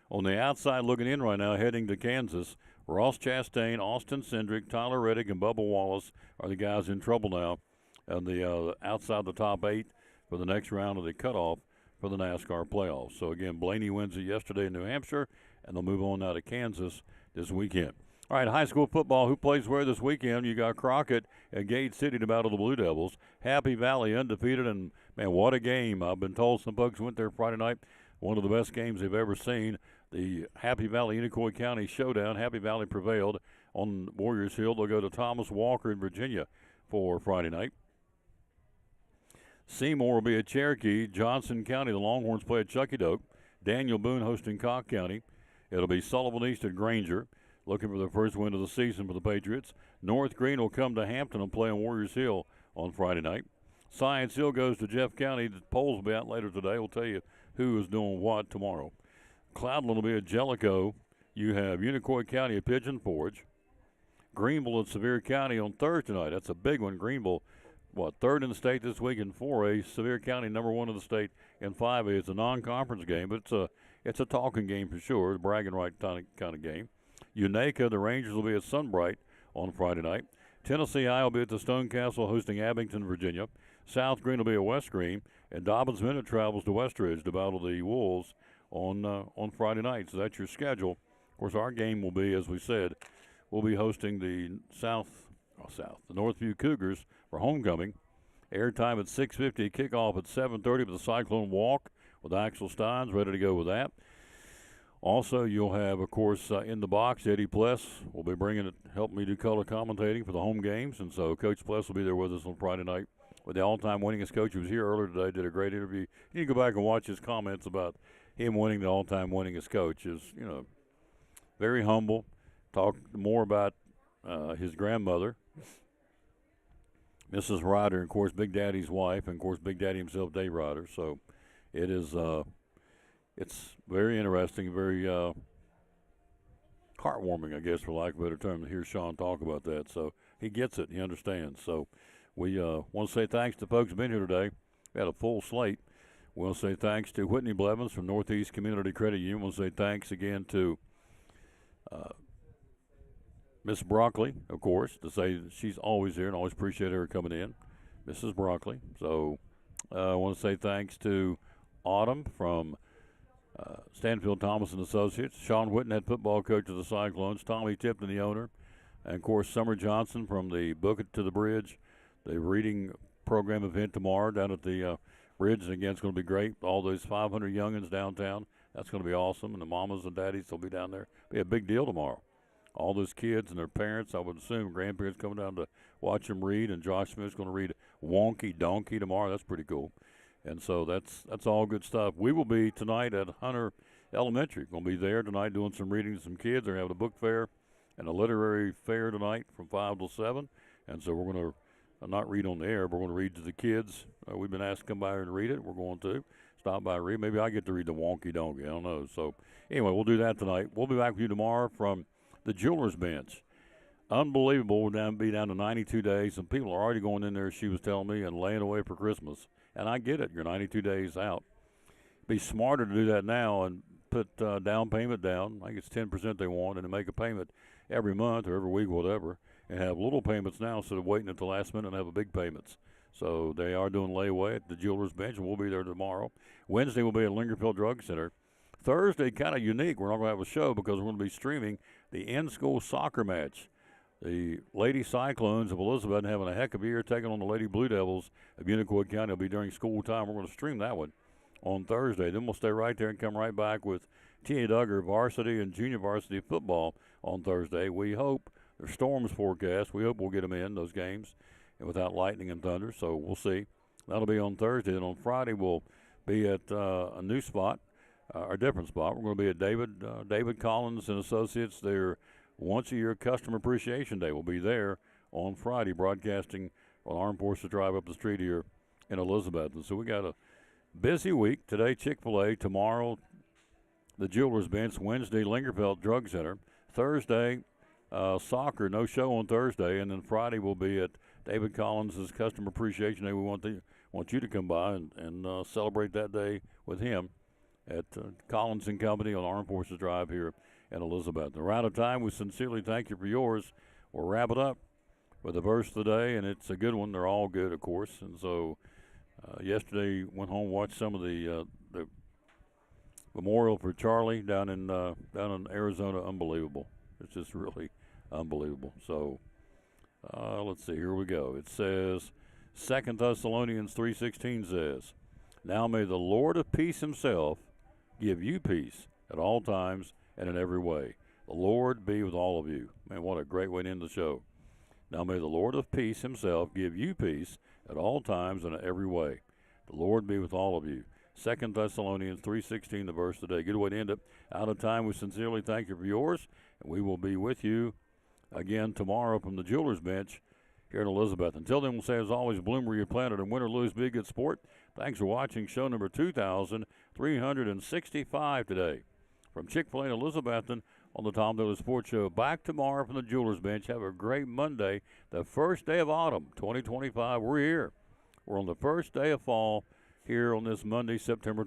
On the outside looking in right now, heading to Kansas, Ross Chastain, Austin Cindric, Tyler Reddick, and Bubba Wallace are the guys in trouble now. And the outside the top 8 for the next round of the cutoff for the NASCAR playoffs. So, again, Blaney wins it yesterday in New Hampshire, and they'll move on now to Kansas this weekend. All right, high school football, who plays where this weekend? You got Crockett at Gate City to battle the Blue Devils. Happy Valley undefeated, and, man, what a game. I've been told some folks went there Friday night. One of the best games they've ever seen. The Happy Valley Unicoi County Showdown. Happy Valley prevailed on Warriors Hill. They'll go to Thomas Walker in Virginia for Friday night. Seymour will be at Cherokee. Johnson County, the Longhorns play at Chucky Doke. Daniel Boone hosting Cock County. It'll be Sullivan East at Granger, looking for their first win of the season for the Patriots. North Green will come to Hampton and play on Warriors Hill on Friday night. Science Hill goes to Jeff County. The polls will be out later today. We'll tell you who is doing what tomorrow. Cloudland will be at Jellicoe. You have Unicoi County at Pigeon Forge. Greenville at Sevier County on Thursday night. That's a big one. Greenville, third in the state this week in 4A. Sevier County, number 1 in the state in 5A. It's a non-conference game, but it's a talking game for sure. It's a bragging right kind of game. Unaka, the Rangers will be at Sunbright on Friday night. Tennessee High will be at the Stone Castle hosting Abington, Virginia. South Green will be at West Green, and Dobbins Minute travels to Westridge to battle the Wolves on Friday night. So that's your schedule. Of course, our game will be, as we said, we'll be hosting the the Northview Cougars for homecoming. Airtime at 6:50, kickoff at 7:30 with the Cyclone Walk with Axel Steins ready to go with that. Also, you'll have, of course, in the box, Eddie Pless will be bringing it, helping me do color commentating for the home games. And so Coach Pless will be there with us on Friday night with the all-time winningest coach who was here earlier today, did a great interview. You can go back and watch his comments about him winning the all-time winningest coach. Is, very humble. Talked more about his grandmother, Mrs. Ryder, and, of course, Big Daddy's wife, and, of course, Big Daddy himself, Dave Ryder. So it is it's very interesting, very heartwarming, I guess, for lack of a better term, to hear Sean talk about that. So he gets it. He understands. So we want to say thanks to folks who've been here today. We had a full slate. We want to say thanks to Whitney Blevins from Northeast Community Credit Union. We want to say thanks again to Miss Broccoli, of course, to say that she's always here and always appreciate her coming in, Mrs. Broccoli. So I want to say thanks to Autumn from Stanfield Thomas and Associates, Sean Whitten, head football coach of the Cyclones, Tommy Tipton, the owner, and, of course, Summer Johnson from the Book It to the Bridge, the reading program event tomorrow down at the Bridge. And, again, it's going to be great. All those 500 youngins downtown, that's going to be awesome, and the mamas and daddies will be down there. It'll be a big deal tomorrow. All those kids and their parents, I would assume, grandparents coming down to watch them read, and Josh Smith's going to read Wonky Donkey tomorrow. That's pretty cool. And so that's all good stuff. We will be tonight at Hunter Elementary. Going to be there tonight doing some reading to some kids. They're having a book fair and a literary fair tonight from 5 till 7. And so we're going to not read on the air, but we're going to read to the kids. We've been asked to come by here and read it. We're going to stop by and read. Maybe I get to read the Wonky Donkey. I don't know. So anyway, we'll do that tonight. We'll be back with you tomorrow from the Jewelers Bench. Unbelievable. We'll be down to 92 days, and people are already going in there, she was telling me, and laying away for Christmas. And I get it. You're 92 days out. Be smarter to do that now and put down payment down. I think it's 10% they want, and to make a payment every month or every week, whatever, and have little payments now instead of waiting until the last minute and have a big payments. So they are doing layaway at the Jewelers Bench, and we'll be there tomorrow. Wednesday we'll be at Lingerfield Drug Center. Thursday, kind of unique. We're not going to have a show because we're going to be streaming the in-school soccer match. The Lady Cyclones of Elizabethton having a heck of a year, taking on the Lady Blue Devils of Unicoi County. It'll be during school time. We're going to stream that one on Thursday. Then we'll stay right there and come right back with T.A. Duggar varsity and junior varsity football on Thursday. We hope there's storms forecast. We hope we'll get them in, those games, and without lightning and thunder. So we'll see. That'll be on Thursday. And on Friday, we'll be at a new spot, a different spot. We're going to be at David Collins and Associates. Their once-a-year Customer Appreciation Day will be there on Friday, broadcasting on Armed Forces Drive up the street here in Elizabethton. So we got a busy week. Today, Chick-fil-A. Tomorrow, the Jewelers Bench. Wednesday, Lingerfeld Drug Center. Thursday, soccer, no show on Thursday. And then Friday will be at David Collins' Customer Appreciation Day. We want you to come by and celebrate that day with him at Collins & Company on Armed Forces Drive here in Elizabethton. We're out of time. We sincerely thank you for yours. We'll wrap it up with the verse of the day, and it's a good one. They're all good, of course. And so yesterday went home, watched some of the memorial for Charlie down in Arizona. Unbelievable. It's just really unbelievable. So let's see. Here we go. It says, 2 Thessalonians 3:16 says, now may the Lord of peace himself give you peace at all times and in every way. The Lord be with all of you. Man, what a great way to end the show. Now may the Lord of peace himself give you peace at all times and in every way. The Lord be with all of you. 2 Thessalonians 3:16, the verse today. Good way to end it. Out of time, we sincerely thank you for yours, and we will be with you again tomorrow from the Jewelers Bench here in Elizabeth. Until then, we'll say, as always, bloom where you planted, and win or lose, be a good sport. Thanks for watching show number 2,365 today from Chick-fil-A in Elizabethton on the Tom Dillon Sports Show. Back tomorrow from the Jewelers Bench. Have a great Monday, the first day of autumn, 2025. We're here. We're on the first day of fall here on this Monday, September